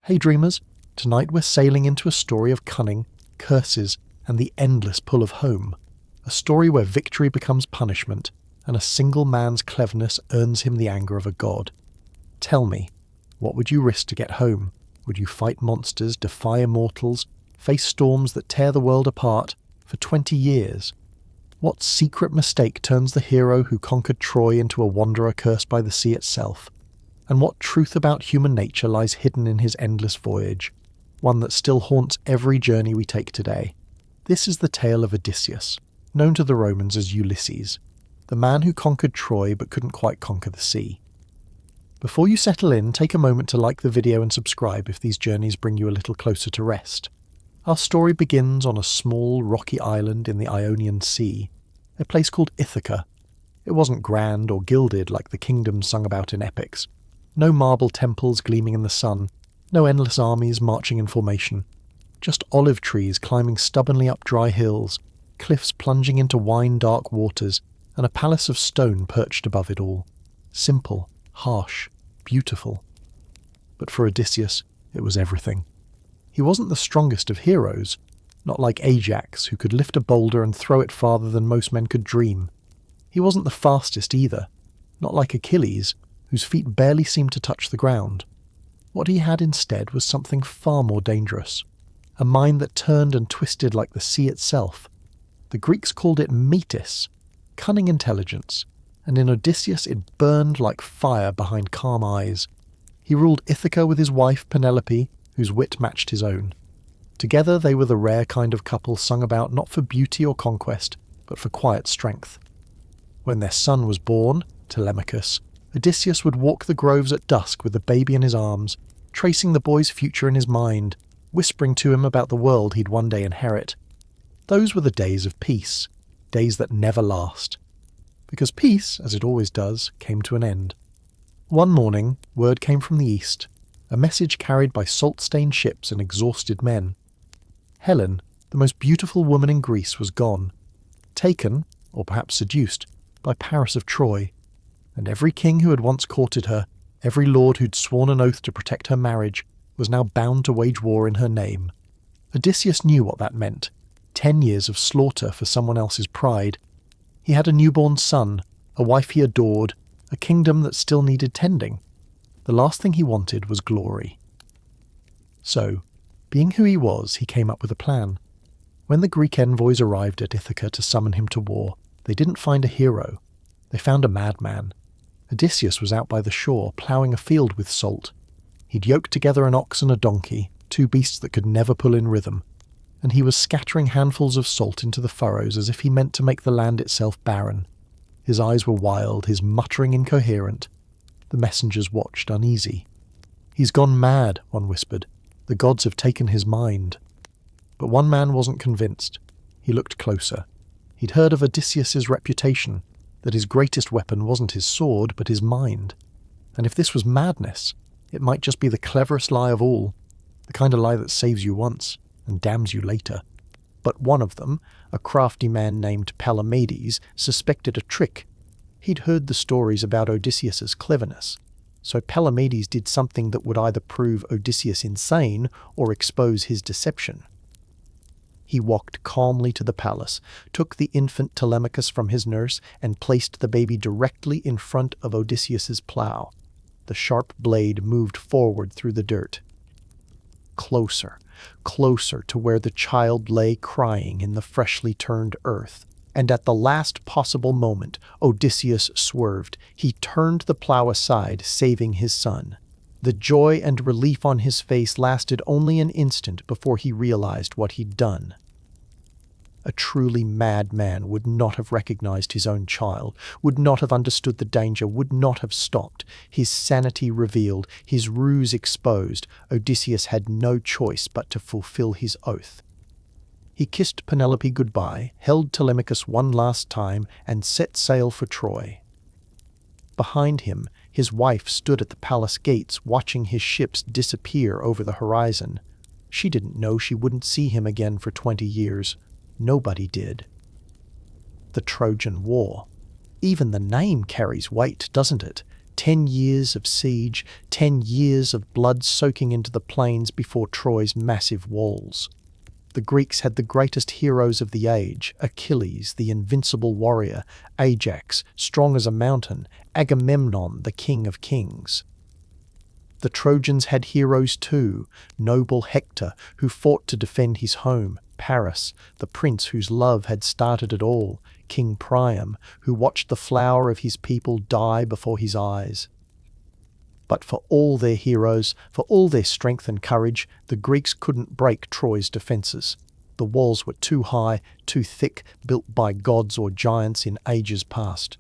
Hey dreamers, tonight we're sailing into a story of cunning, curses, and the endless pull of home. A story where victory becomes punishment, and a single man's cleverness earns him the anger of a god. Tell me, what would you risk to get home? Would you fight monsters, defy immortals, face storms that tear the world apart for 20 years? What secret mistake turns the hero who conquered Troy into a wanderer cursed by the sea itself? And what truth about human nature lies hidden in his endless voyage, one that still haunts every journey we take today? This is the tale of Odysseus, known to the Romans as Ulysses, the man who conquered Troy but couldn't quite conquer the sea. Before you settle in, take a moment to like the video and subscribe if these journeys bring you a little closer to rest. Our story begins on a small, rocky island in the Ionian Sea, a place called Ithaca. It wasn't grand or gilded like the kingdoms sung about in epics. No marble temples gleaming in the sun, no endless armies marching in formation. Just olive trees climbing stubbornly up dry hills, cliffs plunging into wine-dark waters, and a palace of stone perched above it all. Simple, harsh, beautiful. But for Odysseus, it was everything. He wasn't the strongest of heroes, not like Ajax, who could lift a boulder and throw it farther than most men could dream. He wasn't the fastest either, not like Achilles, whose feet barely seemed to touch the ground. What he had instead was something far more dangerous, a mind that turned and twisted like the sea itself. The Greeks called it metis, cunning intelligence, and in Odysseus it burned like fire behind calm eyes. He ruled Ithaca with his wife Penelope, whose wit matched his own. Together they were the rare kind of couple sung about not for beauty or conquest, but for quiet strength. When their son was born, Telemachus, Odysseus would walk the groves at dusk with the baby in his arms, tracing the boy's future in his mind, whispering to him about the world he'd one day inherit. Those were the days of peace, days that never last. Because peace, as it always does, came to an end. One morning, word came from the east, a message carried by salt-stained ships and exhausted men. Helen, the most beautiful woman in Greece, was gone, taken, or perhaps seduced, by Paris of Troy, and every king who had once courted her, every lord who'd sworn an oath to protect her marriage, was now bound to wage war in her name. Odysseus knew what that meant. 10 years of slaughter for someone else's pride. He had a newborn son, a wife he adored, a kingdom that still needed tending. The last thing he wanted was glory. So, being who he was, he came up with a plan. When the Greek envoys arrived at Ithaca to summon him to war, they didn't find a hero. They found a madman. Odysseus was out by the shore, ploughing a field with salt. He'd yoked together an ox and a donkey, two beasts that could never pull in rhythm, and he was scattering handfuls of salt into the furrows as if he meant to make the land itself barren. His eyes were wild, his muttering incoherent. The messengers watched, uneasy. "He's gone mad," one whispered. "The gods have taken his mind." But one man wasn't convinced. He looked closer. He'd heard of Odysseus's reputation, that his greatest weapon wasn't his sword, but his mind. And if this was madness, it might just be the cleverest lie of all, the kind of lie that saves you once and damns you later. But one of them, a crafty man named Palamedes, suspected a trick. He'd heard the stories about Odysseus's cleverness, so Palamedes did something that would either prove Odysseus insane or expose his deception. He walked calmly to the palace, took the infant Telemachus from his nurse, and placed the baby directly in front of Odysseus's plough. The sharp blade moved forward through the dirt. Closer, closer to where the child lay crying in the freshly turned earth. And at the last possible moment, Odysseus swerved. He turned the plough aside, saving his son. The joy and relief on his face lasted only an instant before he realized what he'd done. A truly mad man would not have recognized his own child, would not have understood the danger, would not have stopped. His sanity revealed, his ruse exposed, Odysseus had no choice but to fulfill his oath. He kissed Penelope goodbye, held Telemachus one last time, and set sail for Troy. Behind him, his wife stood at the palace gates, watching his ships disappear over the horizon. She didn't know she wouldn't see him again for 20 years. Nobody did. The Trojan War. Even the name carries weight, doesn't it? 10 years of siege, 10 years of blood soaking into the plains before Troy's massive walls. The Greeks had the greatest heroes of the age: Achilles, the invincible warrior; Ajax, strong as a mountain; Agamemnon, the king of kings. The Trojans had heroes too: noble Hector, who fought to defend his home; Paris, the prince whose love had started it all; King Priam, who watched the flower of his people die before his eyes. But for all their heroes, for all their strength and courage, the Greeks couldn't break Troy's defences. The walls were too high, too thick, built by gods or giants in ages past.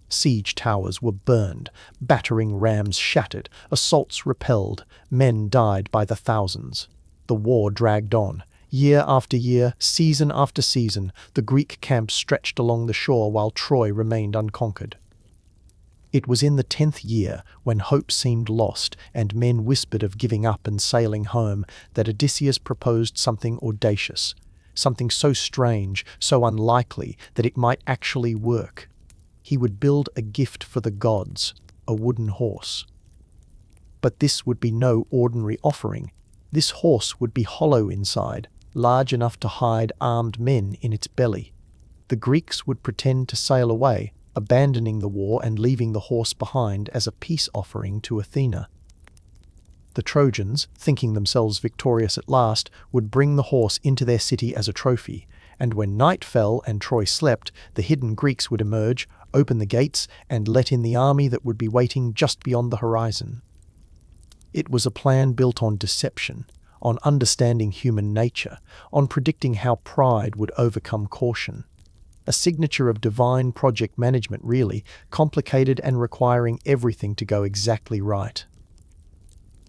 Siege towers were burned, battering rams shattered, assaults repelled, men died by the thousands. The war dragged on. Year after year, season after season, the Greek camps stretched along the shore while Troy remained unconquered. It was in the 10th year, when hope seemed lost and men whispered of giving up and sailing home, that Odysseus proposed something audacious, something so strange, so unlikely, that it might actually work. He would build a gift for the gods, a wooden horse. But this would be no ordinary offering. This horse would be hollow inside, large enough to hide armed men in its belly. The Greeks would pretend to sail away, abandoning the war and leaving the horse behind as a peace offering to Athena. The Trojans, thinking themselves victorious at last, would bring the horse into their city as a trophy, and when night fell and Troy slept, the hidden Greeks would emerge, open the gates, and let in the army that would be waiting just beyond the horizon. It was a plan built on deception, on understanding human nature, on predicting how pride would overcome caution. A signature of divine project management, really, complicated and requiring everything to go exactly right.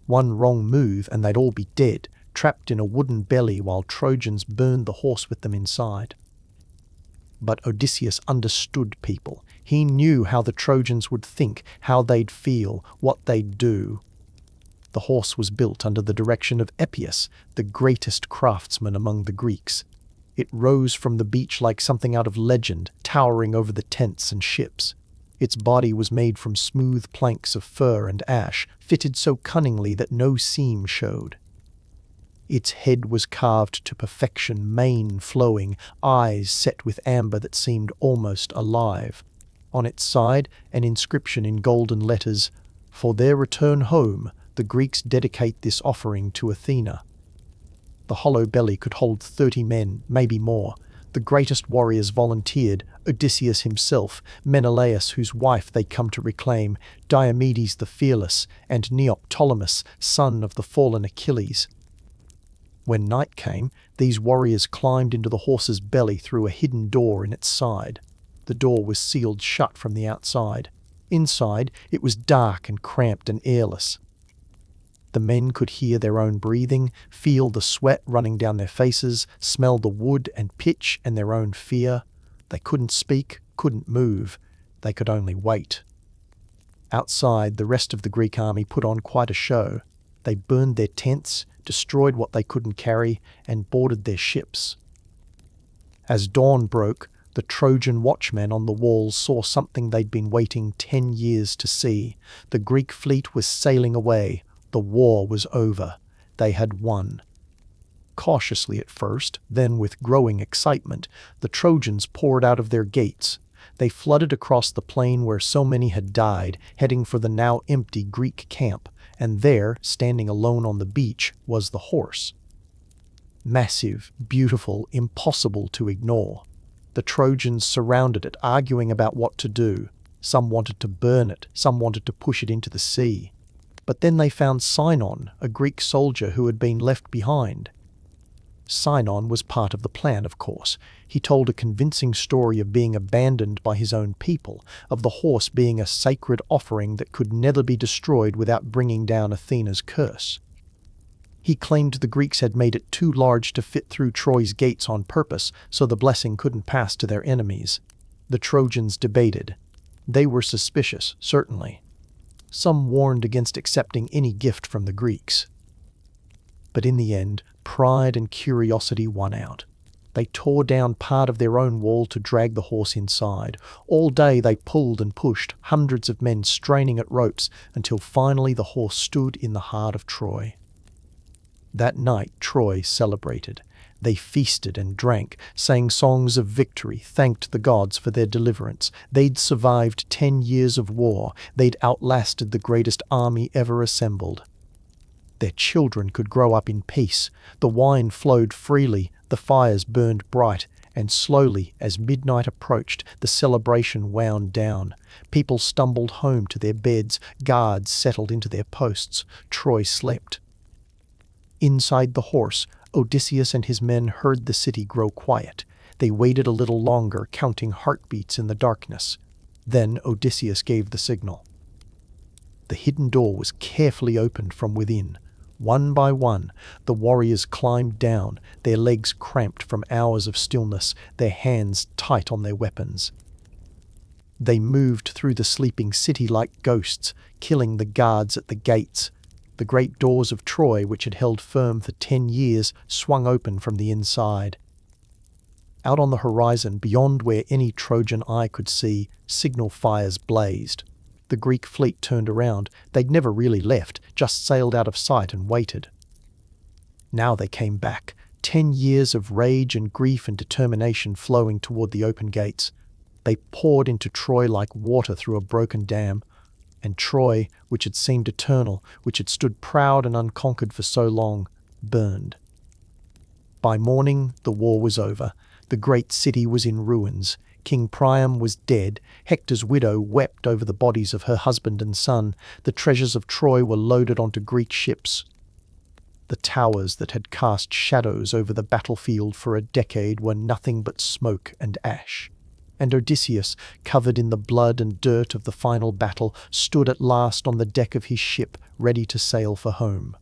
One wrong move and they'd all be dead, trapped in a wooden belly while Trojans burned the horse with them inside. But Odysseus understood people. He knew how the Trojans would think, how they'd feel, what they'd do. The horse was built under the direction of Epius, the greatest craftsman among the Greeks. It rose from the beach like something out of legend, towering over the tents and ships. Its body was made from smooth planks of fir and ash, fitted so cunningly that no seam showed. Its head was carved to perfection, mane flowing, eyes set with amber that seemed almost alive. On its side, an inscription in golden letters: "For their return home, the Greeks dedicate this offering to Athena." The hollow belly could hold 30 men, maybe more. The greatest warriors volunteered: Odysseus himself, Menelaus, whose wife they'd come to reclaim, Diomedes the fearless, and Neoptolemus, son of the fallen Achilles. When night came, these warriors climbed into the horse's belly through a hidden door in its side. The door was sealed shut from the outside. Inside, it was dark and cramped and airless. The men could hear their own breathing, feel the sweat running down their faces, smell the wood and pitch and their own fear. They couldn't speak, couldn't move. They could only wait. Outside, the rest of the Greek army put on quite a show. They burned their tents, destroyed what they couldn't carry, and boarded their ships. As dawn broke, the Trojan watchmen on the walls saw something they'd been waiting 10 years to see. The Greek fleet was sailing away. The war was over. They had won. Cautiously at first, then with growing excitement, the Trojans poured out of their gates. They flooded across the plain where so many had died, heading for the now empty Greek camp, and there, standing alone on the beach, was the horse. Massive, beautiful, impossible to ignore. The Trojans surrounded it, arguing about what to do. Some wanted to burn it, some wanted to push it into the sea. But then they found Sinon, a Greek soldier who had been left behind. Sinon was part of the plan, of course. He told a convincing story of being abandoned by his own people, of the horse being a sacred offering that could never be destroyed without bringing down Athena's curse. He claimed the Greeks had made it too large to fit through Troy's gates on purpose, so the blessing couldn't pass to their enemies. The Trojans debated. They were suspicious, certainly. Some warned against accepting any gift from the Greeks. But in the end, pride and curiosity won out. They tore down part of their own wall to drag the horse inside. All day they pulled and pushed, hundreds of men straining at ropes, until finally the horse stood in the heart of Troy. That night Troy celebrated. They feasted and drank, sang songs of victory, thanked the gods for their deliverance. They'd survived 10 years of war. They'd outlasted the greatest army ever assembled. Their children could grow up in peace. The wine flowed freely, the fires burned bright, and slowly, as midnight approached, the celebration wound down. People stumbled home to their beds, guards settled into their posts. Troy slept. Inside the horse, Odysseus and his men heard the city grow quiet. They waited a little longer, counting heartbeats in the darkness. Then Odysseus gave the signal. The hidden door was carefully opened from within. One by one, the warriors climbed down, their legs cramped from hours of stillness, their hands tight on their weapons. They moved through the sleeping city like ghosts, killing the guards at the gates. The great doors of Troy, which had held firm for 10 years, swung open from the inside. Out on the horizon, beyond where any Trojan eye could see, signal fires blazed. The Greek fleet turned around. They'd never really left, just sailed out of sight and waited. Now they came back, 10 years of rage and grief and determination flowing toward the open gates. They poured into Troy like water through a broken dam. And Troy, which had seemed eternal, which had stood proud and unconquered for so long, burned. By morning, the war was over. The great city was in ruins. King Priam was dead. Hector's widow wept over the bodies of her husband and son. The treasures of Troy were loaded onto Greek ships. The towers that had cast shadows over the battlefield for a decade were nothing but smoke and ash. And Odysseus, covered in the blood and dirt of the final battle, stood at last on the deck of his ship, ready to sail for home.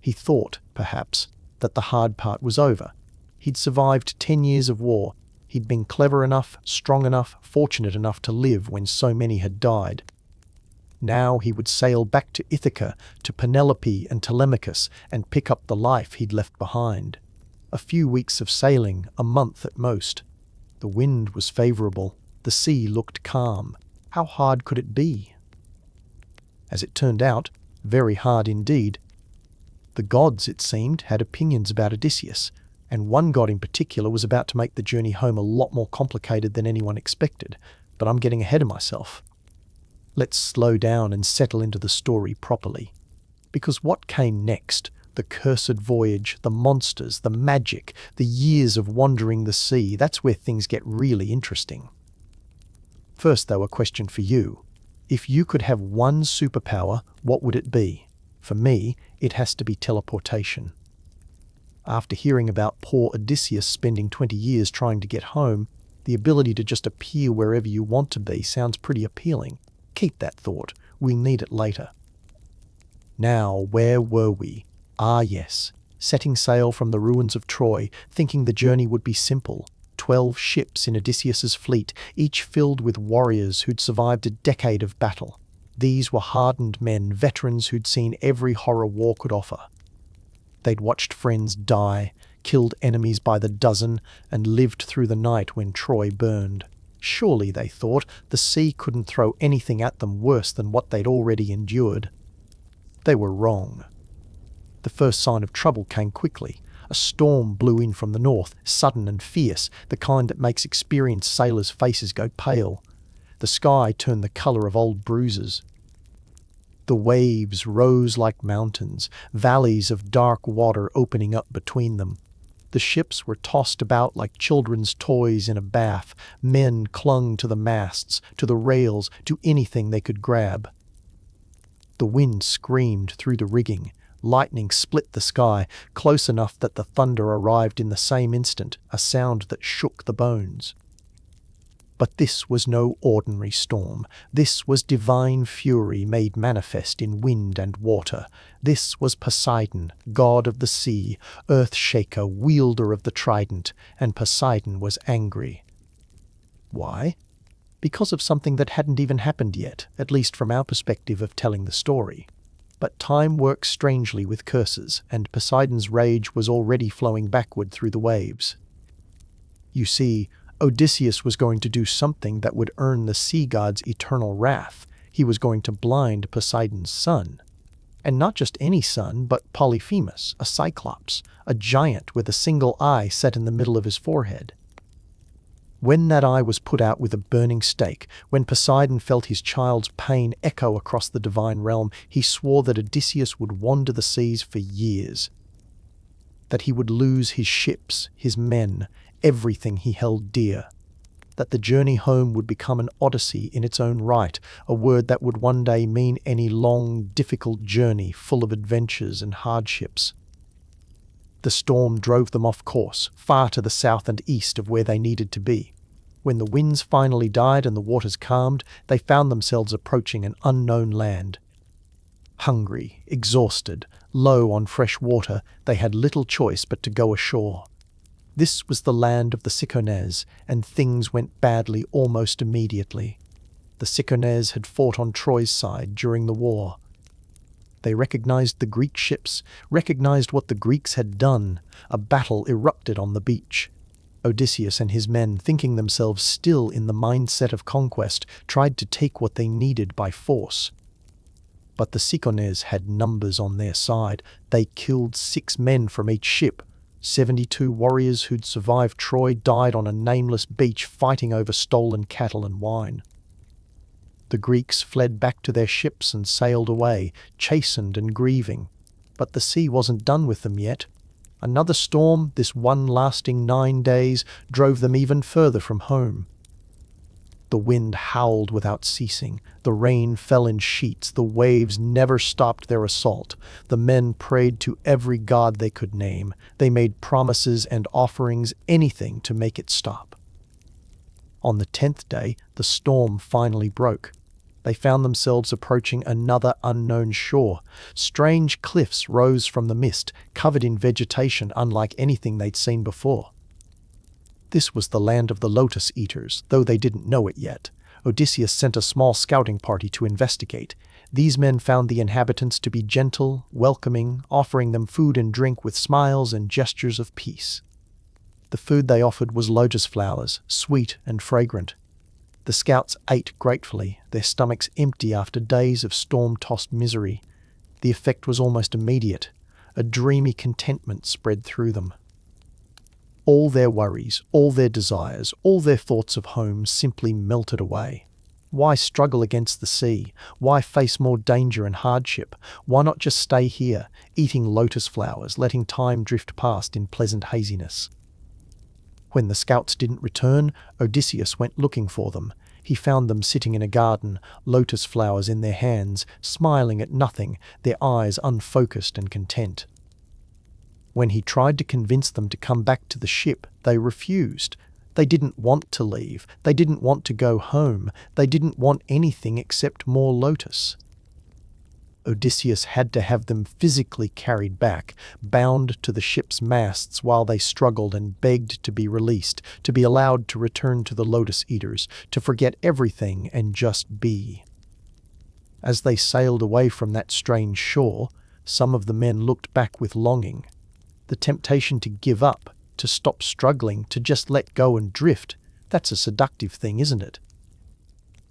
He thought, perhaps, that the hard part was over. He'd survived 10 years of war. He'd been clever enough, strong enough, fortunate enough to live when so many had died. Now he would sail back to Ithaca, to Penelope and Telemachus, and pick up the life he'd left behind. A few weeks of sailing, a month at most. The wind was favorable. The sea looked calm. How hard could it be? As it turned out, very hard indeed. The gods, it seemed, had opinions about Odysseus, and one god in particular was about to make the journey home a lot more complicated than anyone expected. But I'm getting ahead of myself. Let's slow down and settle into the story properly. Because what came next? The cursed voyage, the monsters, the magic, the years of wandering the sea, that's where things get really interesting. First, though, a question for you. If you could have one superpower, what would it be? For me, it has to be teleportation. After hearing about poor Odysseus spending 20 years trying to get home, the ability to just appear wherever you want to be sounds pretty appealing. Keep that thought. We'll need it later. Now, where were we? Ah yes, setting sail from the ruins of Troy, thinking the journey would be simple. 12 ships in Odysseus's fleet, each filled with warriors who'd survived a decade of battle. These were hardened men, veterans who'd seen every horror war could offer. They'd watched friends die, killed enemies by the dozen, and lived through the night when Troy burned. Surely, they thought, the sea couldn't throw anything at them worse than what they'd already endured. They were wrong. The first sign of trouble came quickly. A storm blew in from the north, sudden and fierce, the kind that makes experienced sailors' faces go pale. The sky turned the colour of old bruises. The waves rose like mountains, valleys of dark water opening up between them. The ships were tossed about like children's toys in a bath. Men clung to the masts, to the rails, to anything they could grab. The wind screamed through the rigging. Lightning split the sky, close enough that the thunder arrived in the same instant, a sound that shook the bones. But this was no ordinary storm. This was divine fury made manifest in wind and water. This was Poseidon, god of the sea, earth-shaker, wielder of the trident, and Poseidon was angry. Why? Because of something that hadn't even happened yet, at least from our perspective of telling the story. But time works strangely with curses, and Poseidon's rage was already flowing backward through the waves. You see, Odysseus was going to do something that would earn the sea god's eternal wrath. He was going to blind Poseidon's son. And not just any son, but Polyphemus, a Cyclops, a giant with a single eye set in the middle of his forehead. When that eye was put out with a burning stake, when Poseidon felt his child's pain echo across the divine realm, he swore that Odysseus would wander the seas for years, that he would lose his ships, his men, everything he held dear, that the journey home would become an odyssey in its own right, a word that would one day mean any long, difficult journey full of adventures and hardships. The storm drove them off course, far to the south and east of where they needed to be. When the winds finally died and the waters calmed, they found themselves approaching an unknown land. Hungry, exhausted, low on fresh water, they had little choice but to go ashore. This was the land of the Sirens, and things went badly almost immediately. The Sirens had fought on Troy's side during the war. They recognized the Greek ships, recognized what the Greeks had done. A battle erupted on the beach. Odysseus and his men, thinking themselves still in the mindset of conquest, tried to take what they needed by force. But the Sirens had numbers on their side. They killed 6 men from each ship. 72 warriors who'd survived Troy died on a nameless beach fighting over stolen cattle and wine. The Greeks fled back to their ships and sailed away, chastened and grieving. But the sea wasn't done with them yet. Another storm, this one lasting 9 days, drove them even further from home. The wind howled without ceasing. The rain fell in sheets. The waves never stopped their assault. The men prayed to every god they could name. They made promises and offerings, anything to make it stop. On the 10th day, the storm finally broke. They found themselves approaching another unknown shore. Strange cliffs rose from the mist, covered in vegetation unlike anything they'd seen before. This was the land of the lotus eaters, though they didn't know it yet. Odysseus sent a small scouting party to investigate. These men found the inhabitants to be gentle, welcoming, offering them food and drink with smiles and gestures of peace. The food they offered was lotus flowers, sweet and fragrant. The scouts ate gratefully, their stomachs empty after days of storm-tossed misery. The effect was almost immediate. A dreamy contentment spread through them. All their worries, all their desires, all their thoughts of home simply melted away. Why struggle against the sea? Why face more danger and hardship? Why not just stay here, eating lotus flowers, letting time drift past in pleasant haziness? When the scouts didn't return, Odysseus went looking for them. He found them sitting in a garden, lotus flowers in their hands, smiling at nothing, their eyes unfocused and content. When he tried to convince them to come back to the ship, they refused. They didn't want to leave. They didn't want to go home. They didn't want anything except more lotus. Odysseus had to have them physically carried back, bound to the ship's masts while they struggled and begged to be released, to be allowed to return to the lotus eaters, to forget everything and just be. As they sailed away from that strange shore, some of the men looked back with longing. The temptation to give up, to stop struggling, to just let go and drift, that's a seductive thing, isn't it?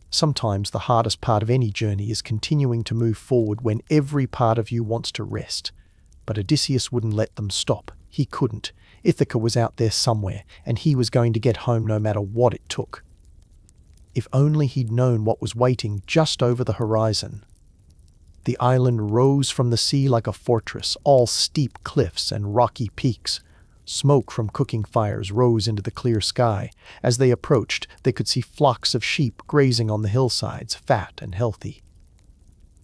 Sometimes the hardest part of any journey is continuing to move forward when every part of you wants to rest. But Odysseus wouldn't let them stop. He couldn't. Ithaca was out there somewhere, and he was going to get home no matter what it took. If only he'd known what was waiting just over the horizon. The island rose from the sea like a fortress, all steep cliffs and rocky peaks. Smoke from cooking fires rose into the clear sky. As they approached, they could see flocks of sheep grazing on the hillsides, fat and healthy.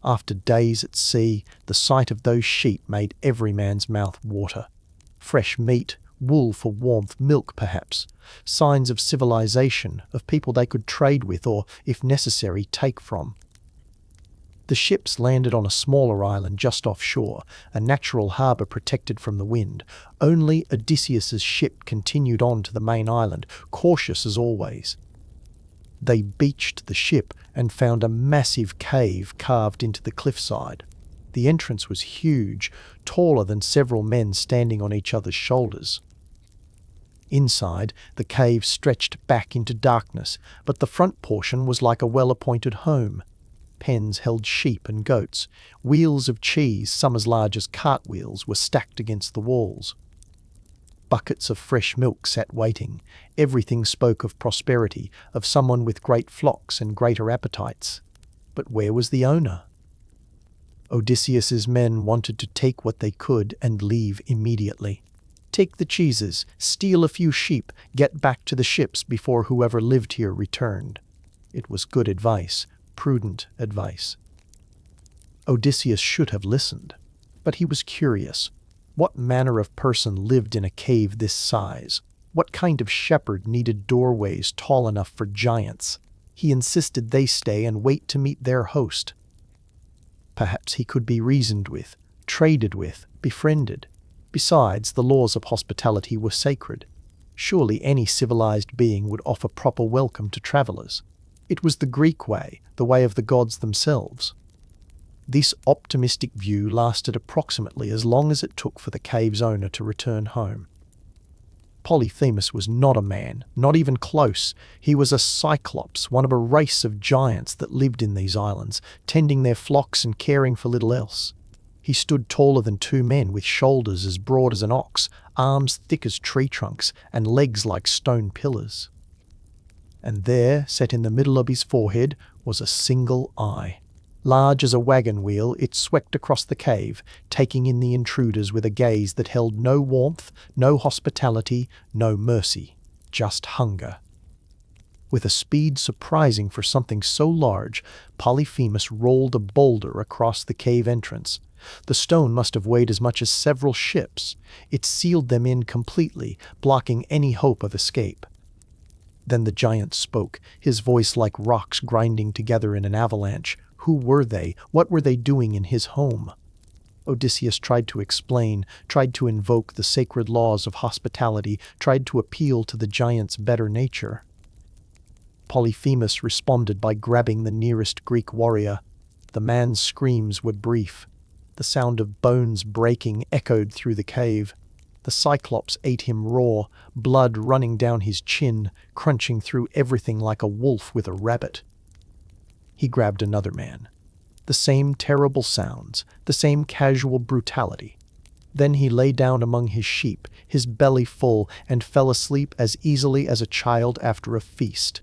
After days at sea, the sight of those sheep made every man's mouth water. Fresh meat, wool for warmth, milk perhaps. Signs of civilization, of people they could trade with or, if necessary, take from. The ships landed on a smaller island just offshore, a natural harbour protected from the wind. Only Odysseus's ship continued on to the main island, cautious as always. They beached the ship and found a massive cave carved into the cliffside. The entrance was huge, taller than several men standing on each other's shoulders. Inside, the cave stretched back into darkness, but the front portion was like a well-appointed home. Pens held sheep and goats. Wheels of cheese, some as large as cartwheels, were stacked against the walls. Buckets of fresh milk sat waiting. Everything spoke of prosperity, of someone with great flocks and greater appetites. But where was the owner? Odysseus's men wanted to take what they could and leave immediately. Take the cheeses, steal a few sheep, get back to the ships before whoever lived here returned. It was good advice, prudent advice. Odysseus should have listened, but he was curious. What manner of person lived in a cave this size? What kind of shepherd needed doorways tall enough for giants? He insisted they stay and wait to meet their host. Perhaps he could be reasoned with, traded with, befriended. Besides, the laws of hospitality were sacred. Surely any civilized being would offer proper welcome to travelers. It was the Greek way, the way of the gods themselves. This optimistic view lasted approximately as long as it took for the cave's owner to return home. Polyphemus was not a man, not even close. He was a Cyclops, one of a race of giants that lived in these islands, tending their flocks and caring for little else. He stood taller than two men, with shoulders as broad as an ox, arms thick as tree trunks, and legs like stone pillars. And there, set in the middle of his forehead, was a single eye. Large as a wagon wheel, it swept across the cave, taking in the intruders with a gaze that held no warmth, no hospitality, no mercy, just hunger. With a speed surprising for something so large, Polyphemus rolled a boulder across the cave entrance. The stone must have weighed as much as several ships. It sealed them in completely, blocking any hope of escape. Then the giant spoke, his voice like rocks grinding together in an avalanche. Who were they? What were they doing in his home? Odysseus tried to explain, tried to invoke the sacred laws of hospitality, tried to appeal to the giant's better nature. Polyphemus responded by grabbing the nearest Greek warrior. The man's screams were brief. The sound of bones breaking echoed through the cave. The Cyclops ate him raw, blood running down his chin, crunching through everything like a wolf with a rabbit. He grabbed another man. The same terrible sounds, the same casual brutality. Then he lay down among his sheep, his belly full, and fell asleep as easily as a child after a feast.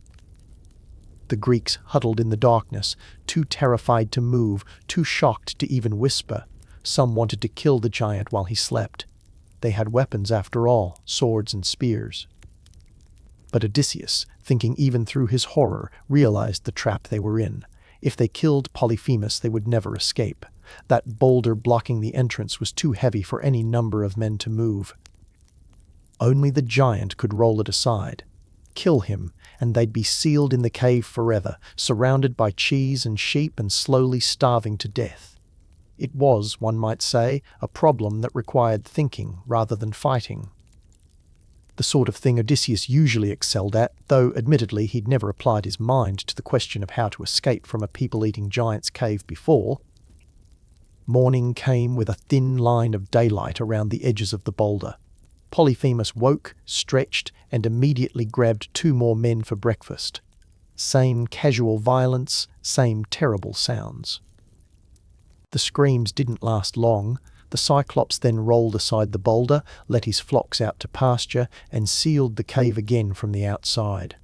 The Greeks huddled in the darkness, too terrified to move, too shocked to even whisper. Some wanted to kill the giant while he slept. They had weapons after all, swords and spears. But Odysseus, thinking even through his horror, realized the trap they were in. If they killed Polyphemus, they would never escape. That boulder blocking the entrance was too heavy for any number of men to move. Only the giant could roll it aside. Kill him, and they'd be sealed in the cave forever, surrounded by cheese and sheep and slowly starving to death. It was, one might say, a problem that required thinking rather than fighting. The sort of thing Odysseus usually excelled at, though admittedly he'd never applied his mind to the question of how to escape from a people-eating giant's cave before. Morning came with a thin line of daylight around the edges of the boulder. Polyphemus woke, stretched, and immediately grabbed two more men for breakfast. Same casual violence, same terrible sounds. The screams didn't last long. The Cyclops then rolled aside the boulder, let his flocks out to pasture, and sealed the cave again from the outside.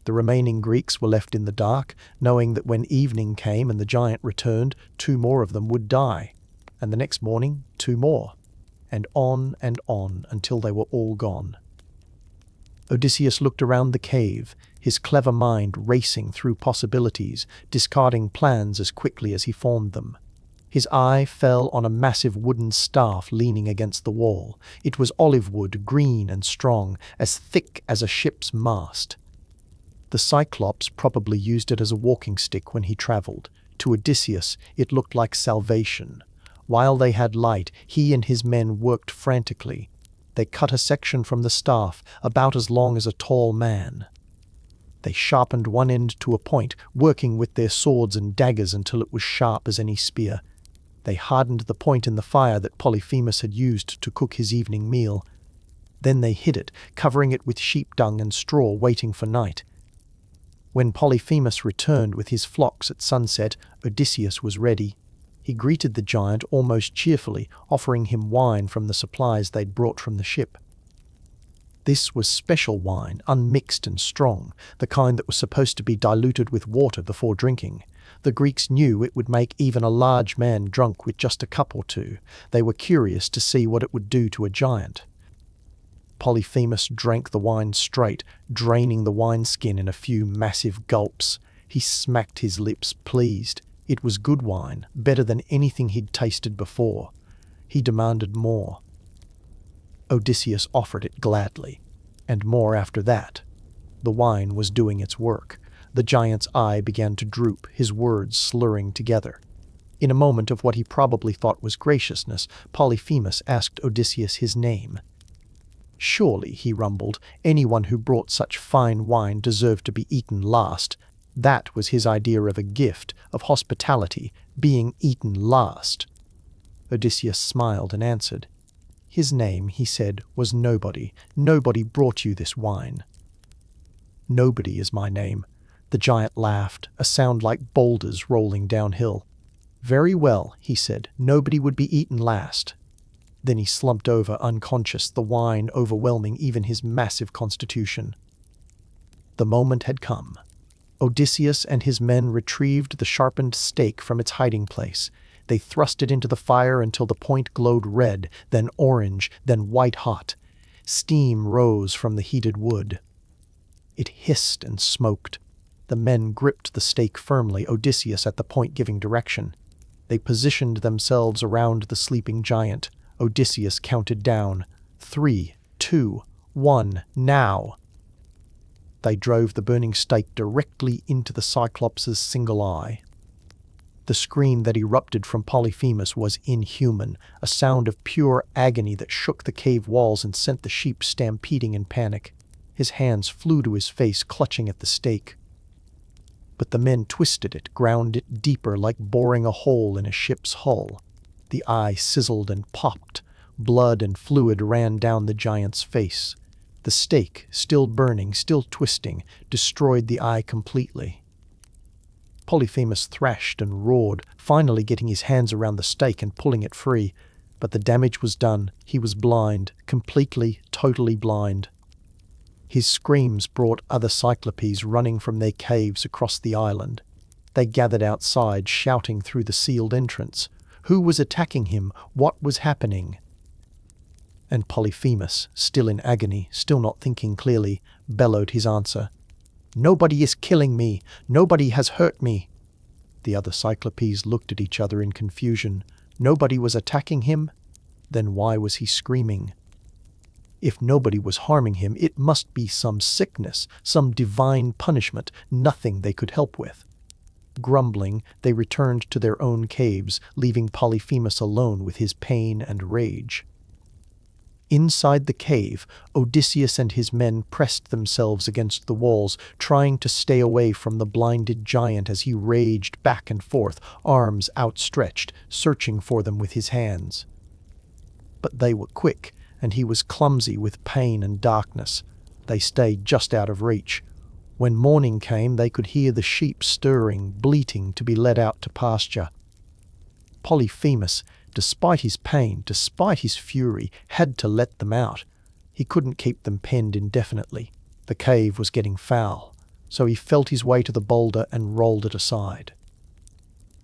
The remaining Greeks were left in the dark, knowing that when evening came and the giant returned, two more of them would die, and the next morning, two more, and on until they were all gone. Odysseus looked around the cave, his clever mind racing through possibilities, discarding plans as quickly as he formed them. His eye fell on a massive wooden staff leaning against the wall. It was olive wood, green and strong, as thick as a ship's mast. The Cyclops probably used it as a walking stick when he travelled. To Odysseus, it looked like salvation. While they had light, he and his men worked frantically. They cut a section from the staff, about as long as a tall man. They sharpened one end to a point, working with their swords and daggers until it was sharp as any spear. They hardened the point in the fire that Polyphemus had used to cook his evening meal. Then they hid it, covering it with sheep dung and straw, waiting for night. When Polyphemus returned with his flocks at sunset, Odysseus was ready. He greeted the giant almost cheerfully, offering him wine from the supplies they'd brought from the ship. This was special wine, unmixed and strong, the kind that was supposed to be diluted with water before drinking. The Greeks knew it would make even a large man drunk with just a cup or two. They were curious to see what it would do to a giant. Polyphemus drank the wine straight, draining the wineskin in a few massive gulps. He smacked his lips, pleased. It was good wine, better than anything he'd tasted before. He demanded more. Odysseus offered it gladly, and more after that. The wine was doing its work. The giant's eye began to droop, his words slurring together. In a moment of what he probably thought was graciousness, Polyphemus asked Odysseus his name. Surely, he rumbled, anyone who brought such fine wine deserved to be eaten last. That was his idea of a gift, of hospitality, being eaten last. Odysseus smiled and answered. His name, he said, was Nobody. Nobody brought you this wine. Nobody is my name. The giant laughed, a sound like boulders rolling downhill. Very well, he said, nobody would be eaten last. Then he slumped over unconscious, the wine overwhelming even his massive constitution. The moment had come. Odysseus and his men retrieved the sharpened stake from its hiding place. They thrust it into the fire until the point glowed red, then orange, then white-hot. Steam rose from the heated wood. It hissed and smoked. The men gripped the stake firmly, Odysseus at the point giving direction. They positioned themselves around the sleeping giant. Odysseus counted down. 3, 2, 1, now! They drove the burning stake directly into the Cyclops' single eye. The scream that erupted from Polyphemus was inhuman, a sound of pure agony that shook the cave walls and sent the sheep stampeding in panic. His hands flew to his face, clutching at the stake. But the men twisted it, ground it deeper like boring a hole in a ship's hull. The eye sizzled and popped. Blood and fluid ran down the giant's face. The stake, still burning, still twisting, destroyed the eye completely. Polyphemus thrashed and roared, finally getting his hands around the stake and pulling it free. But the damage was done. He was blind, completely, totally blind. His screams brought other Cyclopes running from their caves across the island. They gathered outside, shouting through the sealed entrance. Who was attacking him? What was happening? And Polyphemus, still in agony, still not thinking clearly, bellowed his answer. Nobody is killing me. Nobody has hurt me. The other Cyclopes looked at each other in confusion. Nobody was attacking him? Then why was he screaming? If nobody was harming him, it must be some sickness, some divine punishment, nothing they could help with. Grumbling, they returned to their own caves, leaving Polyphemus alone with his pain and rage. Inside the cave, Odysseus and his men pressed themselves against the walls, trying to stay away from the blinded giant as he raged back and forth, arms outstretched, searching for them with his hands. But they were quick, and he was clumsy with pain and darkness. They stayed just out of reach. When morning came, they could hear the sheep stirring, bleating to be led out to pasture. Polyphemus, despite his pain, despite his fury, had to let them out. He couldn't keep them penned indefinitely. The cave was getting foul, so he felt his way to the boulder and rolled it aside.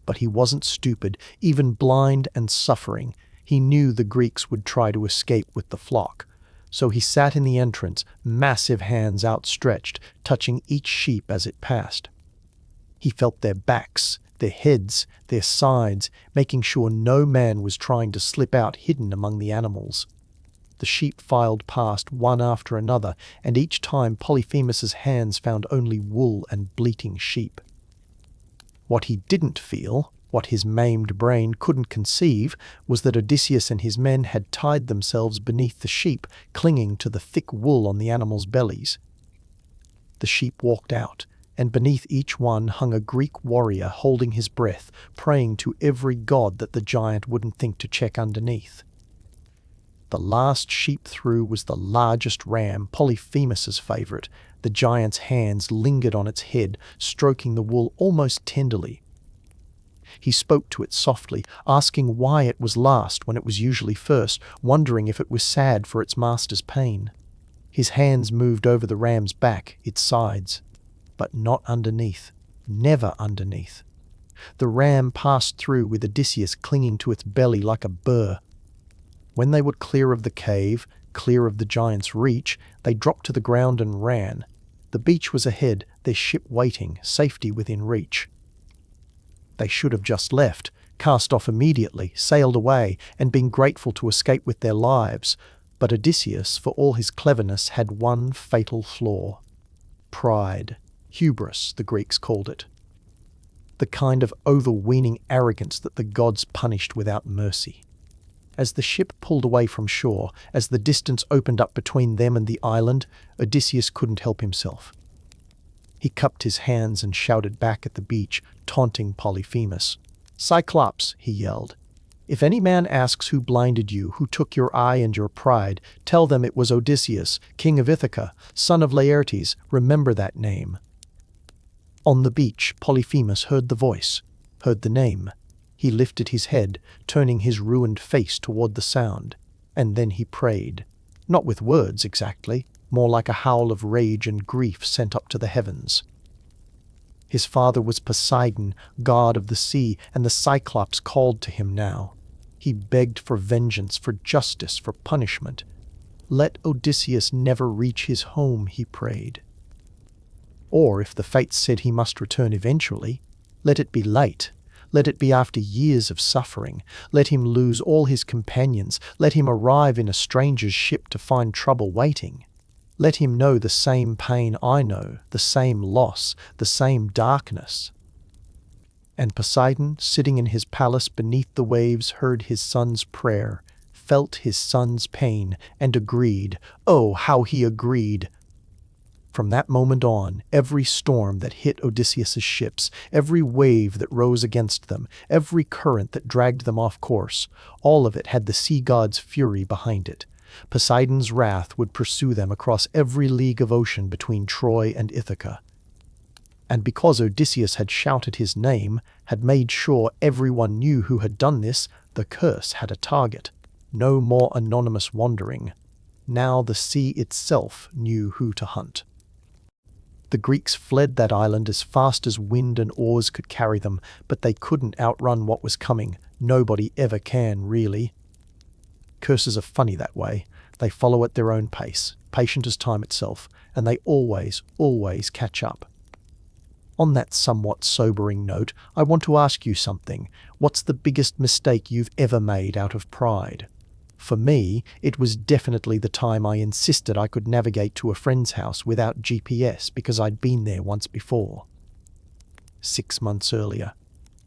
But he wasn't stupid, even blind and suffering. He knew the Greeks would try to escape with the flock. So he sat in the entrance, massive hands outstretched, touching each sheep as it passed. He felt their backs, their heads, their sides, making sure no man was trying to slip out hidden among the animals. The sheep filed past one after another, and each time Polyphemus's hands found only wool and bleating sheep. What he didn't feel, what his maimed brain couldn't conceive, was that Odysseus and his men had tied themselves beneath the sheep, clinging to the thick wool on the animals' bellies. The sheep walked out, and beneath each one hung a Greek warrior holding his breath, praying to every god that the giant wouldn't think to check underneath. The last sheep through was the largest ram, Polyphemus's favourite. The giant's hands lingered on its head, stroking the wool almost tenderly. He spoke to it softly, asking why it was last when it was usually first, wondering if it was sad for its master's pain. His hands moved over the ram's back, its sides, but not underneath, never underneath. The ram passed through with Odysseus clinging to its belly like a burr. When they were clear of the cave, clear of the giant's reach, they dropped to the ground and ran. The beach was ahead, their ship waiting, safety within reach. They should have just left, cast off immediately, sailed away, and been grateful to escape with their lives. But Odysseus, for all his cleverness, had one fatal flaw. Pride. Hubris, the Greeks called it. The kind of overweening arrogance that the gods punished without mercy. As the ship pulled away from shore, as the distance opened up between them and the island, Odysseus couldn't help himself. He cupped his hands and shouted back at the beach, taunting Polyphemus. "Cyclops," he yelled, "if any man asks who blinded you, who took your eye and your pride, tell them it was Odysseus, king of Ithaca, son of Laertes. Remember that name." On the beach, Polyphemus heard the voice, heard the name. He lifted his head, turning his ruined face toward the sound, and then he prayed. Not with words exactly, more like a howl of rage and grief sent up to the heavens. His father was Poseidon, god of the sea, and the Cyclops called to him now. He begged for vengeance, for justice, for punishment. Let Odysseus never reach his home, he prayed. Or, if the fates said he must return eventually, let it be late. Let it be after years of suffering. Let him lose all his companions. Let him arrive in a stranger's ship to find trouble waiting. Let him know the same pain I know, the same loss, the same darkness. And Poseidon, sitting in his palace beneath the waves, heard his son's prayer, felt his son's pain, and agreed. Oh, how he agreed! From that moment on, every storm that hit Odysseus's ships, every wave that rose against them, every current that dragged them off course, all of it had the sea god's fury behind it. Poseidon's wrath would pursue them across every league of ocean between Troy and Ithaca. And because Odysseus had shouted his name, had made sure everyone knew who had done this, the curse had a target. No more anonymous wandering. Now the sea itself knew who to hunt. The Greeks fled that island as fast as wind and oars could carry them, but they couldn't outrun what was coming. Nobody ever can, really. Curses are funny that way. They follow at their own pace, patient as time itself, and they always, always catch up. On that somewhat sobering note, I want to ask you something. What's the biggest mistake you've ever made out of pride? For me, it was definitely the time I insisted I could navigate to a friend's house without GPS because I'd been there once before. 6 months earlier,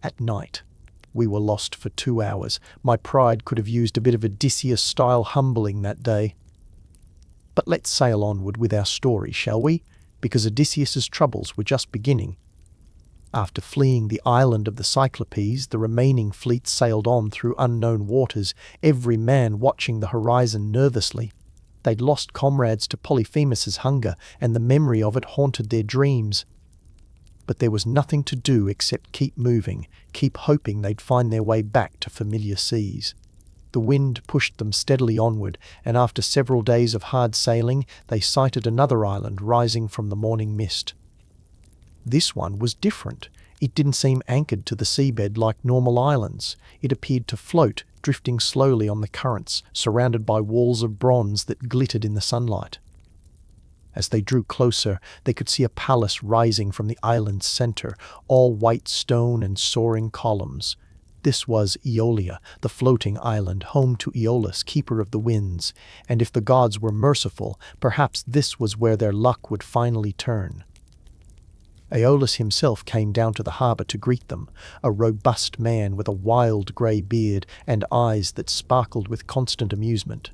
at night, we were lost for 2 hours. My pride could have used a bit of Odysseus-style humbling that day. But let's sail onward with our story, shall we? Because Odysseus's troubles were just beginning. After fleeing the island of the Cyclopes, the remaining fleet sailed on through unknown waters, every man watching the horizon nervously. They'd lost comrades to Polyphemus's hunger, and the memory of it haunted their dreams. But there was nothing to do except keep moving, keep hoping they'd find their way back to familiar seas. The wind pushed them steadily onward, and after several days of hard sailing, they sighted another island rising from the morning mist. This one was different. It didn't seem anchored to the seabed like normal islands. It appeared to float, drifting slowly on the currents, surrounded by walls of bronze that glittered in the sunlight. As they drew closer, they could see a palace rising from the island's center, all white stone and soaring columns. This was Aeolia, the floating island, home to Aeolus, keeper of the winds, and if the gods were merciful, perhaps this was where their luck would finally turn. Aeolus himself came down to the harbour to greet them, a robust man with a wild grey beard and eyes that sparkled with constant amusement.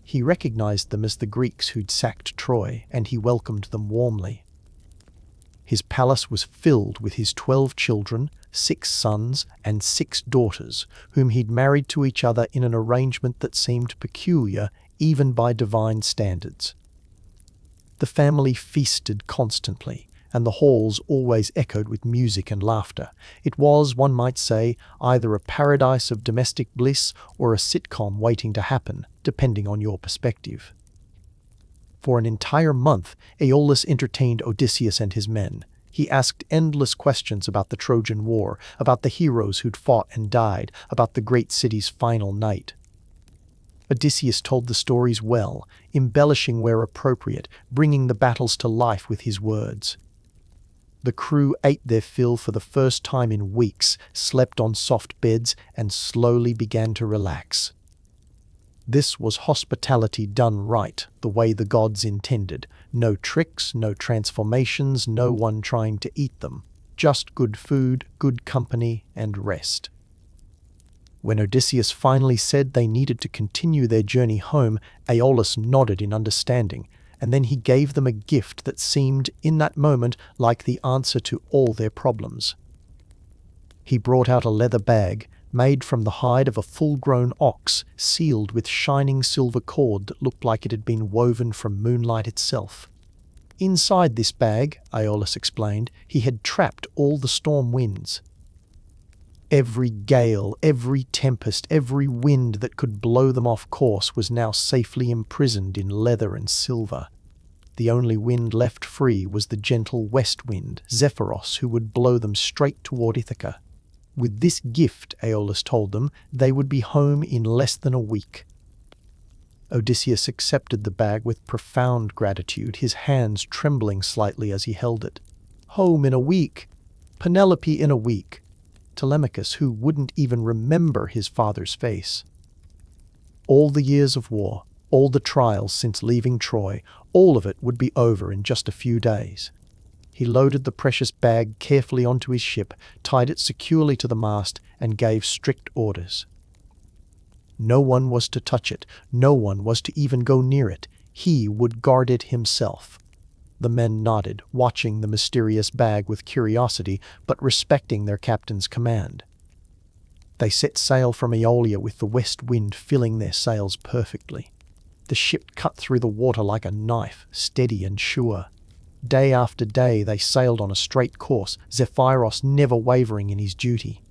He recognized them as the Greeks who'd sacked Troy, and he welcomed them warmly. His palace was filled with his 12 children, 6 sons and 6 daughters, whom he'd married to each other in an arrangement that seemed peculiar even by divine standards. The family feasted constantly, and the halls always echoed with music and laughter. It was, one might say, either a paradise of domestic bliss or a sitcom waiting to happen, depending on your perspective. For an entire month, Aeolus entertained Odysseus and his men. He asked endless questions about the Trojan War, about the heroes who'd fought and died, about the great city's final night. Odysseus told the stories well, embellishing where appropriate, bringing the battles to life with his words. The crew ate their fill for the first time in weeks, slept on soft beds, and slowly began to relax. This was hospitality done right, the way the gods intended. No tricks, no transformations, no one trying to eat them. Just good food, good company, and rest. When Odysseus finally said they needed to continue their journey home, Aeolus nodded in understanding, and then he gave them a gift that seemed, in that moment, like the answer to all their problems. He brought out a leather bag, made from the hide of a full-grown ox, sealed with shining silver cord that looked like it had been woven from moonlight itself. Inside this bag, Aeolus explained, he had trapped all the storm winds. Every gale, every tempest, every wind that could blow them off course was now safely imprisoned in leather and silver. The only wind left free was the gentle west wind, Zephyros, who would blow them straight toward Ithaca. With this gift, Aeolus told them, they would be home in less than a week. Odysseus accepted the bag with profound gratitude, his hands trembling slightly as he held it. Home in a week! Penelope in a week! Telemachus, who wouldn't even remember his father's face. All the years of war, all the trials since leaving Troy, all of it would be over in just a few days. He loaded the precious bag carefully onto his ship, tied it securely to the mast, and gave strict orders. No one was to touch it, no one was to even go near it. He would guard it himself. The men nodded, watching the mysterious bag with curiosity, but respecting their captain's command. They set sail from Aeolia with the west wind filling their sails perfectly. The ship cut through the water like a knife, steady and sure. Day after day they sailed on a straight course, Zephyros never wavering in his duty.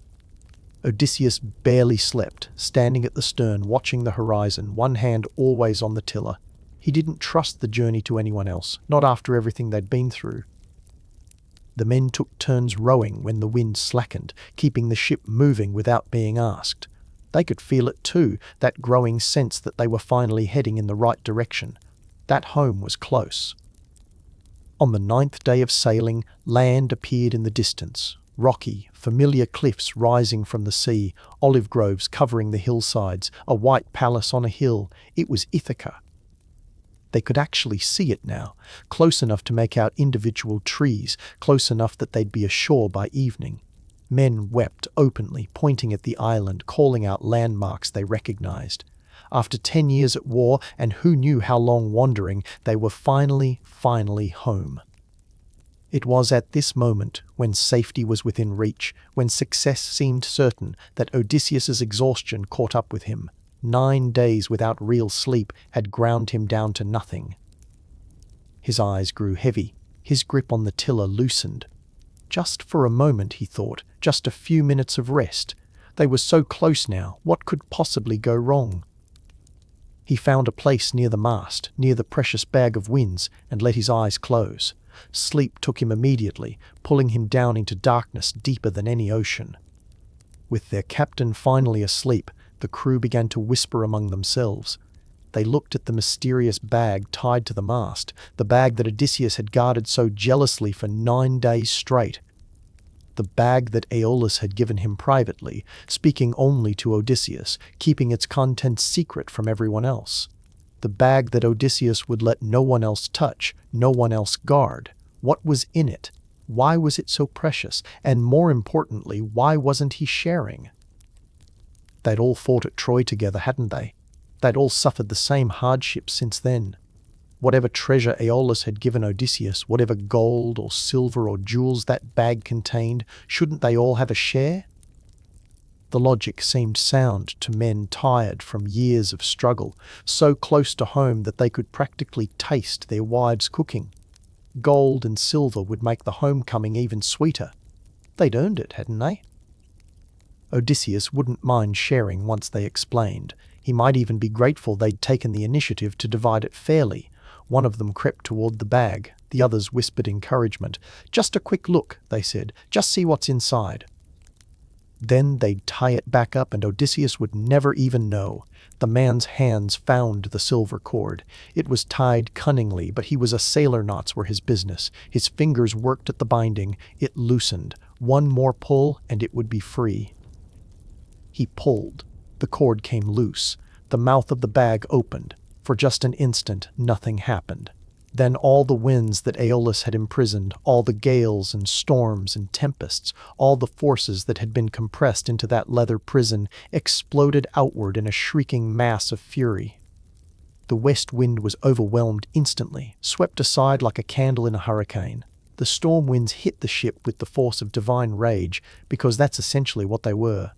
Odysseus barely slept, standing at the stern watching the horizon, one hand always on the tiller. He didn't trust the journey to anyone else, not after everything they'd been through. The men took turns rowing when the wind slackened, keeping the ship moving without being asked. They could feel it too, that growing sense that they were finally heading in the right direction. That home was close. On the 9th day of sailing, land appeared in the distance. Rocky, familiar cliffs rising from the sea, olive groves covering the hillsides, a white palace on a hill. It was Ithaca. They could actually see it now, close enough to make out individual trees, close enough that they'd be ashore by evening. Men wept openly, pointing at the island, calling out landmarks they recognized. After 10 years at war, and who knew how long wandering, they were finally home. It was at this moment, when safety was within reach, when success seemed certain, that Odysseus's exhaustion caught up with him. 9 days without real sleep had ground him down to nothing. His eyes grew heavy, his grip on the tiller loosened. Just for a moment, he thought, just a few minutes of rest. They were so close now, what could possibly go wrong? He found a place near the mast, near the precious bag of winds, and let his eyes close. Sleep took him immediately, pulling him down into darkness deeper than any ocean. With their captain finally asleep, the crew began to whisper among themselves. They looked at the mysterious bag tied to the mast, the bag that Odysseus had guarded so jealously for 9 days straight. The bag that Aeolus had given him privately, speaking only to Odysseus, keeping its contents secret from everyone else. The bag that Odysseus would let no one else touch, no one else guard. What was in it? Why was it so precious? And more importantly, why wasn't he sharing? They'd all fought at Troy together, hadn't they? They'd all suffered the same hardships since then. Whatever treasure Aeolus had given Odysseus, whatever gold or silver or jewels that bag contained, shouldn't they all have a share? The logic seemed sound to men tired from years of struggle, so close to home that they could practically taste their wives' cooking. Gold and silver would make the homecoming even sweeter. They'd earned it, hadn't they? Odysseus wouldn't mind sharing once they explained. He might even be grateful they'd taken the initiative to divide it fairly. One of them crept toward the bag. The others whispered encouragement. "Just a quick look," they said. "Just see what's inside." Then they'd tie it back up and Odysseus would never even know. The man's hands found the silver cord. It was tied cunningly, but he was a sailor. Knots were his business. His fingers worked at the binding. It loosened. One more pull and it would be free. He pulled. The cord came loose. The mouth of the bag opened. For just an instant, nothing happened. Then all the winds that Aeolus had imprisoned, all the gales and storms and tempests, all the forces that had been compressed into that leather prison, exploded outward in a shrieking mass of fury. The west wind was overwhelmed instantly, swept aside like a candle in a hurricane. The storm winds hit the ship with the force of divine rage, because that's essentially what they were.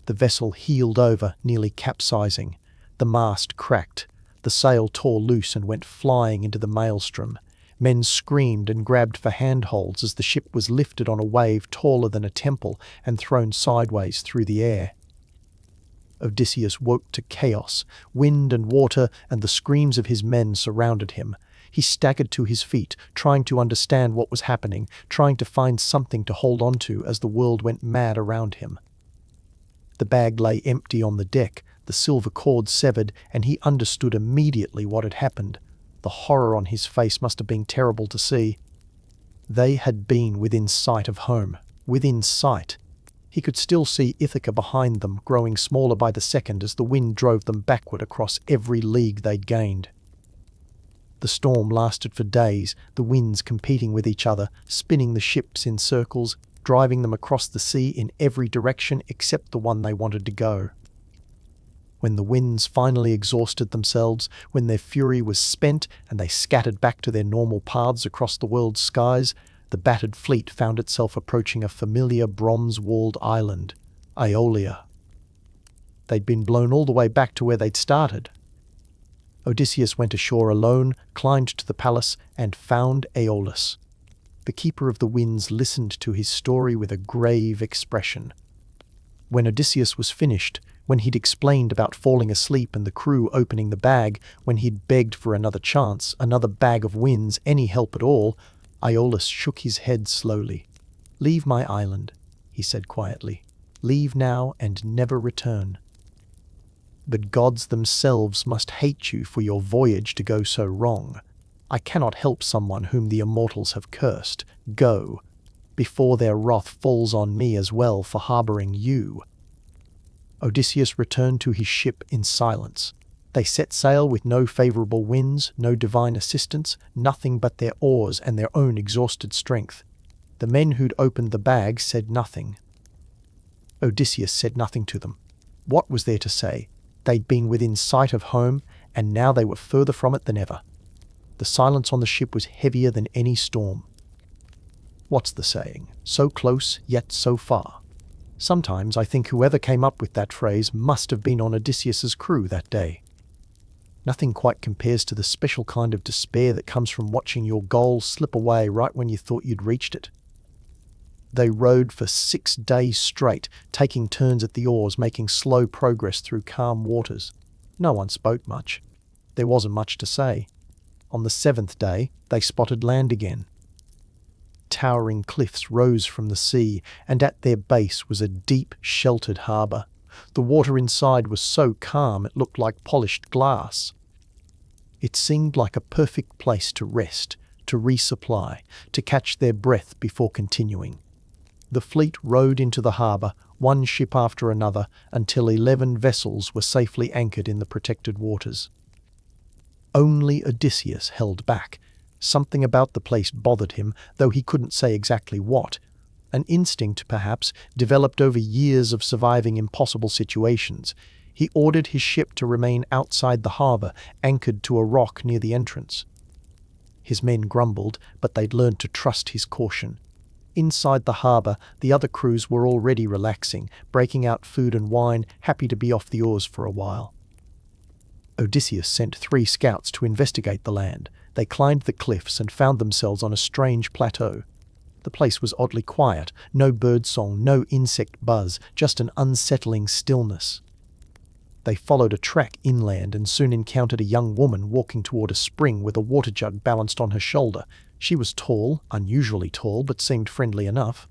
The vessel heeled over, nearly capsizing. The mast cracked. The sail tore loose and went flying into the maelstrom. Men screamed and grabbed for handholds as the ship was lifted on a wave taller than a temple and thrown sideways through the air. Odysseus woke to chaos. Wind and water and the screams of his men surrounded him. He staggered to his feet, trying to understand what was happening, trying to find something to hold on to as the world went mad around him. The bag lay empty on the deck, the silver cord severed, and he understood immediately what had happened. The horror on his face must have been terrible to see. They had been within sight of home. Within sight. He could still see Ithaca behind them, growing smaller by the second as the wind drove them backward across every league they'd gained. The storm lasted for days, the winds competing with each other, spinning the ships in circles, driving them across the sea in every direction except the one they wanted to go. When the winds finally exhausted themselves, when their fury was spent and they scattered back to their normal paths across the world's skies, the battered fleet found itself approaching a familiar bronze-walled island, Aeolia. They'd been blown all the way back to where they'd started. Odysseus went ashore alone, climbed to the palace, and found Aeolus. The Keeper of the Winds listened to his story with a grave expression. When Odysseus was finished, when he'd explained about falling asleep and the crew opening the bag, when he'd begged for another chance, another bag of winds, any help at all, Aeolus shook his head slowly. "Leave my island," he said quietly. "Leave now and never return. The gods themselves must hate you for your voyage to go so wrong. I cannot help someone whom the immortals have cursed. Go, before their wrath falls on me as well for harboring you." Odysseus returned to his ship in silence. They set sail with no favorable winds, no divine assistance, nothing but their oars and their own exhausted strength. The men who'd opened the bag said nothing. Odysseus said nothing to them. What was there to say? They'd been within sight of home, and now they were further from it than ever. The silence on the ship was heavier than any storm. What's the saying? So close, yet so far. Sometimes I think whoever came up with that phrase must have been on Odysseus's crew that day. Nothing quite compares to the special kind of despair that comes from watching your goal slip away right when you thought you'd reached it. They rowed for 6 days straight, taking turns at the oars, making slow progress through calm waters. No one spoke much. There wasn't much to say. On the 7th day, they spotted land again. Towering cliffs rose from the sea, and at their base was a deep, sheltered harbour. The water inside was so calm it looked like polished glass. It seemed like a perfect place to rest, to resupply, to catch their breath before continuing. The fleet rowed into the harbour, one ship after another, until 11 vessels were safely anchored in the protected waters. Only Odysseus held back. Something about the place bothered him, though he couldn't say exactly what. An instinct, perhaps, developed over years of surviving impossible situations. He ordered his ship to remain outside the harbour, anchored to a rock near the entrance. His men grumbled, but they'd learned to trust his caution. Inside the harbour, the other crews were already relaxing, breaking out food and wine, happy to be off the oars for a while. Odysseus sent 3 scouts to investigate the land. They climbed the cliffs and found themselves on a strange plateau. The place was oddly quiet, no birdsong, no insect buzz, just an unsettling stillness. They followed a track inland and soon encountered a young woman walking toward a spring with a water jug balanced on her shoulder. She was tall, unusually tall, but seemed friendly enough.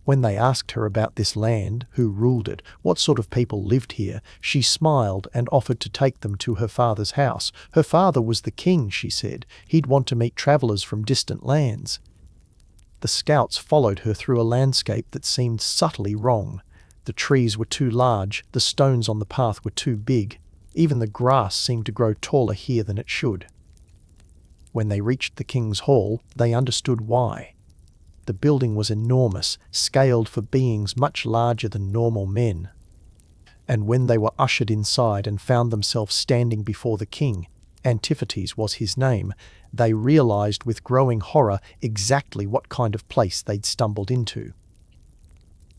When they asked her about this land, who ruled it, what sort of people lived here, she smiled and offered to take them to her father's house. Her father was the king, she said. He'd want to meet travelers from distant lands. The scouts followed her through a landscape that seemed subtly wrong. The trees were too large, the stones on the path were too big. Even the grass seemed to grow taller here than it should. When they reached the king's hall, they understood why. The building was enormous, scaled for beings much larger than normal men. And when they were ushered inside and found themselves standing before the king, Antiphates was his name, they realized with growing horror exactly what kind of place they'd stumbled into.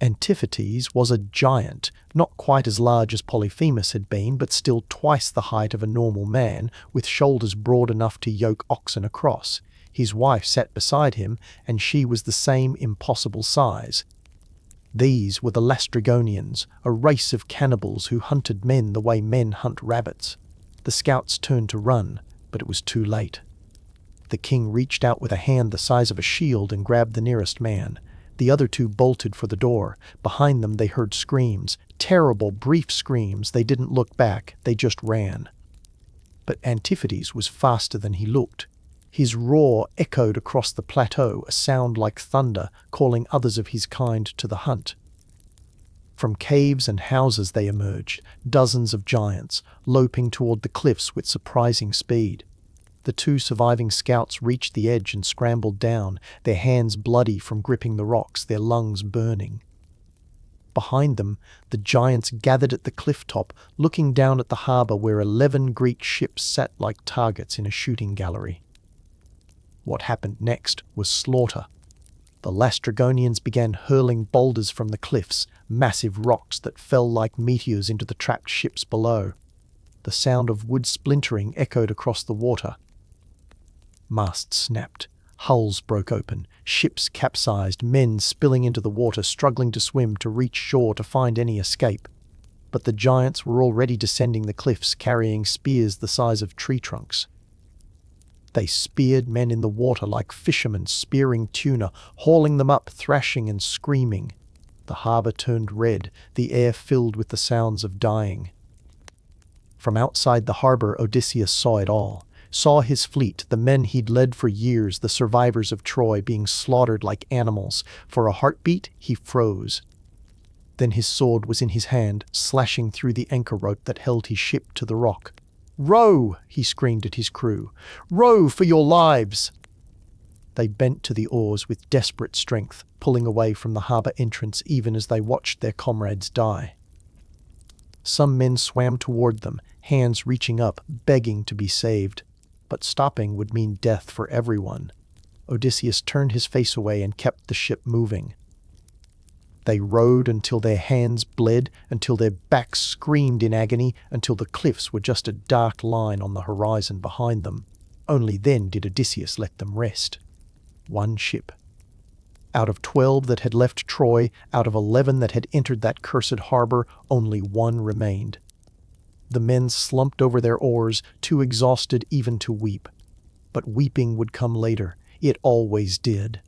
Antiphates was a giant, not quite as large as Polyphemus had been, but still twice the height of a normal man, with shoulders broad enough to yoke oxen across. His wife sat beside him, and she was the same impossible size. These were the Lastrygonians, a race of cannibals who hunted men the way men hunt rabbits. The scouts turned to run, but it was too late. The king reached out with a hand the size of a shield and grabbed the nearest man. The other 2 bolted for the door. Behind them they heard screams, terrible, brief screams. They didn't look back, they just ran. But Antiphates was faster than he looked. His roar echoed across the plateau, a sound like thunder, calling others of his kind to the hunt. From caves and houses they emerged, dozens of giants, loping toward the cliffs with surprising speed. The 2 surviving scouts reached the edge and scrambled down, their hands bloody from gripping the rocks, their lungs burning. Behind them, the giants gathered at the cliff top, looking down at the harbour where 11 Greek ships sat like targets in a shooting gallery. What happened next was slaughter. The Lastrygonians began hurling boulders from the cliffs, massive rocks that fell like meteors into the trapped ships below. The sound of wood splintering echoed across the water. Masts snapped, hulls broke open, ships capsized, men spilling into the water, struggling to swim to reach shore to find any escape. But the giants were already descending the cliffs, carrying spears the size of tree trunks. They speared men in the water like fishermen spearing tuna, hauling them up, thrashing and screaming. The harbour turned red, the air filled with the sounds of dying. From outside the harbour, Odysseus saw it all. Saw his fleet, the men he'd led for years, the survivors of Troy, being slaughtered like animals. For a heartbeat, he froze. Then his sword was in his hand, slashing through the anchor rope that held his ship to the rock. "Row!" he screamed at his crew. "Row for your lives!" They bent to the oars with desperate strength, pulling away from the harbour entrance even as they watched their comrades die. Some men swam toward them, hands reaching up, begging to be saved. But stopping would mean death for everyone. Odysseus turned his face away and kept the ship moving. They rowed until their hands bled, until their backs screamed in agony, until the cliffs were just a dark line on the horizon behind them. Only then did Odysseus let them rest. 1 ship. Out of 12 that had left Troy, out of 11 that had entered that cursed harbour, only 1 remained. The men slumped over their oars, too exhausted even to weep. But weeping would come later. It always did.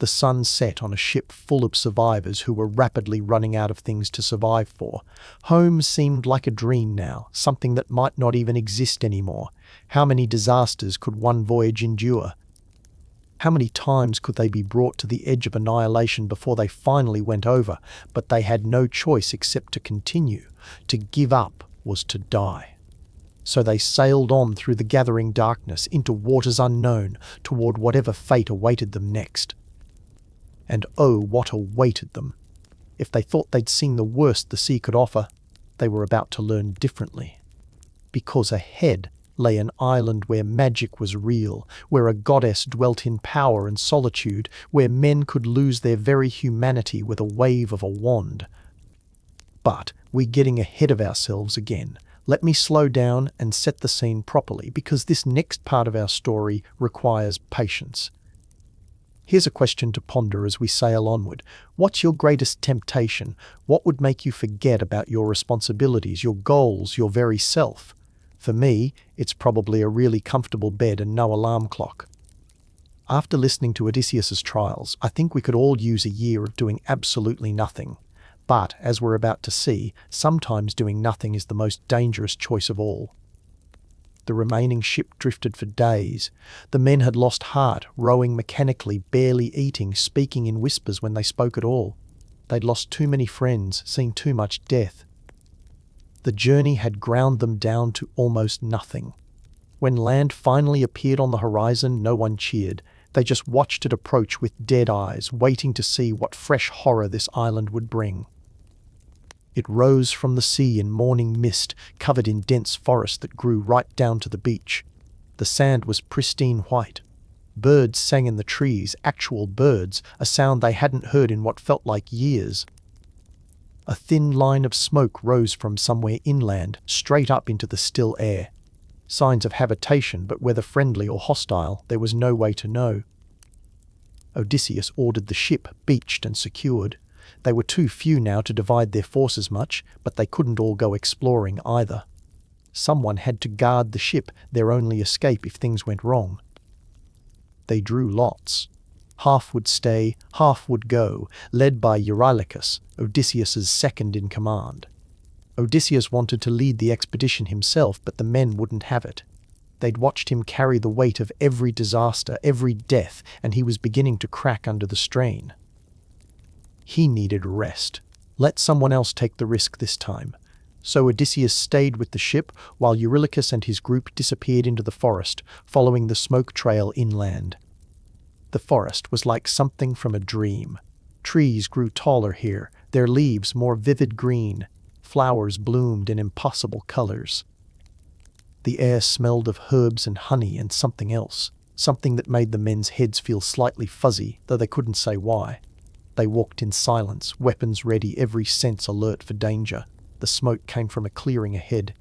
The sun set on a ship full of survivors who were rapidly running out of things to survive for. Home seemed like a dream now, something that might not even exist anymore. How many disasters could one voyage endure? How many times could they be brought to the edge of annihilation before they finally went over? But they had no choice except to continue. To give up was to die. So they sailed on through the gathering darkness, into waters unknown, toward whatever fate awaited them next. And oh, what awaited them! If they thought they'd seen the worst the sea could offer, they were about to learn differently. Because ahead lay an island where magic was real, where a goddess dwelt in power and solitude, where men could lose their very humanity with a wave of a wand. But we're getting ahead of ourselves again. Let me slow down and set the scene properly, because this next part of our story requires patience. Here's a question to ponder as we sail onward. What's your greatest temptation? What would make you forget about your responsibilities, your goals, your very self? For me, it's probably a really comfortable bed and no alarm clock. After listening to Odysseus's trials, I think we could all use a year of doing absolutely nothing. But, as we're about to see, sometimes doing nothing is the most dangerous choice of all. The remaining ship drifted for days. The men had lost heart, rowing mechanically, barely eating, speaking in whispers when they spoke at all. They'd lost too many friends, seen too much death. The journey had ground them down to almost nothing. When land finally appeared on the horizon, no one cheered. They just watched it approach with dead eyes, waiting to see what fresh horror this island would bring. It rose from the sea in morning mist, covered in dense forest that grew right down to the beach. The sand was pristine white. Birds sang in the trees, actual birds, a sound they hadn't heard in what felt like years. A thin line of smoke rose from somewhere inland, straight up into the still air. Signs of habitation, but whether friendly or hostile, there was no way to know. Odysseus ordered the ship beached and secured. They were too few now to divide their forces much, but they couldn't all go exploring either. Someone had to guard the ship, their only escape if things went wrong. They drew lots. Half would stay, half would go, led by Eurylochus, Odysseus's second in command. Odysseus wanted to lead the expedition himself, but the men wouldn't have it. They'd watched him carry the weight of every disaster, every death, and he was beginning to crack under the strain. He needed rest. Let someone else take the risk this time. So Odysseus stayed with the ship while Eurylochus and his group disappeared into the forest, following the smoke trail inland. The forest was like something from a dream. Trees grew taller here, their leaves more vivid green. Flowers bloomed in impossible colors. The air smelled of herbs and honey and something else, something that made the men's heads feel slightly fuzzy, though they couldn't say why. They walked in silence, weapons ready, every sense alert for danger. The smoke came from a clearing ahead.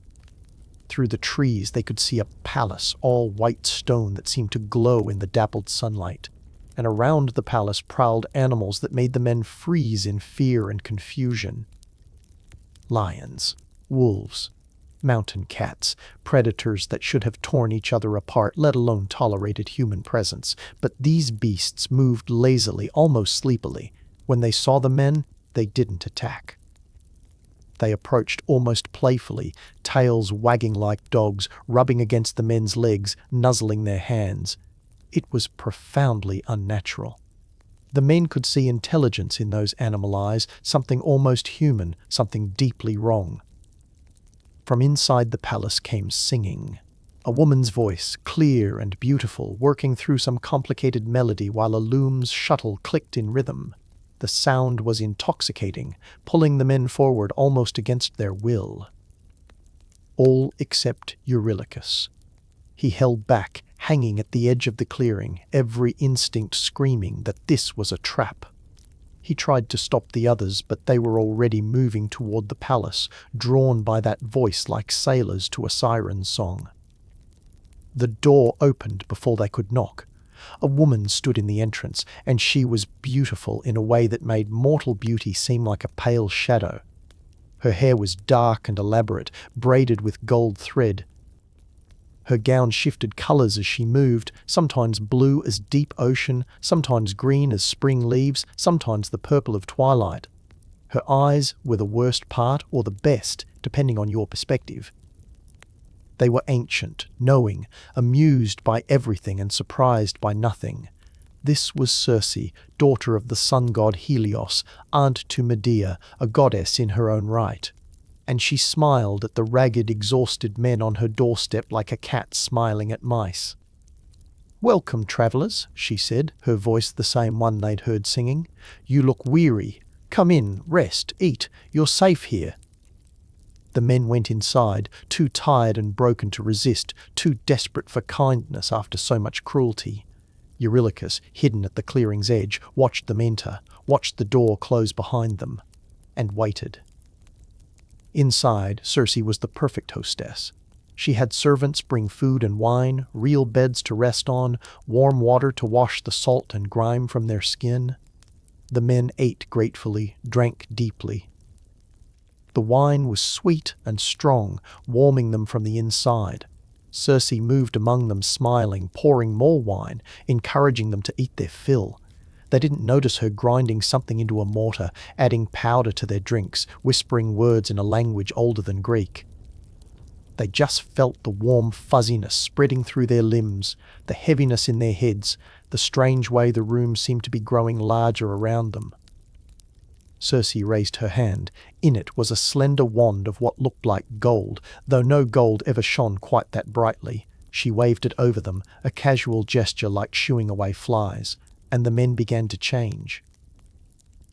Through the trees they could see a palace, all white stone that seemed to glow in the dappled sunlight. And around the palace prowled animals that made the men freeze in fear and confusion. Lions, wolves, mountain cats, predators that should have torn each other apart, let alone tolerated human presence. But these beasts moved lazily, almost sleepily. When they saw the men, they didn't attack. They approached almost playfully, tails wagging like dogs, rubbing against the men's legs, nuzzling their hands. It was profoundly unnatural. The men could see intelligence in those animal eyes, something almost human, something deeply wrong. From inside the palace came singing. A woman's voice, clear and beautiful, working through some complicated melody while a loom's shuttle clicked in rhythm. The sound was intoxicating, pulling the men forward almost against their will. All except Eurylochus. He held back, hanging at the edge of the clearing, every instinct screaming that this was a trap. He tried to stop the others, but they were already moving toward the palace, drawn by that voice like sailors to a siren's song. The door opened before they could knock. A woman stood in the entrance, and she was beautiful in a way that made mortal beauty seem like a pale shadow. Her hair was dark and elaborate, braided with gold thread. Her gown shifted colors as she moved, sometimes blue as deep ocean, sometimes green as spring leaves, sometimes the purple of twilight. Her eyes were the worst part or the best, depending on your perspective. They were ancient, knowing, amused by everything and surprised by nothing. This was Circe, daughter of the sun god Helios, aunt to Medea, a goddess in her own right. And she smiled at the ragged, exhausted men on her doorstep like a cat smiling at mice. "Welcome, travellers," she said, her voice the same one they'd heard singing. "You look weary. Come in, rest, eat. You're safe here." The men went inside, too tired and broken to resist, too desperate for kindness after so much cruelty. Eurylochus, hidden at the clearing's edge, watched them enter, watched the door close behind them, and waited. Inside, Circe was the perfect hostess. She had servants bring food and wine, real beds to rest on, warm water to wash the salt and grime from their skin. The men ate gratefully, drank deeply. The wine was sweet and strong, warming them from the inside. Circe moved among them smiling, pouring more wine, encouraging them to eat their fill. They didn't notice her grinding something into a mortar, adding powder to their drinks, whispering words in a language older than Greek. They just felt the warm fuzziness spreading through their limbs, the heaviness in their heads, the strange way the room seemed to be growing larger around them. Circe raised her hand. In it was a slender wand of what looked like gold, though no gold ever shone quite that brightly. She waved it over them, a casual gesture like shooing away flies, and the men began to change.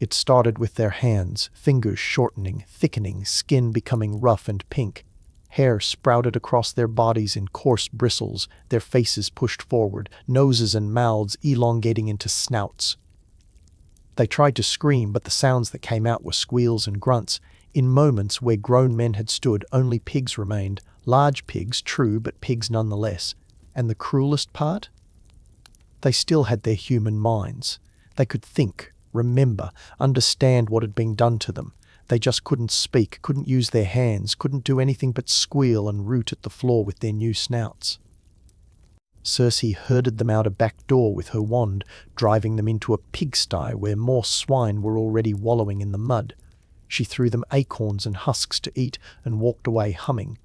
It started with their hands, fingers shortening, thickening, skin becoming rough and pink. Hair sprouted across their bodies in coarse bristles, their faces pushed forward, noses and mouths elongating into snouts. They tried to scream, but the sounds that came out were squeals and grunts. In moments where grown men had stood, only pigs remained. Large pigs, true, but pigs nonetheless. And the cruelest part? They still had their human minds. They could think, remember, understand what had been done to them. They just couldn't speak, couldn't use their hands, couldn't do anything but squeal and root at the floor with their new snouts. Circe herded them out a back door with her wand, driving them into a pigsty where more swine were already wallowing in the mud. She threw them acorns and husks to eat and walked away humming.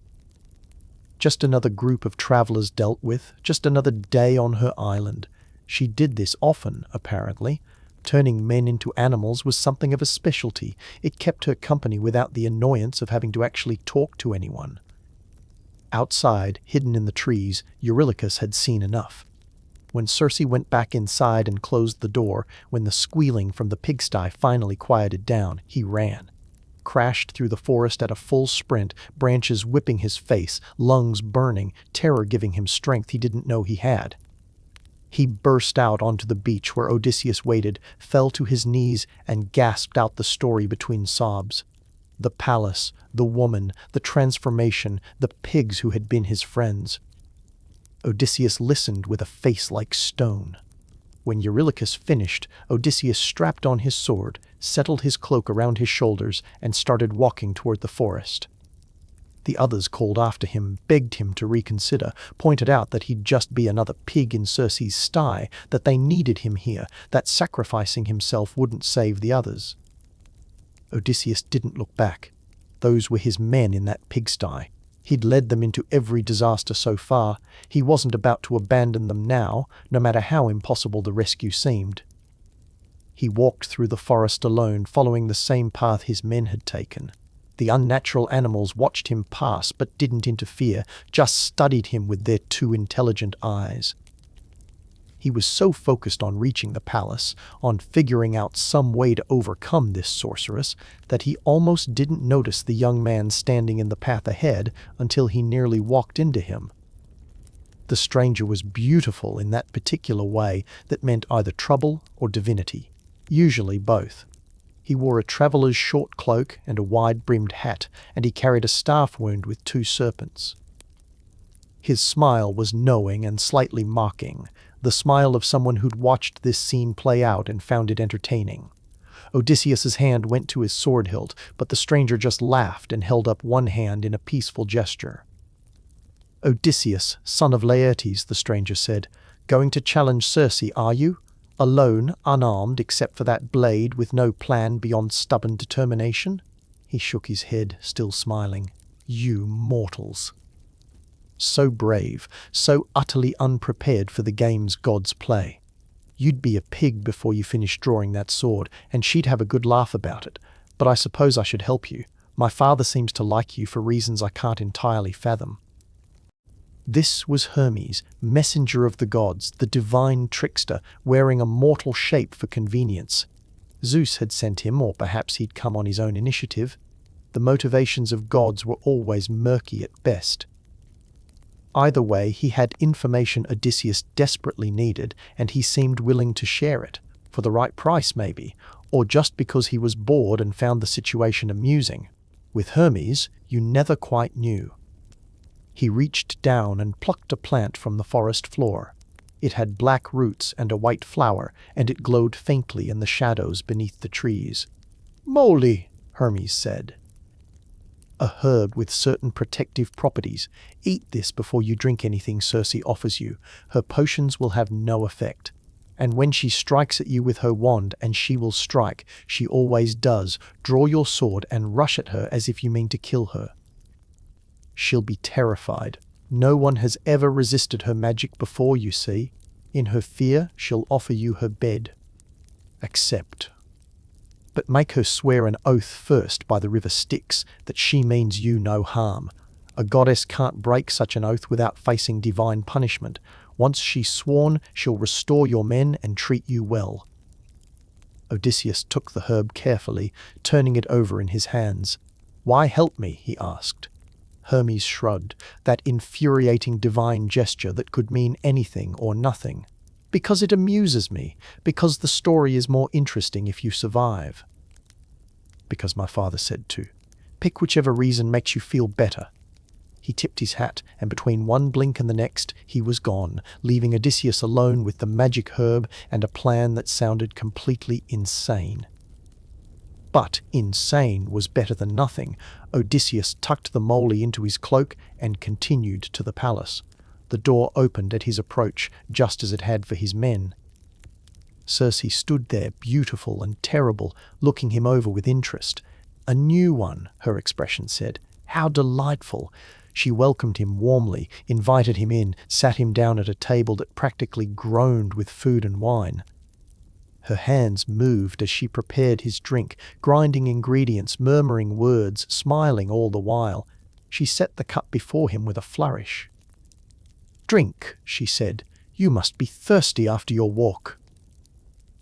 Just another group of travelers dealt with, just another day on her island. She did this often, apparently. Turning men into animals was something of a specialty. It kept her company without the annoyance of having to actually talk to anyone. Outside, hidden in the trees, Eurylochus had seen enough. When Circe went back inside and closed the door, when the squealing from the pigsty finally quieted down, he ran. Crashed through the forest at a full sprint, branches whipping his face, lungs burning, terror giving him strength he didn't know he had. He burst out onto the beach where Odysseus waited, fell to his knees, and gasped out the story between sobs. The palace, the woman, the transformation, the pigs who had been his friends. Odysseus listened with a face like stone. When Eurylochus finished, Odysseus strapped on his sword, settled his cloak around his shoulders, and started walking toward the forest. The others called after him, begged him to reconsider, pointed out that he'd just be another pig in Circe's sty, that they needed him here, that sacrificing himself wouldn't save the others. Odysseus didn't look back. Those were his men in that pigsty. He'd led them into every disaster so far. He wasn't about to abandon them now, no matter how impossible the rescue seemed. He walked through the forest alone, following the same path his men had taken. The unnatural animals watched him pass but didn't interfere, just studied him with their too intelligent eyes. He was so focused on reaching the palace, on figuring out some way to overcome this sorceress, that he almost didn't notice the young man standing in the path ahead until he nearly walked into him. The stranger was beautiful in that particular way that meant either trouble or divinity, usually both. He wore a traveller's short cloak and a wide-brimmed hat, and he carried a staff wound with 2 serpents. His smile was knowing and slightly mocking, the smile of someone who'd watched this scene play out and found it entertaining. Odysseus's hand went to his sword hilt, but the stranger just laughed and held up one hand in a peaceful gesture. "Odysseus, son of Laertes," the stranger said, "going to challenge Circe, are you? Alone, unarmed except for that blade, with no plan beyond stubborn determination?" He shook his head, still smiling. "You mortals." So brave, so utterly unprepared for the games gods play. You'd be a pig before you finished drawing that sword, and she'd have a good laugh about it. But I suppose I should help you. My father seems to like you for reasons I can't entirely fathom. This was Hermes, messenger of the gods, the divine trickster, wearing a mortal shape for convenience. Zeus had sent him, or perhaps he'd come on his own initiative. The motivations of gods were always murky at best. Either way, he had information Odysseus desperately needed, and he seemed willing to share it, for the right price maybe, or just because he was bored and found the situation amusing. With Hermes, you never quite knew. He reached down and plucked a plant from the forest floor. It had black roots and a white flower, and it glowed faintly in the shadows beneath the trees. "Moly," Hermes said. "A herb with certain protective properties. Eat this before you drink anything Circe offers you. Her potions will have no effect. And when she strikes at you with her wand, and she will strike, she always does, draw your sword and rush at her as if you mean to kill her. She'll be terrified. No one has ever resisted her magic before, you see. In her fear, she'll offer you her bed. Accept. But make her swear an oath first by the river Styx that she means you no harm. A goddess can't break such an oath without facing divine punishment. Once she's sworn, she'll restore your men and treat you well." Odysseus took the herb carefully, turning it over in his hands. "Why help me?" he asked. Hermes shrugged, that infuriating divine gesture that could mean anything or nothing. "Because it amuses me, because the story is more interesting if you survive." "Because my father said to. Pick whichever reason makes you feel better." He tipped his hat, and between one blink and the next, he was gone, leaving Odysseus alone with the magic herb and a plan that sounded completely insane. But insane was better than nothing. Odysseus tucked the moly into his cloak and continued to the palace. The door opened at his approach, just as it had for his men. Circe stood there, beautiful and terrible, looking him over with interest. "A new one," her expression said. "How delightful!" She welcomed him warmly, invited him in, sat him down at a table that practically groaned with food and wine. Her hands moved as she prepared his drink, grinding ingredients, murmuring words, smiling all the while. She set the cup before him with a flourish. "Drink," she said. "You must be thirsty after your walk."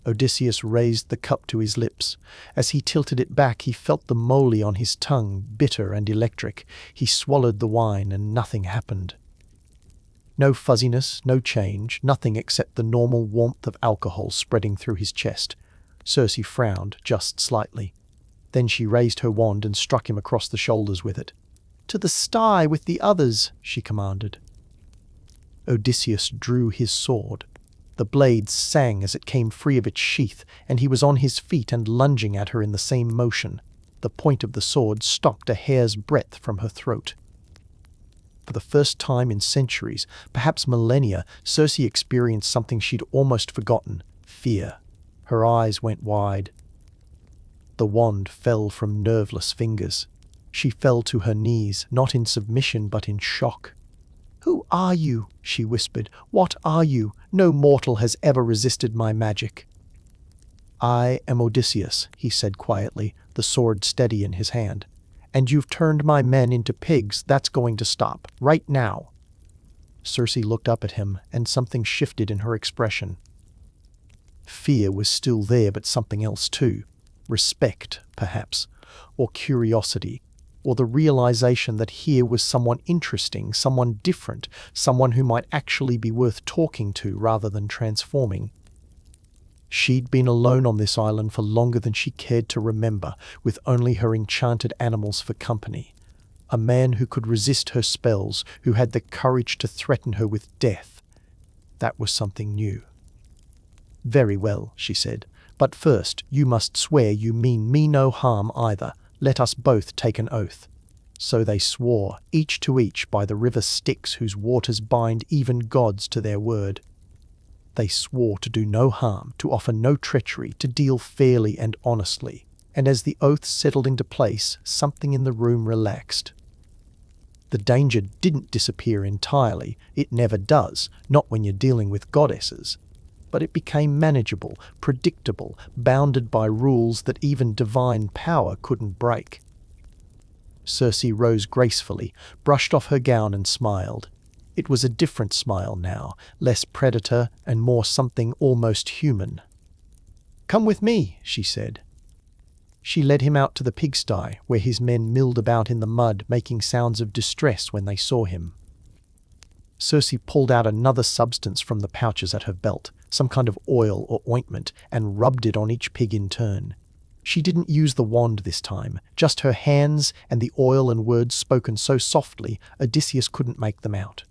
Odysseus raised the cup to his lips. As he tilted it back, he felt the moly on his tongue, bitter and electric. He swallowed the wine, and nothing happened. No fuzziness, no change, nothing except the normal warmth of alcohol spreading through his chest. Circe frowned, just slightly. Then she raised her wand and struck him across the shoulders with it. "To the sty with the others," she commanded. Odysseus drew his sword. The blade sang as it came free of its sheath, and he was on his feet and lunging at her in the same motion. The point of the sword stopped a hair's breadth from her throat. For the first time in centuries, perhaps millennia, Circe experienced something she'd almost forgotten: fear. Her eyes went wide. The wand fell from nerveless fingers. She fell to her knees, not in submission but in shock. "Who are you?" she whispered. "What are you? No mortal has ever resisted my magic." "I am Odysseus," he said quietly, the sword steady in his hand. "And you've turned my men into pigs. That's going to stop. Right now." Circe looked up at him, and something shifted in her expression. Fear was still there, but something else too. Respect, perhaps, or curiosity, or the realization that here was someone interesting, someone different, someone who might actually be worth talking to rather than transforming. She'd been alone on this island for longer than she cared to remember, with only her enchanted animals for company. A man who could resist her spells, who had the courage to threaten her with death. That was something new. "Very well," she said. "But first, you must swear you mean me no harm either. Let us both take an oath." So they swore, each to each, by the river Styx, whose waters bind even gods to their word. They swore to do no harm, to offer no treachery, to deal fairly and honestly. And as the oaths settled into place, something in the room relaxed. The danger didn't disappear entirely. It never does, not when you're dealing with goddesses. But it became manageable, predictable, bounded by rules that even divine power couldn't break. Circe rose gracefully, brushed off her gown and smiled. It was a different smile now, less predator and more something almost human. "Come with me," she said. She led him out to the pigsty, where his men milled about in the mud, making sounds of distress when they saw him. Circe pulled out another substance from the pouches at her belt, some kind of oil or ointment, and rubbed it on each pig in turn. She didn't use the wand this time, just her hands and the oil and words spoken so softly Odysseus couldn't make them out.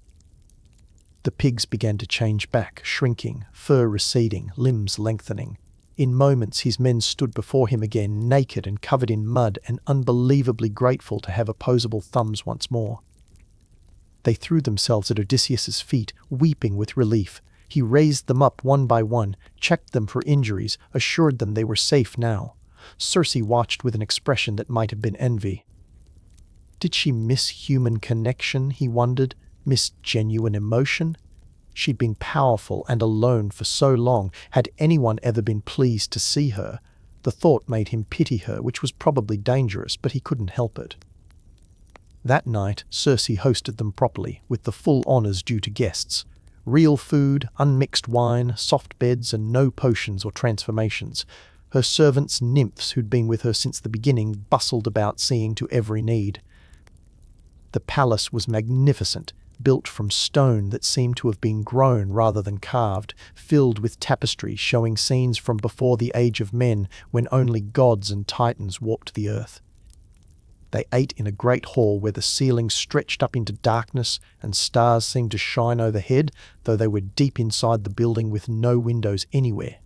The pigs began to change back, shrinking, fur receding, limbs lengthening. In moments his men stood before him again, naked and covered in mud and unbelievably grateful to have opposable thumbs once more. They threw themselves at Odysseus's feet, weeping with relief. He raised them up one by one, checked them for injuries, assured them they were safe now. Circe watched with an expression that might have been envy. Did she miss human connection, he wondered? Miss genuine emotion? She'd been powerful and alone for so long. Had anyone ever been pleased to see her? The thought made him pity her, which was probably dangerous, but he couldn't help it. That night, Circe hosted them properly, with the full honours due to guests. Real food, unmixed wine, soft beds, and no potions or transformations. Her servants, nymphs who'd been with her since the beginning, bustled about seeing to every need. The palace was magnificent, built from stone that seemed to have been grown rather than carved, filled with tapestries showing scenes from before the age of men, when only gods and titans walked the earth. They ate in a great hall where the ceiling stretched up into darkness and stars seemed to shine overhead, though they were deep inside the building with no windows anywhere.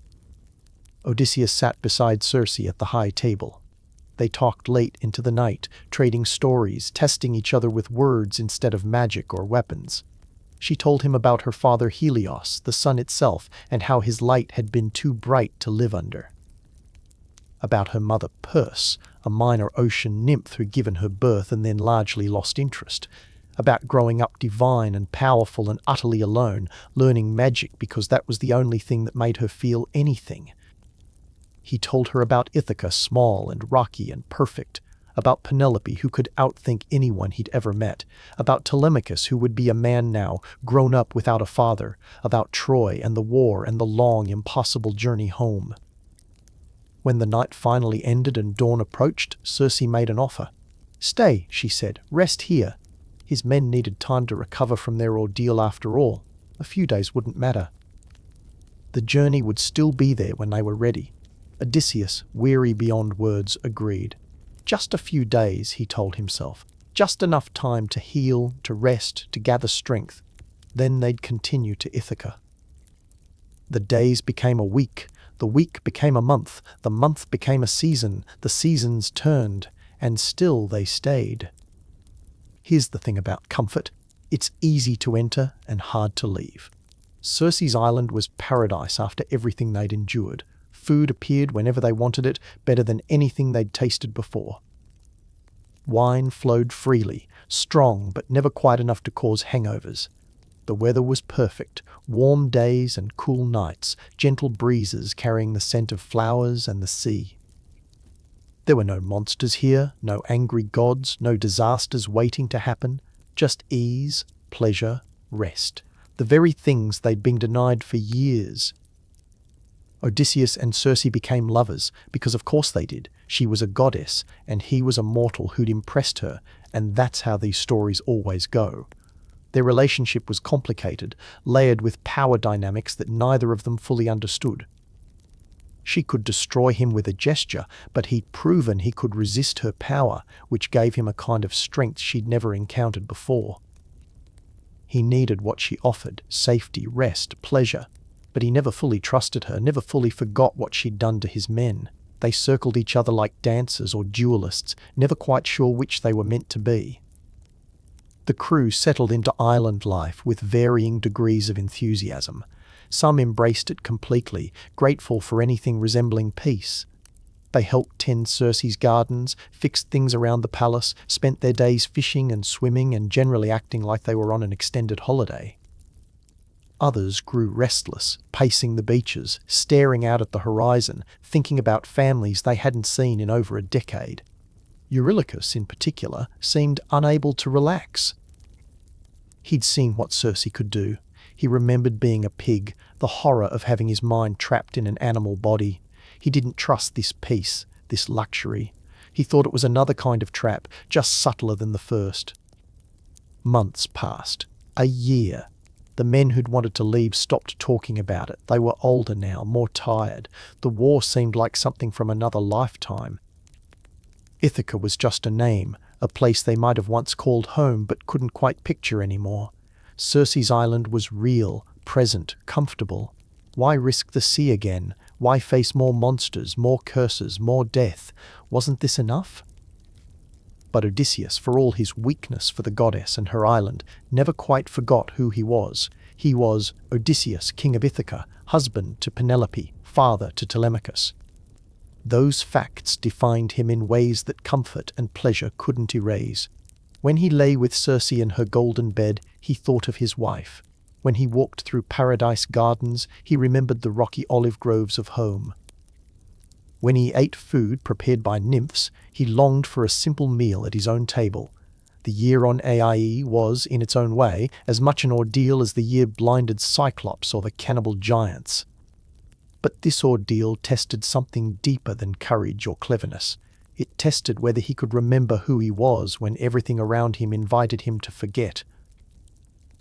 Odysseus sat beside Circe at the high table. They talked late into the night, trading stories, testing each other with words instead of magic or weapons. She told him about her father Helios, the sun itself, and how his light had been too bright to live under. About her mother Perse, a minor ocean nymph who'd given her birth and then largely lost interest. About growing up divine and powerful and utterly alone, learning magic because that was the only thing that made her feel anything. He told her about Ithaca, small and rocky and perfect, about Penelope, who could outthink anyone he'd ever met, about Telemachus, who would be a man now, grown up without a father, about Troy and the war and the long, impossible journey home. When the night finally ended and dawn approached, Circe made an offer. "Stay," she said, "rest here." His men needed time to recover from their ordeal after all. A few days wouldn't matter. The journey would still be there when they were ready. Odysseus, weary beyond words, agreed. Just a few days, he told himself. Just enough time to heal, to rest, to gather strength. Then they'd continue to Ithaca. The days became a week. The week became a month. The month became a season. The seasons turned. And still they stayed. Here's the thing about comfort. It's easy to enter and hard to leave. Circe's island was paradise after everything they'd endured. Food appeared whenever they wanted it, better than anything they'd tasted before. Wine flowed freely, strong but never quite enough to cause hangovers. The weather was perfect, warm days and cool nights, gentle breezes carrying the scent of flowers and the sea. There were no monsters here, no angry gods, no disasters waiting to happen, just ease, pleasure, rest, the very things they'd been denied for years. Odysseus and Circe became lovers, because of course they did. She was a goddess, and he was a mortal who'd impressed her, and that's how these stories always go. Their relationship was complicated, layered with power dynamics that neither of them fully understood. She could destroy him with a gesture, but he'd proven he could resist her power, which gave him a kind of strength she'd never encountered before. He needed what she offered, safety, rest, pleasure. But he never fully trusted her, never fully forgot what she'd done to his men. They circled each other like dancers or duelists, never quite sure which they were meant to be. The crew settled into island life with varying degrees of enthusiasm. Some embraced it completely, grateful for anything resembling peace. They helped tend Circe's gardens, fixed things around the palace, spent their days fishing and swimming and generally acting like they were on an extended holiday. Others grew restless, pacing the beaches, staring out at the horizon, thinking about families they hadn't seen in over a decade. Eurylochus, in particular, seemed unable to relax. He'd seen what Circe could do. He remembered being a pig, the horror of having his mind trapped in an animal body. He didn't trust this peace, this luxury. He thought it was another kind of trap, just subtler than the first. Months passed. A year. The men who'd wanted to leave stopped talking about it. They were older now, more tired. The war seemed like something from another lifetime. Ithaca was just a name, a place they might have once called home but couldn't quite picture anymore. Circe's island was real, present, comfortable. Why risk the sea again? Why face more monsters, more curses, more death? Wasn't this enough? But Odysseus, for all his weakness for the goddess and her island, never quite forgot who he was. He was Odysseus, king of Ithaca, husband to Penelope, father to Telemachus. Those facts defined him in ways that comfort and pleasure couldn't erase. When he lay with Circe in her golden bed, he thought of his wife. When he walked through paradise gardens, he remembered the rocky olive groves of home. When he ate food prepared by nymphs, he longed for a simple meal at his own table. The year on Aie was, in its own way, as much an ordeal as the year blinded Cyclops or the cannibal giants. But this ordeal tested something deeper than courage or cleverness. It tested whether he could remember who he was when everything around him invited him to forget.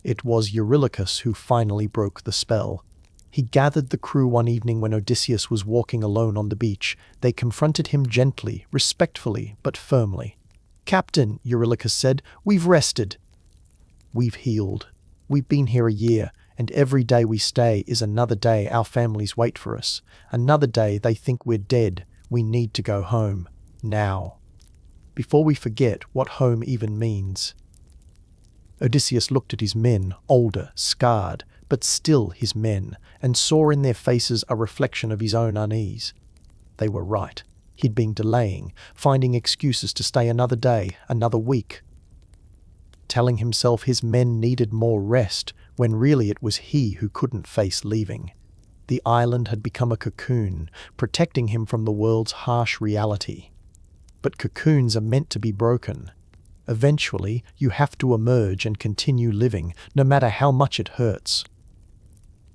It was Eurylochus who finally broke the spell. He gathered the crew one evening when Odysseus was walking alone on the beach. They confronted him gently, respectfully, but firmly. "Captain," Eurylochus said, "we've rested. We've healed. We've been here a year, and every day we stay is another day our families wait for us. Another day they think we're dead. We need to go home. Now. Before we forget what home even means." Odysseus looked at his men, older, scarred, but still his men, and saw in their faces a reflection of his own unease. They were right. He'd been delaying, finding excuses to stay another day, another week. Telling himself his men needed more rest, when really it was he who couldn't face leaving. The island had become a cocoon, protecting him from the world's harsh reality. But cocoons are meant to be broken. Eventually, you have to emerge and continue living, no matter how much it hurts.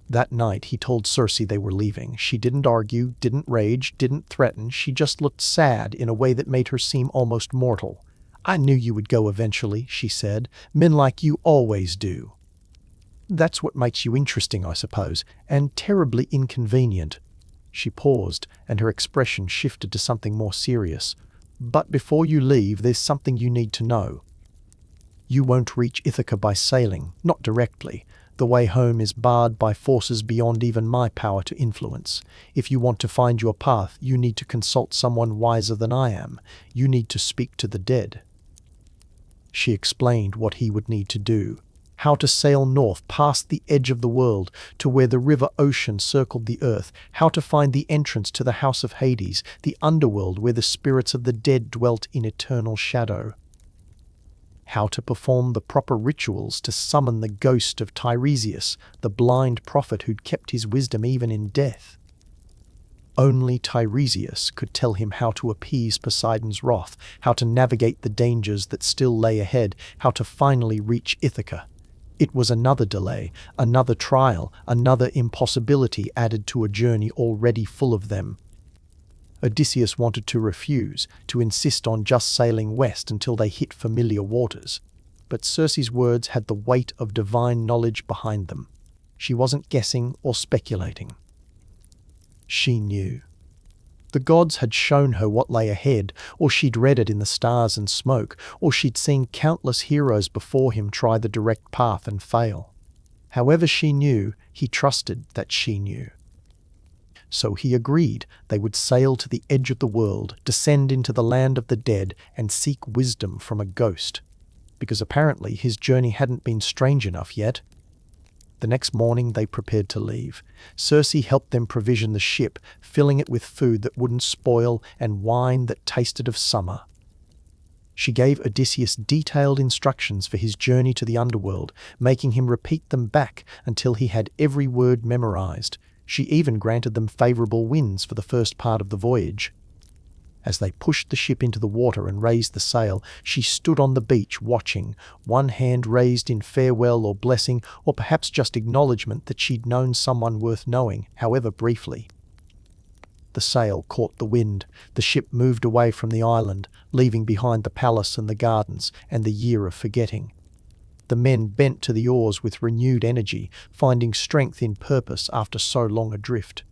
That night, he told Circe they were leaving. She didn't argue, didn't rage, didn't threaten. She just looked sad in a way that made her seem almost mortal. "I knew you would go eventually," she said. "Men like you always do. That's what makes you interesting, I suppose, and terribly inconvenient." She paused, and her expression shifted to something more serious. "But before you leave, there's something you need to know. You won't reach Ithaca by sailing, not directly. The way home is barred by forces beyond even my power to influence. If you want to find your path, you need to consult someone wiser than I am. You need to speak to the dead." She explained what he would need to do. How to sail north past the edge of the world to where the river ocean circled the earth, how to find the entrance to the house of Hades, the underworld where the spirits of the dead dwelt in eternal shadow. How to perform the proper rituals to summon the ghost of Tiresias, the blind prophet who'd kept his wisdom even in death. Only Tiresias could tell him how to appease Poseidon's wrath, how to navigate the dangers that still lay ahead, how to finally reach Ithaca. It was another delay, another trial, another impossibility added to a journey already full of them. Odysseus wanted to refuse, to insist on just sailing west until they hit familiar waters. But Circe's words had the weight of divine knowledge behind them. She wasn't guessing or speculating. She knew. The gods had shown her what lay ahead, or she'd read it in the stars and smoke, or she'd seen countless heroes before him try the direct path and fail. However she knew, he trusted that she knew. So he agreed they would sail to the edge of the world, descend into the land of the dead, and seek wisdom from a ghost. Because apparently his journey hadn't been strange enough yet. The next morning they prepared to leave. Circe helped them provision the ship, filling it with food that wouldn't spoil and wine that tasted of summer. She gave Odysseus detailed instructions for his journey to the underworld, making him repeat them back until he had every word memorized. She even granted them favorable winds for the first part of the voyage. As they pushed the ship into the water and raised the sail, she stood on the beach watching, one hand raised in farewell or blessing, or perhaps just acknowledgement that she'd known someone worth knowing, however briefly. The sail caught the wind. The ship moved away from the island, leaving behind the palace and the gardens and the year of forgetting. The men bent to the oars with renewed energy, finding strength in purpose after so long adrift.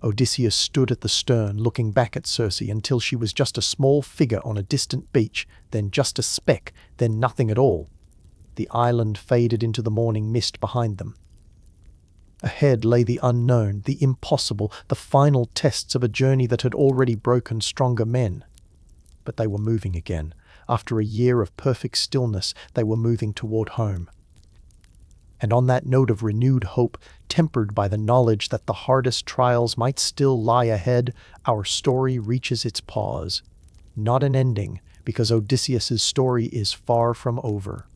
Odysseus stood at the stern, looking back at Circe until she was just a small figure on a distant beach, then just a speck, then nothing at all. The island faded into the morning mist behind them. Ahead lay the unknown, the impossible, the final tests of a journey that had already broken stronger men. But they were moving again. After a year of perfect stillness, they were moving toward home. And on that note of renewed hope, tempered by the knowledge that the hardest trials might still lie ahead, our story reaches its pause. Not an ending, because Odysseus's story is far from over.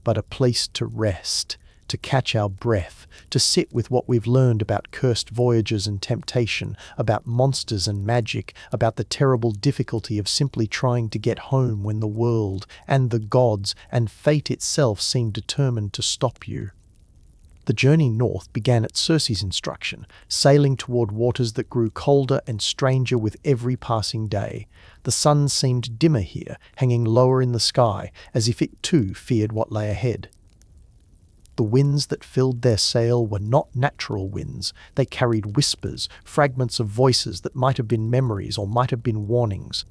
But a place to rest, to catch our breath, to sit with what we've learned about cursed voyages and temptation, about monsters and magic, about the terrible difficulty of simply trying to get home when the world, and the gods, and fate itself seem determined to stop you. The journey north began at Circe's instruction, sailing toward waters that grew colder and stranger with every passing day. The sun seemed dimmer here, hanging lower in the sky, as if it too feared what lay ahead. The winds that filled their sail were not natural winds. They carried whispers, fragments of voices that might have been memories or might have been warnings.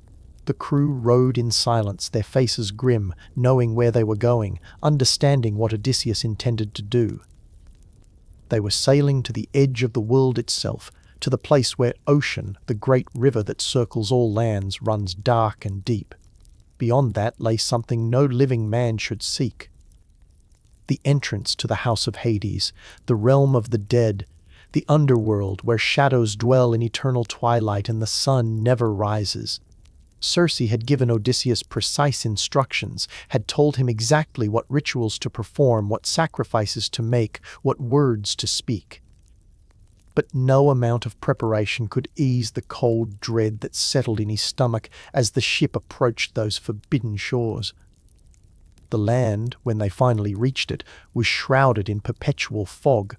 The crew rowed in silence, their faces grim, knowing where they were going, understanding what Odysseus intended to do. They were sailing to the edge of the world itself, to the place where ocean, the great river that circles all lands, runs dark and deep. Beyond that lay something no living man should seek. The entrance to the house of Hades, the realm of the dead, the underworld where shadows dwell in eternal twilight and the sun never rises. Circe had given Odysseus precise instructions, had told him exactly what rituals to perform, what sacrifices to make, what words to speak. But no amount of preparation could ease the cold dread that settled in his stomach as the ship approached those forbidden shores. The land, when they finally reached it, was shrouded in perpetual fog.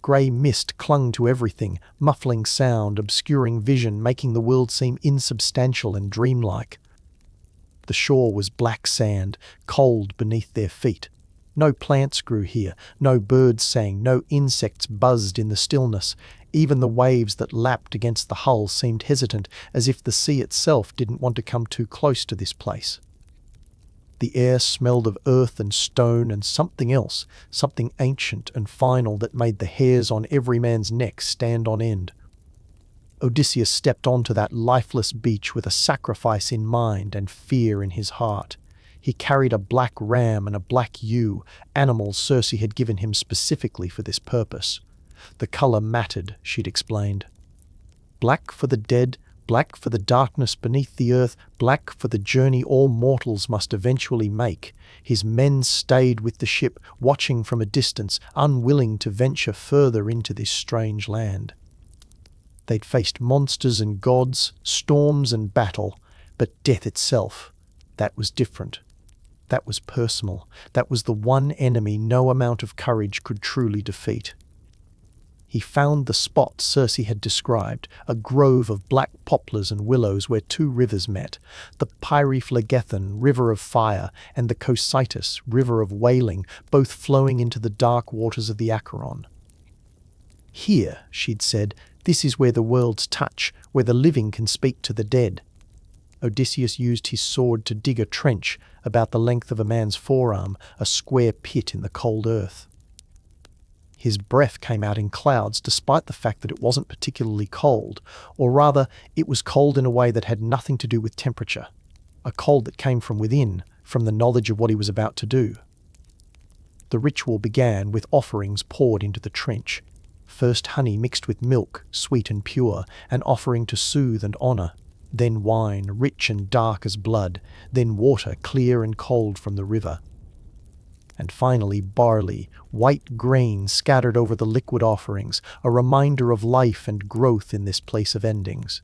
Grey mist clung to everything, muffling sound, obscuring vision, making the world seem insubstantial and dreamlike. The shore was black sand, cold beneath their feet. No plants grew here, no birds sang, no insects buzzed in the stillness. Even the waves that lapped against the hull seemed hesitant, as if the sea itself didn't want to come too close to this place. The air smelled of earth and stone and something else, something ancient and final that made the hairs on every man's neck stand on end. Odysseus stepped onto that lifeless beach with a sacrifice in mind and fear in his heart. He carried a black ram and a black ewe, animals Circe had given him specifically for this purpose. The color mattered, she'd explained. Black for the dead, black for the darkness beneath the earth, black for the journey all mortals must eventually make. His men stayed with the ship, watching from a distance, unwilling to venture further into this strange land. They'd faced monsters and gods, storms and battle, but death itself, that was different. That was personal. That was the one enemy no amount of courage could truly defeat. He found the spot Circe had described, a grove of black poplars and willows where two rivers met, the Pyriphlegethon, river of fire, and the Cocytus, river of wailing, both flowing into the dark waters of the Acheron. Here, she'd said, this is where the worlds touch, where the living can speak to the dead. Odysseus used his sword to dig a trench, about the length of a man's forearm, a square pit in the cold earth. His breath came out in clouds despite the fact that it wasn't particularly cold, or rather, it was cold in a way that had nothing to do with temperature, a cold that came from within, from the knowledge of what he was about to do. The ritual began with offerings poured into the trench. First honey mixed with milk, sweet and pure, an offering to soothe and honor. Then wine, rich and dark as blood. Then water, clear and cold from the river. And finally barley, white grain scattered over the liquid offerings, a reminder of life and growth in this place of endings.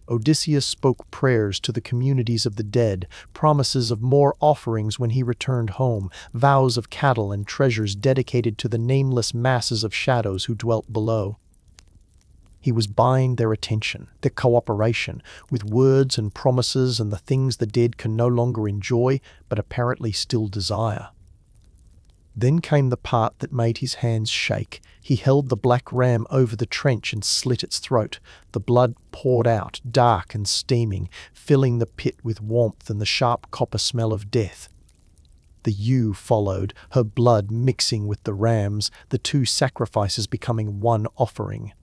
Odysseus spoke prayers to the communities of the dead, promises of more offerings when he returned home, vows of cattle and treasures dedicated to the nameless masses of shadows who dwelt below. He was buying their attention, their cooperation, with words and promises and the things the dead can no longer enjoy, but apparently still desire. Then came the part that made his hands shake. He held the black ram over the trench and slit its throat. The blood poured out, dark and steaming, filling the pit with warmth and the sharp copper smell of death. The ewe followed, her blood mixing with the ram's, the two sacrifices becoming one offering.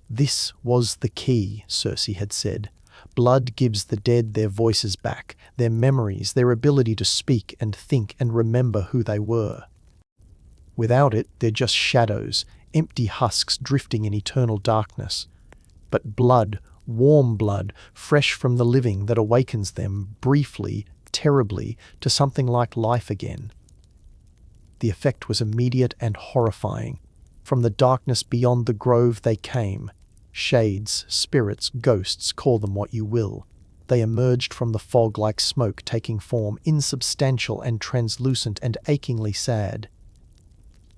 This was the key, Circe had said. Blood gives the dead their voices back, their memories, their ability to speak and think and remember who they were. Without it, they're just shadows, empty husks drifting in eternal darkness. But blood, warm blood, fresh from the living that awakens them, briefly, terribly, to something like life again. The effect was immediate and horrifying. From the darkness beyond the grove they came. Shades, spirits, ghosts, call them what you will. They emerged from the fog like smoke, taking form, insubstantial and translucent and achingly sad.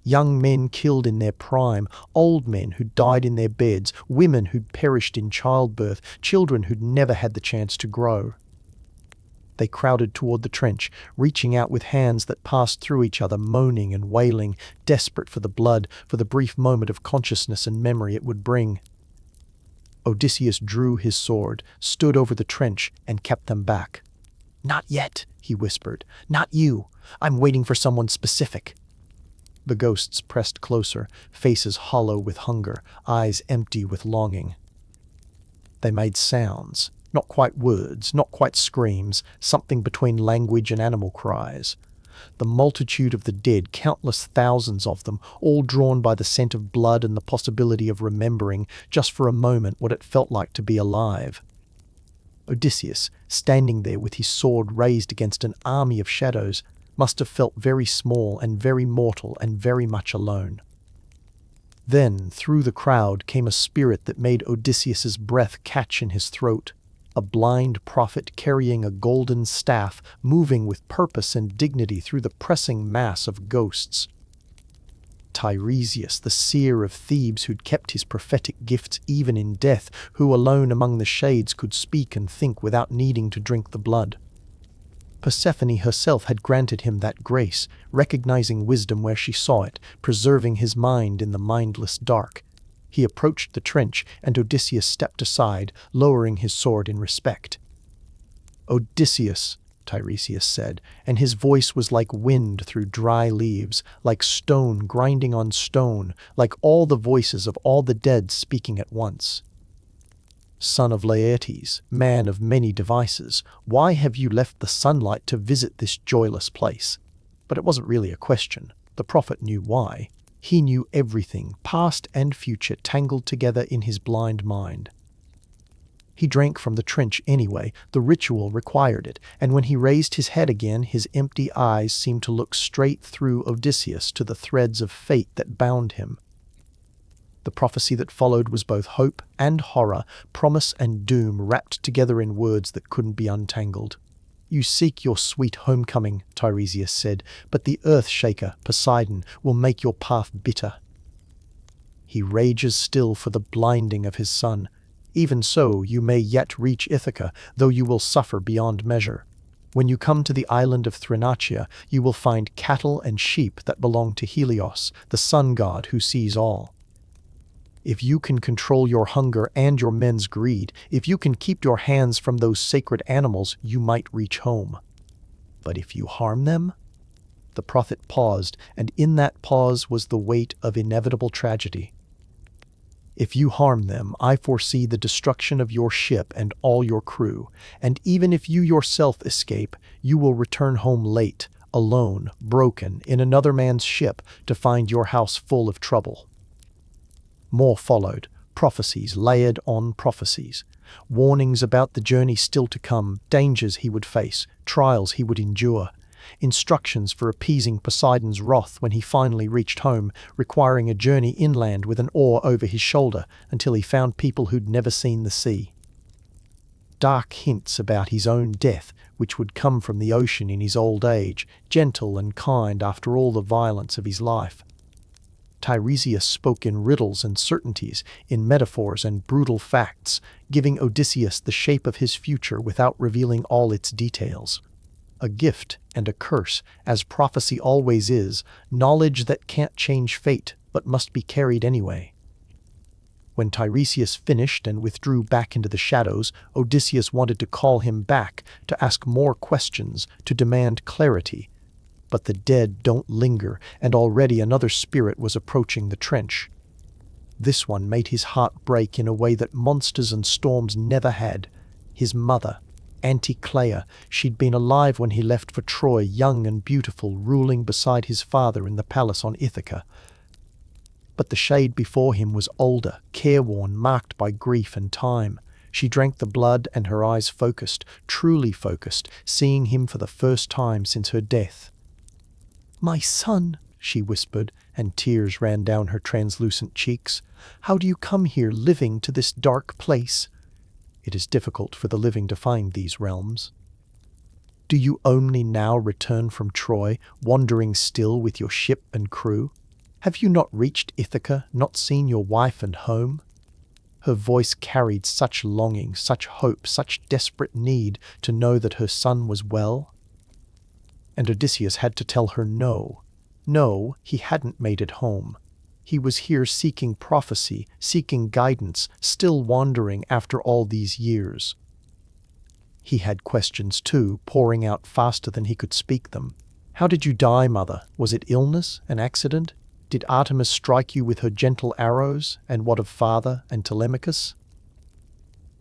Young men killed in their prime, old men who died in their beds, women who'd perished in childbirth, children who'd never had the chance to grow. They crowded toward the trench, reaching out with hands that passed through each other, moaning and wailing, desperate for the blood, for the brief moment of consciousness and memory it would bring. Odysseus drew his sword, stood over the trench, and kept them back. "Not yet," he whispered. "Not you. I'm waiting for someone specific." The ghosts pressed closer, faces hollow with hunger, eyes empty with longing. They made sounds. Not quite words, not quite screams, something between language and animal cries. The multitude of the dead, countless thousands of them, all drawn by the scent of blood and the possibility of remembering, just for a moment, what it felt like to be alive. Odysseus, standing there with his sword raised against an army of shadows, must have felt very small and very mortal and very much alone. Then, through the crowd, came a spirit that made Odysseus's breath catch in his throat. A blind prophet carrying a golden staff, moving with purpose and dignity through the pressing mass of ghosts. Tiresias, the seer of Thebes who'd kept his prophetic gifts even in death, who alone among the shades could speak and think without needing to drink the blood. Persephone herself had granted him that grace, recognizing wisdom where she saw it, preserving his mind in the mindless dark. He approached the trench, and Odysseus stepped aside, lowering his sword in respect. "Odysseus," Tiresias said, and his voice was like wind through dry leaves, like stone grinding on stone, like all the voices of all the dead speaking at once. "Son of Laertes, man of many devices, why have you left the sunlight to visit this joyless place?" But it wasn't really a question. The prophet knew why. He knew everything, past and future, tangled together in his blind mind. He drank from the trench anyway, the ritual required it, and when he raised his head again, his empty eyes seemed to look straight through Odysseus to the threads of fate that bound him. The prophecy that followed was both hope and horror, promise and doom wrapped together in words that couldn't be untangled. "You seek your sweet homecoming," Tiresias said, "but the earth-shaker, Poseidon, will make your path bitter. He rages still for the blinding of his son. Even so, you may yet reach Ithaca, though you will suffer beyond measure. When you come to the island of Thrinacia, you will find cattle and sheep that belong to Helios, the sun god who sees all. If you can control your hunger and your men's greed, if you can keep your hands from those sacred animals, you might reach home. But if you harm them?" The prophet paused, and in that pause was the weight of inevitable tragedy. "If you harm them, I foresee the destruction of your ship and all your crew, and even if you yourself escape, you will return home late, alone, broken, in another man's ship, to find your house full of trouble." More followed, prophecies layered on prophecies, warnings about the journey still to come, dangers he would face, trials he would endure, instructions for appeasing Poseidon's wrath when he finally reached home, requiring a journey inland with an oar over his shoulder until he found people who'd never seen the sea. Dark hints about his own death, which would come from the ocean in his old age, gentle and kind after all the violence of his life. Tiresias spoke in riddles and certainties, in metaphors and brutal facts, giving Odysseus the shape of his future without revealing all its details. A gift and a curse, as prophecy always is, knowledge that can't change fate but must be carried anyway. When Tiresias finished and withdrew back into the shadows, Odysseus wanted to call him back, to ask more questions, to demand clarity. But the dead don't linger, and already another spirit was approaching the trench. This one made his heart break in a way that monsters and storms never had. His mother, Anticlea, she'd been alive when he left for Troy, young and beautiful, ruling beside his father in the palace on Ithaca. But the shade before him was older, careworn, marked by grief and time. She drank the blood and her eyes focused, truly focused, seeing him for the first time since her death. "My son," she whispered, and tears ran down her translucent cheeks. "How do you come here living to this dark place?" It is difficult for the living to find these realms. "Do you only now return from Troy, wandering still with your ship and crew? Have you not reached Ithaca, not seen your wife and home?" Her voice carried such longing, such hope, such desperate need to know that her son was well. And Odysseus had to tell her no. No, he hadn't made it home. He was here seeking prophecy, seeking guidance, still wandering after all these years. He had questions too, pouring out faster than he could speak them. "How did you die, mother? Was it illness, an accident? Did Artemis strike you with her gentle arrows? And what of father and Telemachus?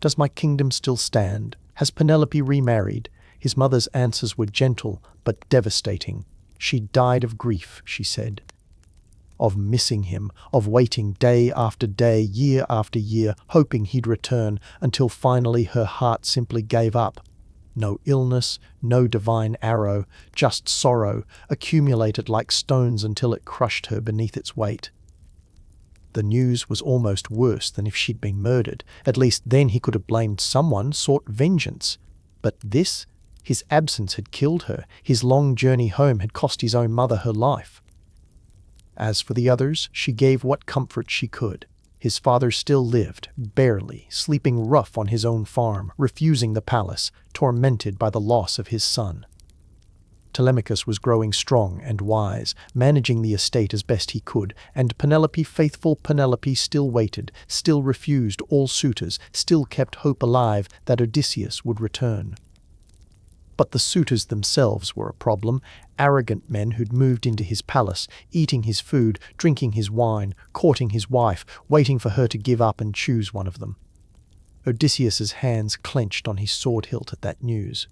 Does my kingdom still stand? Has Penelope remarried?" His mother's answers were gentle but devastating. "She died of grief," she said. Of missing him, of waiting day after day, year after year, hoping he'd return, until finally her heart simply gave up. No illness, no divine arrow, just sorrow, accumulated like stones until it crushed her beneath its weight. The news was almost worse than if she'd been murdered. At least then he could have blamed someone, sought vengeance. But this? His absence had killed her. His long journey home had cost his own mother her life. As for the others, she gave what comfort she could. His father still lived, barely, sleeping rough on his own farm, refusing the palace, tormented by the loss of his son. Telemachus was growing strong and wise, managing the estate as best he could, and Penelope, faithful Penelope, still waited, still refused all suitors, still kept hope alive that Odysseus would return. But the suitors themselves were a problem, arrogant men who'd moved into his palace, eating his food, drinking his wine, courting his wife, waiting for her to give up and choose one of them. Odysseus's hands clenched on his sword hilt at that news.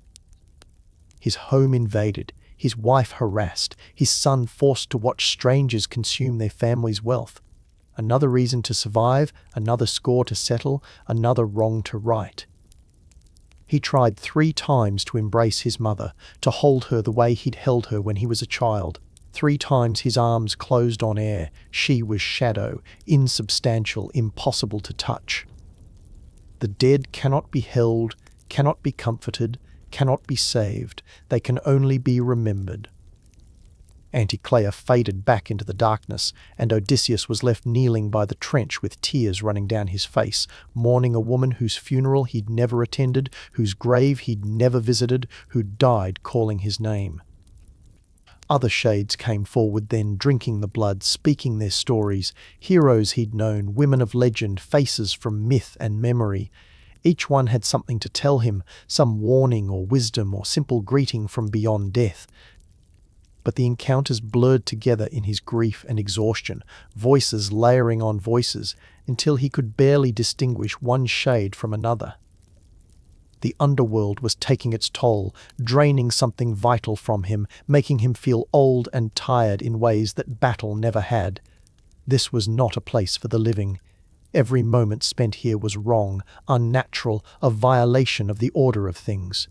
His home invaded, his wife harassed, his son forced to watch strangers consume their family's wealth. Another reason to survive, another score to settle, another wrong to right. He tried 3 times to embrace his mother, to hold her the way he'd held her when he was a child. 3 times his arms closed on air. She was shadow, insubstantial, impossible to touch. The dead cannot be held, cannot be comforted, cannot be saved. They can only be remembered. Anticlea faded back into the darkness, and Odysseus was left kneeling by the trench with tears running down his face, mourning a woman whose funeral he'd never attended, whose grave he'd never visited, who died calling his name. Other shades came forward then, drinking the blood, speaking their stories, heroes he'd known, women of legend, faces from myth and memory. Each one had something to tell him, some warning or wisdom or simple greeting from beyond death. But the encounters blurred together in his grief and exhaustion, voices layering on voices, until he could barely distinguish one shade from another. The underworld was taking its toll, draining something vital from him, making him feel old and tired in ways that battle never had. This was not a place for the living. Every moment spent here was wrong, unnatural, a violation of the order of things.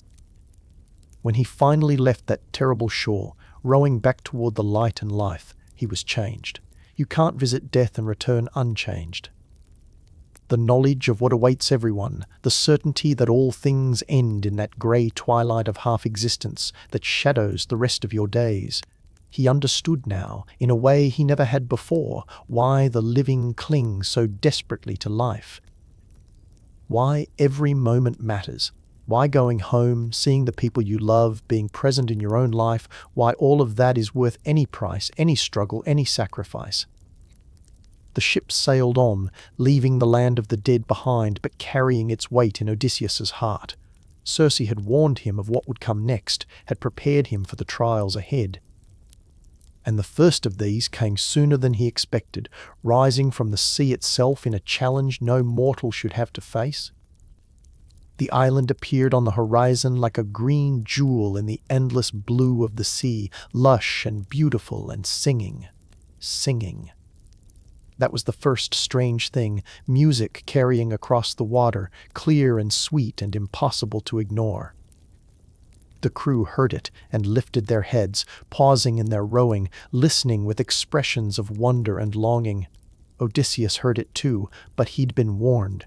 When he finally left that terrible shore, rowing back toward the light and life, he was changed. You can't visit death and return unchanged. The knowledge of what awaits everyone, the certainty that all things end in that grey twilight of half-existence that shadows the rest of your days. He understood now, in a way he never had before, why the living cling so desperately to life. Why every moment matters. Why going home, seeing the people you love, being present in your own life, why all of that is worth any price, any struggle, any sacrifice. The ship sailed on, leaving the land of the dead behind, but carrying its weight in Odysseus's heart. Circe had warned him of what would come next, had prepared him for the trials ahead. And the first of these came sooner than he expected, rising from the sea itself in a challenge no mortal should have to face. The island appeared on the horizon like a green jewel in the endless blue of the sea, lush and beautiful and singing. That was the first strange thing, music carrying across the water, clear and sweet and impossible to ignore. The crew heard it and lifted their heads, pausing in their rowing, listening with expressions of wonder and longing. Odysseus heard it too, but he'd been warned.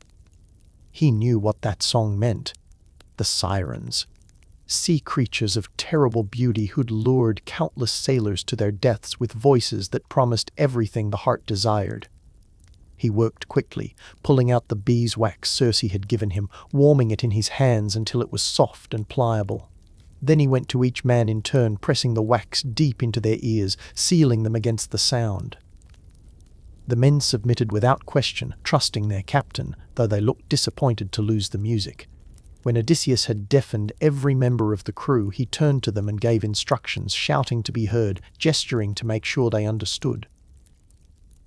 He knew what that song meant. The Sirens. Sea creatures of terrible beauty who'd lured countless sailors to their deaths with voices that promised everything the heart desired. He worked quickly, pulling out the beeswax Circe had given him, warming it in his hands until it was soft and pliable. Then he went to each man in turn, pressing the wax deep into their ears, sealing them against the sound. The men submitted without question, trusting their captain, though they looked disappointed to lose the music. When Odysseus had deafened every member of the crew, he turned to them and gave instructions, shouting to be heard, gesturing to make sure they understood.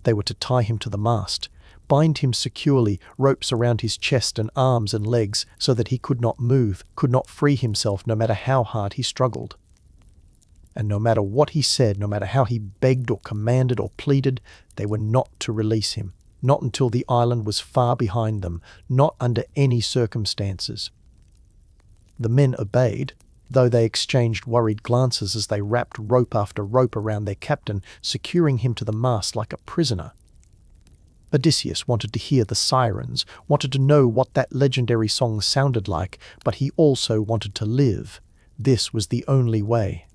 They were to tie him to the mast, bind him securely, ropes around his chest and arms and legs, so that he could not move, could not free himself no matter how hard he struggled. And no matter what he said, no matter how he begged or commanded or pleaded, they were not to release him, not until the island was far behind them, not under any circumstances. The men obeyed, though they exchanged worried glances as they wrapped rope after rope around their captain, securing him to the mast like a prisoner. Odysseus wanted to hear the Sirens, wanted to know what that legendary song sounded like, but he also wanted to live. This was the only way.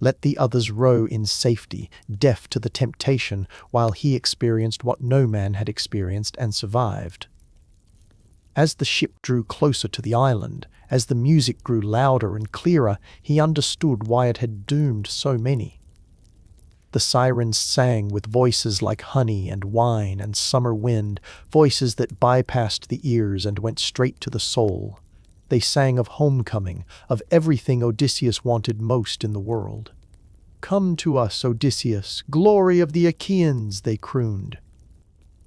Let the others row in safety, deaf to the temptation, while he experienced what no man had experienced and survived. As the ship drew closer to the island, as the music grew louder and clearer, he understood why it had doomed so many. The Sirens sang with voices like honey and wine and summer wind, voices that bypassed the ears and went straight to the soul. They sang of homecoming, of everything Odysseus wanted most in the world. "Come to us, Odysseus, glory of the Achaeans," they crooned.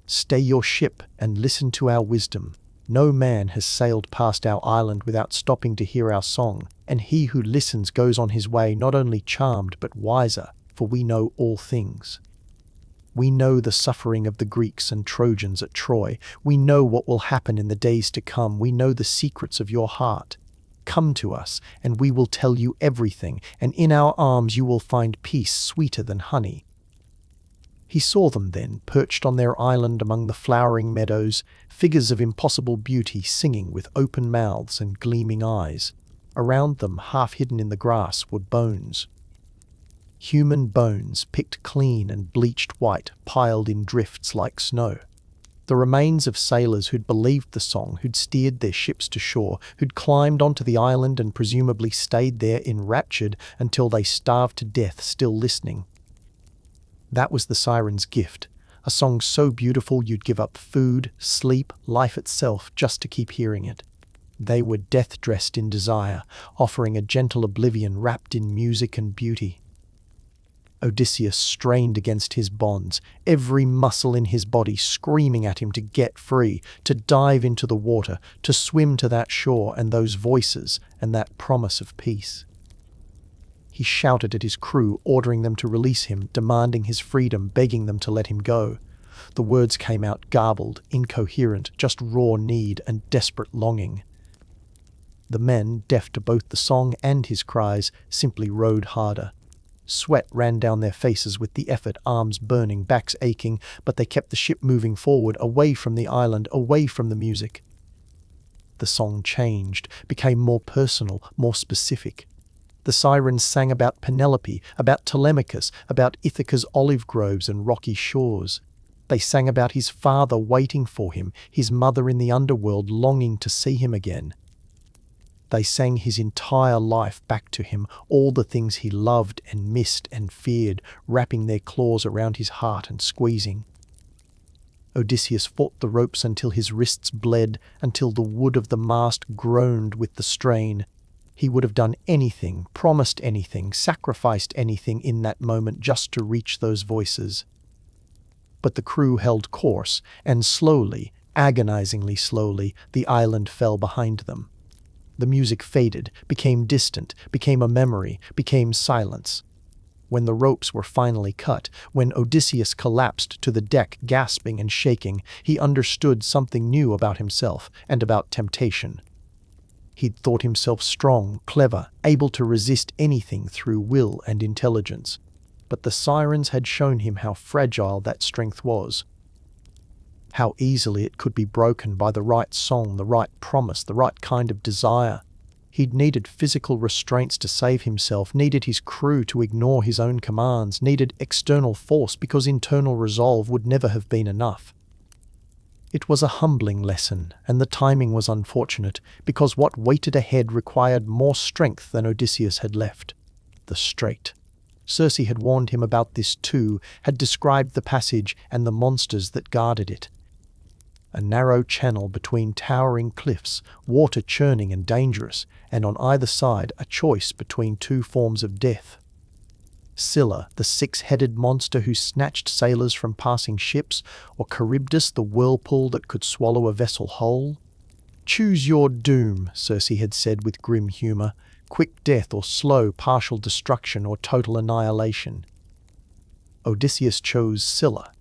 "Stay your ship and listen to our wisdom. No man has sailed past our island without stopping to hear our song, and he who listens goes on his way not only charmed but wiser, for we know all things. We know the suffering of the Greeks and Trojans at Troy. We know what will happen in the days to come. We know the secrets of your heart. Come to us, and we will tell you everything, and in our arms you will find peace sweeter than honey." He saw them then, perched on their island among the flowering meadows, figures of impossible beauty singing with open mouths and gleaming eyes. Around them, half hidden in the grass, were bones. Human bones, picked clean and bleached white, piled in drifts like snow. The remains of sailors who'd believed the song, who'd steered their ships to shore, who'd climbed onto the island and presumably stayed there enraptured until they starved to death still listening. That was the Sirens' gift, a song so beautiful you'd give up food, sleep, life itself just to keep hearing it. They were death-dressed in desire, offering a gentle oblivion wrapped in music and beauty. Odysseus strained against his bonds, every muscle in his body screaming at him to get free, to dive into the water, to swim to that shore and those voices and that promise of peace. He shouted at his crew, ordering them to release him, demanding his freedom, begging them to let him go. The words came out garbled, incoherent, just raw need and desperate longing. The men, deaf to both the song and his cries, simply rowed harder. Sweat ran down their faces with the effort, arms burning, backs aching, but they kept the ship moving forward, away from the island, away from the music. The song changed, became more personal, more specific. The The Sirens sang about Penelope, about Telemachus, about Ithaca's olive groves and rocky shores. They sang about his father waiting for him, his mother in the underworld longing to see him again. They sang his entire life back to him, all the things he loved and missed and feared, wrapping their claws around his heart and squeezing. Odysseus fought the ropes until his wrists bled, until the wood of the mast groaned with the strain. He would have done anything, promised anything, sacrificed anything in that moment just to reach those voices. But the crew held course, and slowly, agonizingly slowly, the island fell behind them. The music faded, became distant, became a memory, became silence. When the ropes were finally cut, when Odysseus collapsed to the deck gasping and shaking, he understood something new about himself and about temptation. He'd thought himself strong, clever, able to resist anything through will and intelligence. But the Sirens had shown him how fragile that strength was. How easily it could be broken by the right song, the right promise, the right kind of desire. He'd needed physical restraints to save himself, needed his crew to ignore his own commands, needed external force because internal resolve would never have been enough. It was a humbling lesson, and the timing was unfortunate, because what waited ahead required more strength than Odysseus had left. The strait. Circe had warned him about this too, had described the passage and the monsters that guarded it. A narrow channel between towering cliffs, water churning and dangerous, and on either side a choice between two forms of death. Scylla, the six-headed monster who snatched sailors from passing ships, or Charybdis, the whirlpool that could swallow a vessel whole? "Choose your doom," Circe had said with grim humour, "quick death or slow, partial destruction or total annihilation." Odysseus chose Scylla.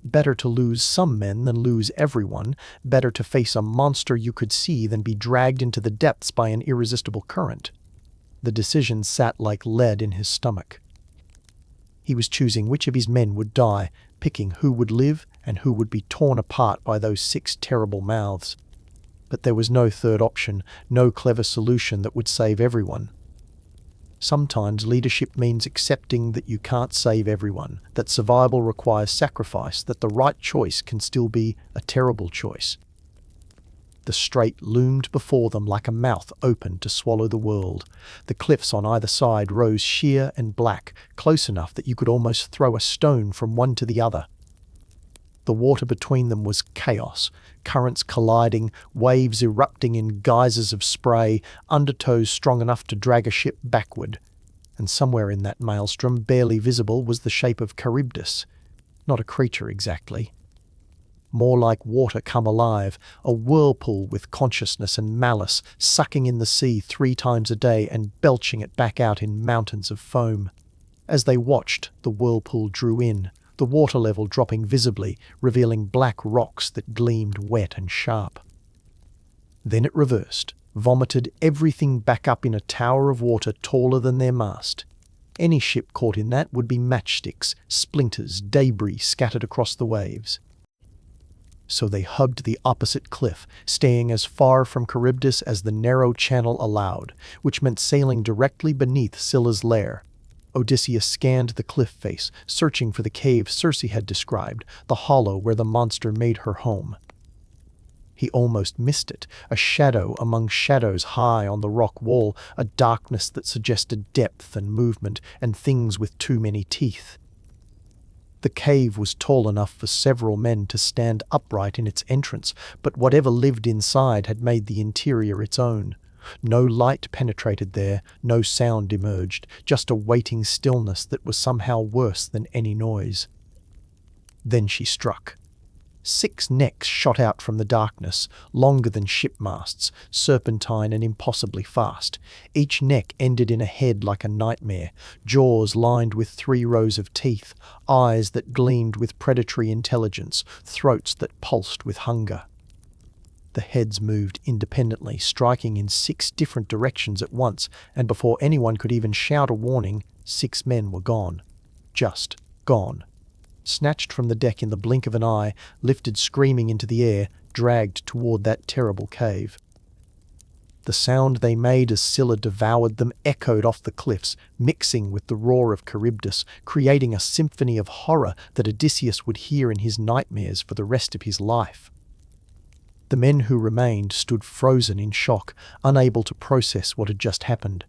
Better to lose some men than lose everyone, better to face a monster you could see than be dragged into the depths by an irresistible current. The decision sat like lead in his stomach. He was choosing which of his men would die, picking who would live and who would be torn apart by those six terrible mouths. But there was no third option, no clever solution that would save everyone. Sometimes leadership means accepting that you can't save everyone, that survival requires sacrifice, that the right choice can still be a terrible choice. The strait loomed before them like a mouth open to swallow the world. The cliffs on either side rose sheer and black, close enough that you could almost throw a stone from one to the other. The water between them was chaos, currents colliding, waves erupting in geysers of spray, undertows strong enough to drag a ship backward. And somewhere in that maelstrom, barely visible, was the shape of Charybdis. Not a creature exactly. More like water come alive, a whirlpool with consciousness and malice, sucking in the sea 3 times a day and belching it back out in mountains of foam. As they watched, the whirlpool drew in, the water level dropping visibly, revealing black rocks that gleamed wet and sharp. Then it reversed, vomited everything back up in a tower of water taller than their mast. Any ship caught in that would be matchsticks, splinters, debris scattered across the waves. So they hugged the opposite cliff, staying as far from Charybdis as the narrow channel allowed, which meant sailing directly beneath Scylla's lair. Odysseus scanned the cliff face, searching for the cave Circe had described, the hollow where the monster made her home. He almost missed it, a shadow among shadows high on the rock wall, a darkness that suggested depth and movement and things with too many teeth. The cave was tall enough for several men to stand upright in its entrance, but whatever lived inside had made the interior its own. No light penetrated there, no sound emerged, just a waiting stillness that was somehow worse than any noise. Then she struck. 6 necks shot out from the darkness, longer than ship masts, serpentine and impossibly fast. Each neck ended in a head like a nightmare, jaws lined with 3 rows of teeth, eyes that gleamed with predatory intelligence, throats that pulsed with hunger. The heads moved independently, striking in 6 different directions at once, and before anyone could even shout a warning, 6 men were gone. Just gone. Snatched from the deck in the blink of an eye, lifted screaming into the air, dragged toward that terrible cave. The sound they made as Scylla devoured them echoed off the cliffs, mixing with the roar of Charybdis, creating a symphony of horror that Odysseus would hear in his nightmares for the rest of his life. The men who remained stood frozen in shock, unable to process what had just happened.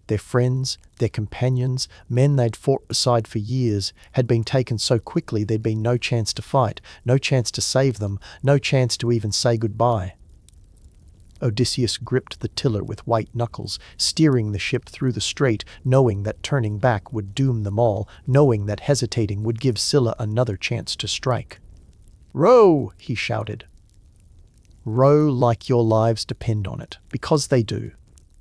Their friends, their companions, men they'd fought beside for years, had been taken so quickly there'd been no chance to fight, no chance to save them, no chance to even say goodbye. Odysseus gripped the tiller with white knuckles, steering the ship through the strait, knowing that turning back would doom them all, knowing that hesitating would give Scylla another chance to strike. "Row!" he shouted. "Row like your lives depend on it, because they do."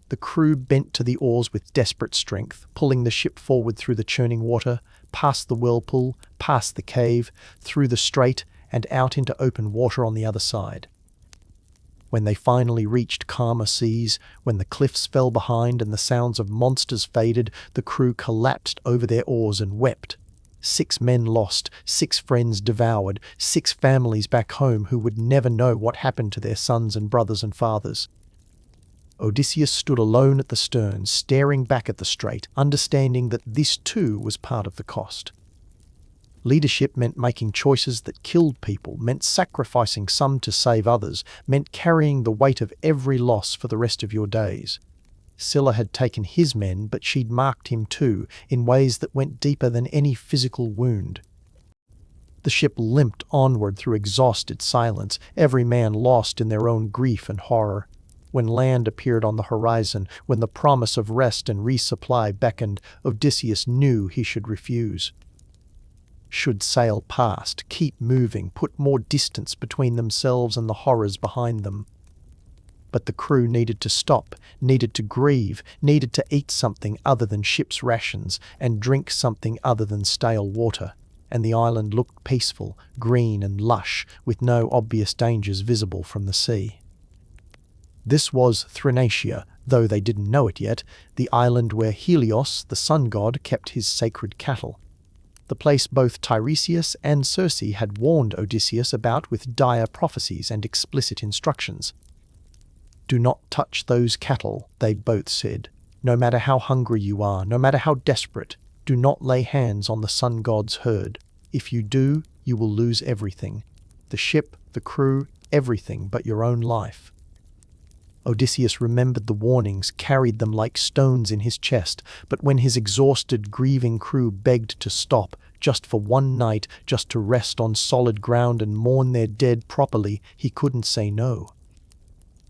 The crew bent to the oars with desperate strength, pulling the ship forward through the churning water, past the whirlpool, past the cave, through the strait, and out into open water on the other side. When they finally reached calmer seas, when the cliffs fell behind and the sounds of monsters faded, the crew collapsed over their oars and wept. 6 men lost, 6 friends devoured, 6 families back home who would never know what happened to their sons and brothers and fathers. Odysseus stood alone at the stern, staring back at the strait, understanding that this too was part of the cost. Leadership meant making choices that killed people, meant sacrificing some to save others, meant carrying the weight of every loss for the rest of your days. Scylla had taken his men, but she'd marked him too, in ways that went deeper than any physical wound. The ship limped onward through exhausted silence, every man lost in their own grief and horror. When land appeared on the horizon, when the promise of rest and resupply beckoned, Odysseus knew he should refuse. Should sail past, keep moving, put more distance between themselves and the horrors behind them. But the crew needed to stop, needed to grieve, needed to eat something other than ship's rations, and drink something other than stale water. And the island looked peaceful, green and lush, with no obvious dangers visible from the sea. This was Thrinacia, though they didn't know it yet, the island where Helios, the sun god, kept his sacred cattle. The place both Tiresias and Circe had warned Odysseus about with dire prophecies and explicit instructions. "Do not touch those cattle," they'd both said. "No matter how hungry you are, no matter how desperate, do not lay hands on the sun god's herd. If you do, you will lose everything. The ship, the crew, everything but your own life." Odysseus remembered the warnings, carried them like stones in his chest, but when his exhausted, grieving crew begged to stop, just for one night, just to rest on solid ground and mourn their dead properly, he couldn't say no.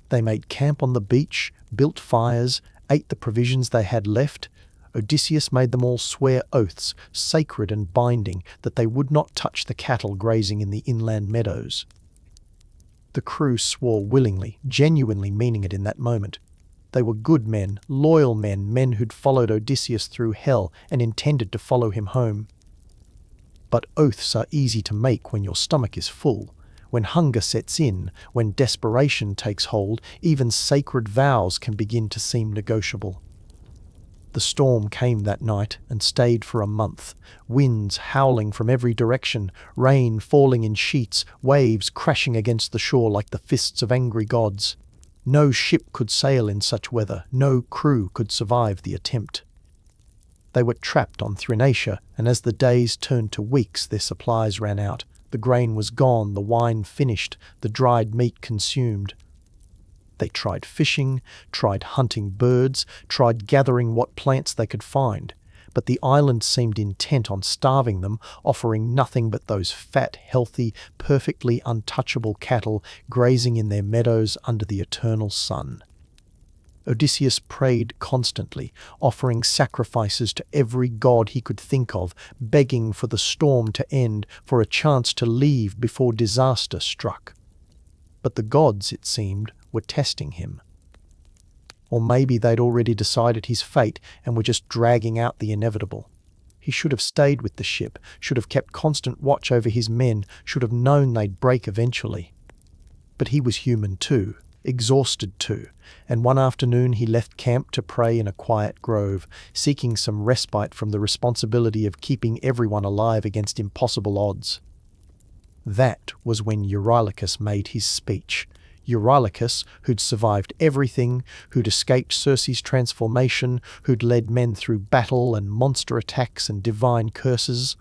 They made camp on the beach, built fires, ate the provisions they had left. Odysseus made them all swear oaths, sacred and binding, that they would not touch the cattle grazing in the inland meadows. The crew swore willingly, genuinely meaning it in that moment. They were good men, loyal men, men who'd followed Odysseus through hell and intended to follow him home. But oaths are easy to make when your stomach is full. When hunger sets in, when desperation takes hold, even sacred vows can begin to seem negotiable. The storm came that night and stayed for a month, winds howling from every direction, rain falling in sheets, waves crashing against the shore like the fists of angry gods. No ship could sail in such weather, no crew could survive the attempt. They were trapped on Thrinacia, and as the days turned to weeks, their supplies ran out. The grain was gone, the wine finished, the dried meat consumed. They tried fishing, tried hunting birds, tried gathering what plants they could find, but the island seemed intent on starving them, offering nothing but those fat, healthy, perfectly untouchable cattle grazing in their meadows under the eternal sun. Odysseus prayed constantly, offering sacrifices to every god he could think of, begging for the storm to end, for a chance to leave before disaster struck. But the gods, it seemed, were testing him. Or maybe they'd already decided his fate and were just dragging out the inevitable. He should have stayed with the ship, should have kept constant watch over his men, should have known they'd break eventually. But he was human too, exhausted too, and one afternoon he left camp to pray in a quiet grove, seeking some respite from the responsibility of keeping everyone alive against impossible odds. That was when Eurylochus made his speech. Eurylochus, who'd survived everything, who'd escaped Circe's transformation, who'd led men through battle and monster attacks and divine curses.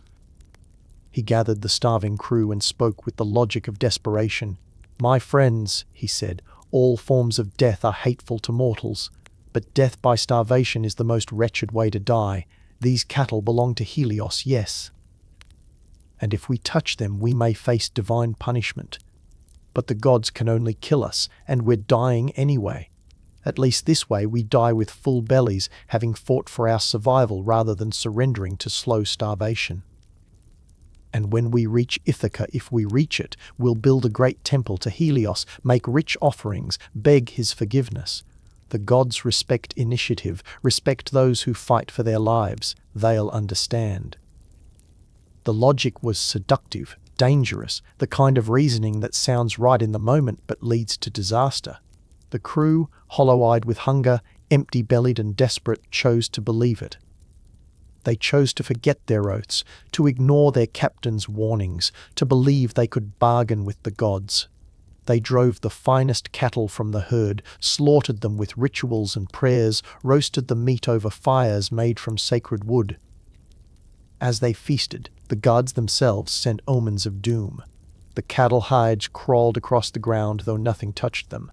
He gathered the starving crew and spoke with the logic of desperation. "My friends," he said, "all forms of death are hateful to mortals, but death by starvation is the most wretched way to die. These cattle belong to Helios, yes. And if we touch them, we may face divine punishment. But the gods can only kill us, and we're dying anyway. At least this way we die with full bellies, having fought for our survival rather than surrendering to slow starvation. And when we reach Ithaca, if we reach it, we'll build a great temple to Helios, make rich offerings, beg his forgiveness. The gods respect initiative, respect those who fight for their lives. They'll understand." The logic was seductive, dangerous, the kind of reasoning that sounds right in the moment but leads to disaster. The crew, hollow-eyed with hunger, empty-bellied and desperate, chose to believe it. They chose to forget their oaths, to ignore their captain's warnings, to believe they could bargain with the gods. They drove the finest cattle from the herd, slaughtered them with rituals and prayers, roasted the meat over fires made from sacred wood. As they feasted, the gods themselves sent omens of doom. The cattle hides crawled across the ground, though nothing touched them.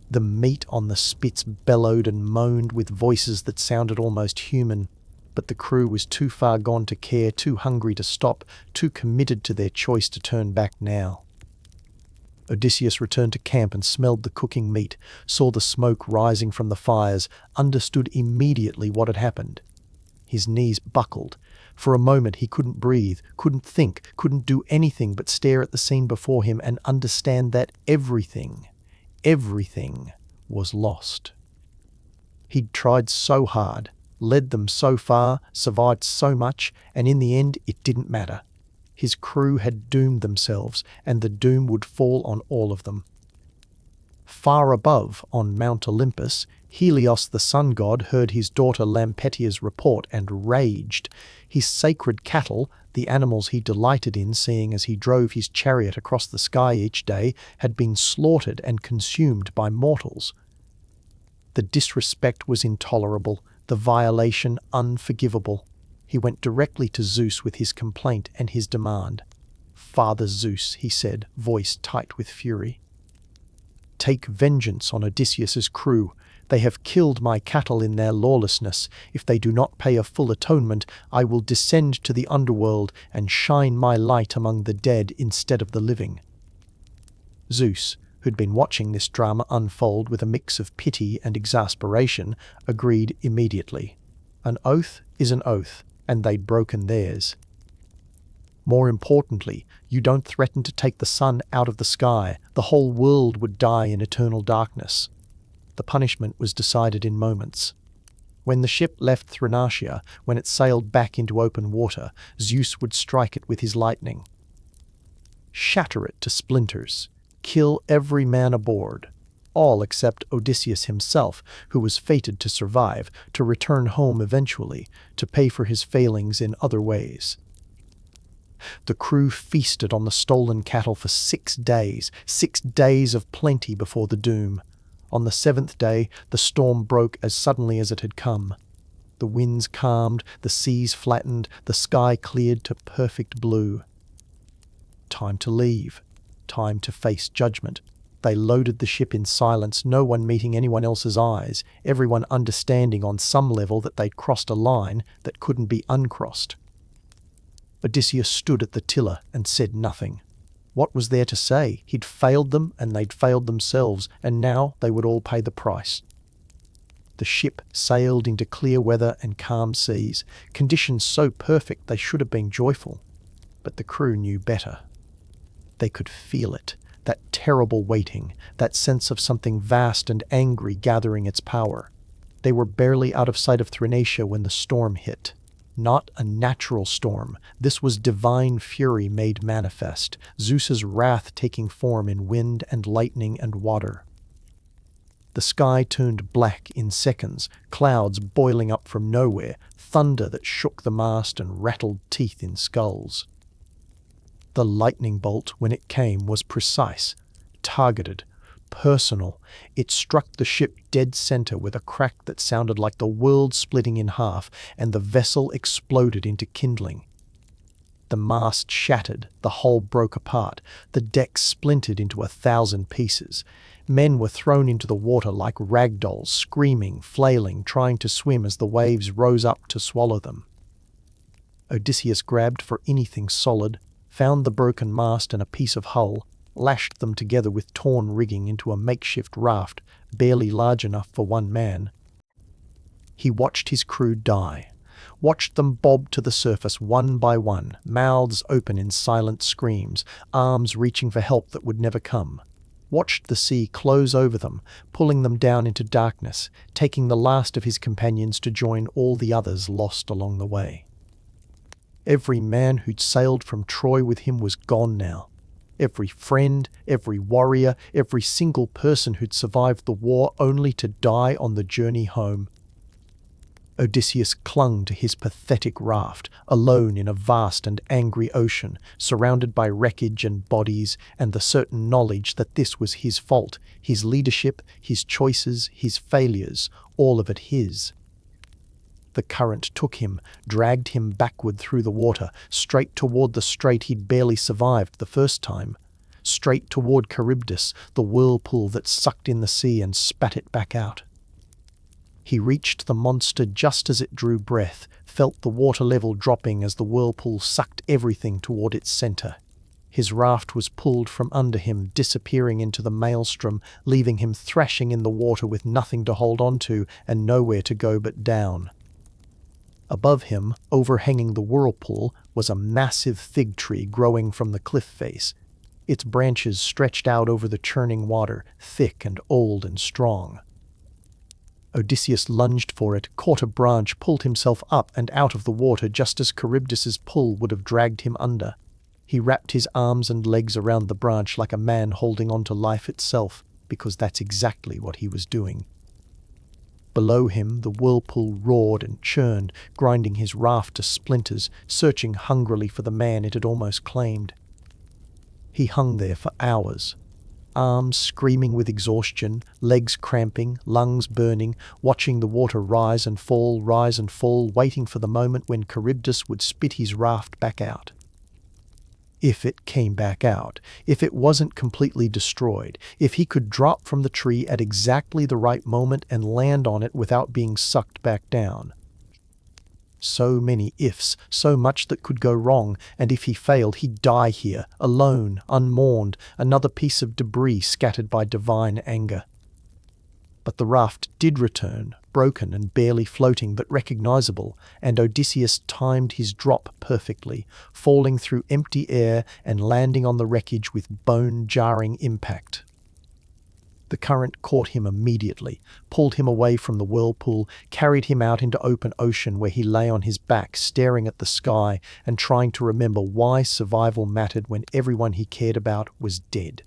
The meat on the spits bellowed and moaned with voices that sounded almost human, but the crew was too far gone to care, too hungry to stop, too committed to their choice to turn back now. Odysseus returned to camp and smelled the cooking meat, saw the smoke rising from the fires, understood immediately what had happened. His knees buckled. For a moment he couldn't breathe, couldn't think, couldn't do anything but stare at the scene before him and understand that everything was lost. He'd tried so hard, led them so far, survived so much, and in the end it didn't matter. His crew had doomed themselves, and the doom would fall on all of them. Far above, on Mount Olympus, Helios the sun god heard his daughter Lampetia's report and raged. His sacred cattle, the animals he delighted in seeing as he drove his chariot across the sky each day, had been slaughtered and consumed by mortals. The disrespect was intolerable, the violation unforgivable. He went directly to Zeus with his complaint and his demand. "Father Zeus," he said, voice tight with fury, "take vengeance on Odysseus's crew. They have killed my cattle in their lawlessness. If they do not pay a full atonement, I will descend to the underworld and shine my light among the dead instead of the living." Zeus, who'd been watching this drama unfold with a mix of pity and exasperation, agreed immediately. An oath is an oath, and they'd broken theirs. More importantly, you don't threaten to take the sun out of the sky. The whole world would die in eternal darkness. The punishment was decided in moments. When the ship left Thrinacia, when it sailed back into open water, Zeus would strike it with his lightning. Shatter it to splinters. Kill every man aboard. All except Odysseus himself, who was fated to survive, to return home eventually, to pay for his failings in other ways. The crew feasted on the stolen cattle for 6 days, 6 days of plenty before the doom. On the 7th day, the storm broke as suddenly as it had come. The winds calmed, the seas flattened, the sky cleared to perfect blue. Time to leave. Time to face judgment. They loaded the ship in silence, no one meeting anyone else's eyes, everyone understanding on some level that they'd crossed a line that couldn't be uncrossed. Odysseus stood at the tiller and said nothing. What was there to say? He'd failed them and they'd failed themselves, and now they would all pay the price. The ship sailed into clear weather and calm seas, conditions so perfect they should have been joyful. But the crew knew better. They could feel it, that terrible waiting, that sense of something vast and angry gathering its power. They were barely out of sight of Thrinacia when the storm hit. Not a natural storm. This was divine fury made manifest, Zeus's wrath taking form in wind and lightning and water. The sky turned black in seconds, clouds boiling up from nowhere, thunder that shook the mast and rattled teeth in skulls. The lightning bolt, when it came, was precise, targeted, personal. It struck the ship dead center with a crack that sounded like the world splitting in half, and the vessel exploded into kindling. The mast shattered, the hull broke apart, the deck splintered into 1,000 pieces. Men were thrown into the water like rag dolls, screaming, flailing, trying to swim as the waves rose up to swallow them. Odysseus grabbed for anything solid, found the broken mast and a piece of hull, lashed them together with torn rigging into a makeshift raft, barely large enough for one man. He watched his crew die, watched them bob to the surface one by one, mouths open in silent screams, arms reaching for help that would never come. Watched the sea close over them, pulling them down into darkness, taking the last of his companions to join all the others lost along the way. Every man who'd sailed from Troy with him was gone now. Every friend, every warrior, every single person who'd survived the war only to die on the journey home. Odysseus clung to his pathetic raft, alone in a vast and angry ocean, surrounded by wreckage and bodies, and the certain knowledge that this was his fault, his leadership, his choices, his failures, all of it his. The current took him, dragged him backward through the water, straight toward the strait he'd barely survived the first time, straight toward Charybdis, the whirlpool that sucked in the sea and spat it back out. He reached the monster just as it drew breath, felt the water level dropping as the whirlpool sucked everything toward its center. His raft was pulled from under him, disappearing into the maelstrom, leaving him thrashing in the water with nothing to hold on to and nowhere to go but down. Above him, overhanging the whirlpool, was a massive fig tree growing from the cliff face. Its branches stretched out over the churning water, thick and old and strong. Odysseus lunged for it, caught a branch, pulled himself up and out of the water just as Charybdis's pull would have dragged him under. He wrapped his arms and legs around the branch like a man holding on to life itself, because that's exactly what he was doing. Below him, the whirlpool roared and churned, grinding his raft to splinters, searching hungrily for the man it had almost claimed. He hung there for hours, arms screaming with exhaustion, legs cramping, lungs burning, watching the water rise and fall, waiting for the moment when Charybdis would spit his raft back out. If it came back out, if it wasn't completely destroyed, if he could drop from the tree at exactly the right moment and land on it without being sucked back down. So many ifs, so much that could go wrong, and if he failed, he'd die here, alone, unmourned, another piece of debris scattered by divine anger. But the raft did return, broken and barely floating but recognizable, and Odysseus timed his drop perfectly, falling through empty air and landing on the wreckage with bone-jarring impact. The current caught him immediately, pulled him away from the whirlpool, carried him out into open ocean where he lay on his back staring at the sky and trying to remember why survival mattered when everyone he cared about was dead.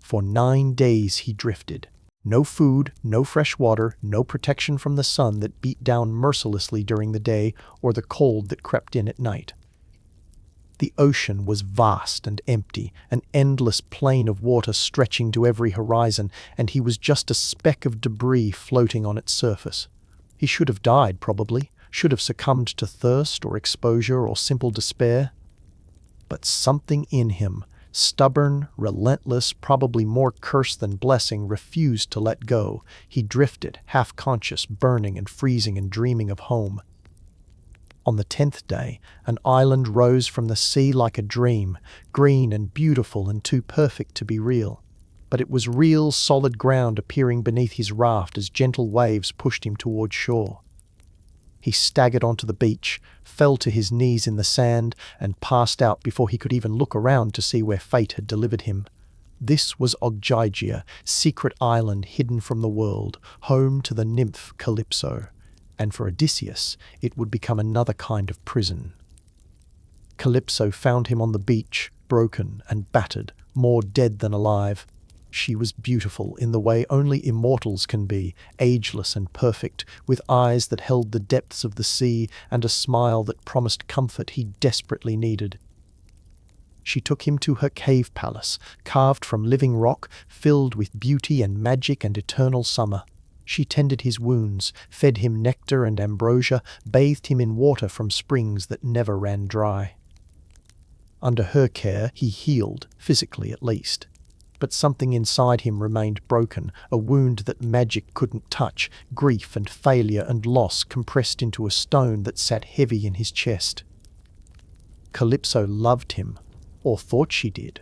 For 9 days he drifted. No food, no fresh water, no protection from the sun that beat down mercilessly during the day or the cold that crept in at night. The ocean was vast and empty, an endless plain of water stretching to every horizon, and he was just a speck of debris floating on its surface. He should have died, probably, should have succumbed to thirst or exposure or simple despair. But something in him, stubborn, relentless, probably more curse than blessing, refused to let go. He drifted, half-conscious, burning and freezing and dreaming of home. On the 10th day, an island rose from the sea like a dream, green and beautiful and too perfect to be real. But it was real, solid ground appearing beneath his raft as gentle waves pushed him toward shore. He staggered onto the beach, fell to his knees in the sand, and passed out before he could even look around to see where fate had delivered him. This was Ogygia, secret island hidden from the world, home to the nymph Calypso. And for Odysseus, it would become another kind of prison. Calypso found him on the beach, broken and battered, more dead than alive. She was beautiful in the way only immortals can be, ageless and perfect, with eyes that held the depths of the sea and a smile that promised comfort he desperately needed. She took him to her cave palace, carved from living rock, filled with beauty and magic and eternal summer. She tended his wounds, fed him nectar and ambrosia, bathed him in water from springs that never ran dry. Under her care, he healed, physically at least. But something inside him remained broken, a wound that magic couldn't touch, grief and failure and loss compressed into a stone that sat heavy in his chest. Calypso loved him, or thought she did.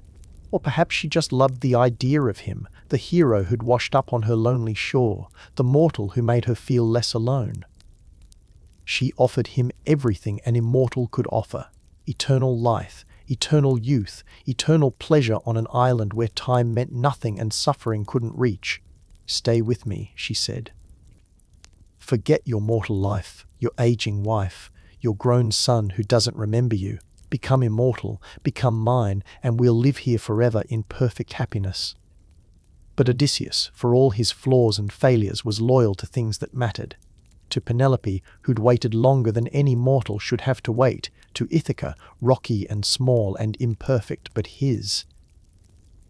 Or perhaps she just loved the idea of him, the hero who'd washed up on her lonely shore, the mortal who made her feel less alone. She offered him everything an immortal could offer: eternal life, eternal youth, eternal pleasure on an island where time meant nothing and suffering couldn't reach. "Stay with me," she said. "Forget your mortal life, your aging wife, your grown son who doesn't remember you. Become immortal, become mine, and we'll live here forever in perfect happiness." But Odysseus, for all his flaws and failures, was loyal to things that mattered. To Penelope, who'd waited longer than any mortal should have to wait. To Ithaca, rocky and small and imperfect, but his.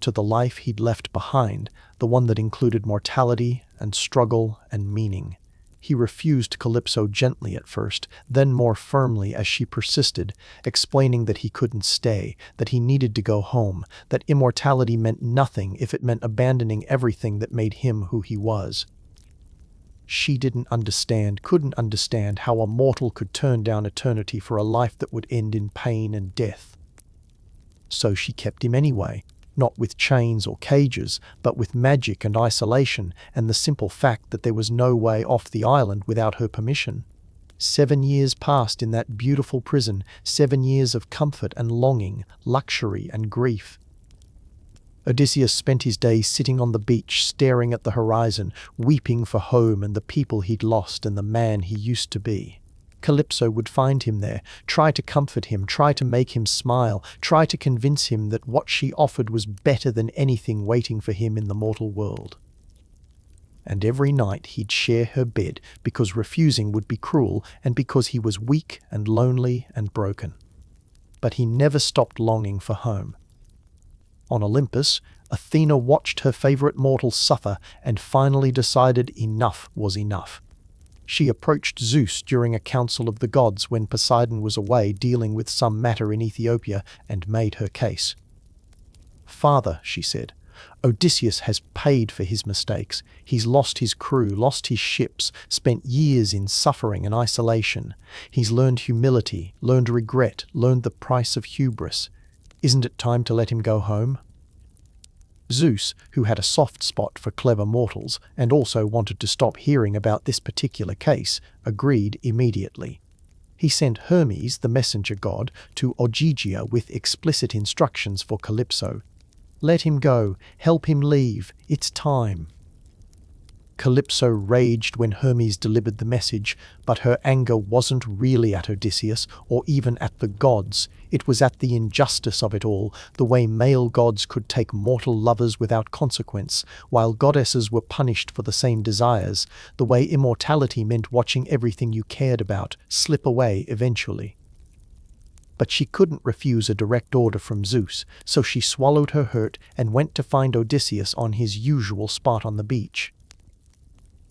To the life he'd left behind, the one that included mortality and struggle and meaning. He refused Calypso gently at first, then more firmly as she persisted, explaining that he couldn't stay, that he needed to go home, that immortality meant nothing if it meant abandoning everything that made him who he was. She couldn't understand how a mortal could turn down eternity for a life that would end in pain and death. So she kept him anyway, not with chains or cages, but with magic and isolation and the simple fact that there was no way off the island without her permission. 7 years passed in that beautiful prison, 7 years of comfort and longing, luxury and grief. Odysseus spent his days sitting on the beach, staring at the horizon, weeping for home and the people he'd lost and the man he used to be. Calypso would find him there, try to comfort him, try to make him smile, try to convince him that what she offered was better than anything waiting for him in the mortal world. And every night he'd share her bed, because refusing would be cruel and because he was weak and lonely and broken. But he never stopped longing for home. On Olympus, Athena watched her favorite mortal suffer and finally decided enough was enough. She approached Zeus during a council of the gods when Poseidon was away dealing with some matter in Ethiopia and made her case. "Father," she said, "Odysseus has paid for his mistakes. He's lost his crew, lost his ships, spent years in suffering and isolation. He's learned humility, learned regret, learned the price of hubris. Isn't it time to let him go home?" Zeus, who had a soft spot for clever mortals and also wanted to stop hearing about this particular case, agreed immediately. He sent Hermes, the messenger god, to Ogygia with explicit instructions for Calypso. "Let him go, help him leave, it's time." Calypso raged when Hermes delivered the message, but her anger wasn't really at Odysseus or even at the gods. It was at the injustice of it all, the way male gods could take mortal lovers without consequence, while goddesses were punished for the same desires, the way immortality meant watching everything you cared about slip away eventually. But she couldn't refuse a direct order from Zeus, so she swallowed her hurt and went to find Odysseus on his usual spot on the beach.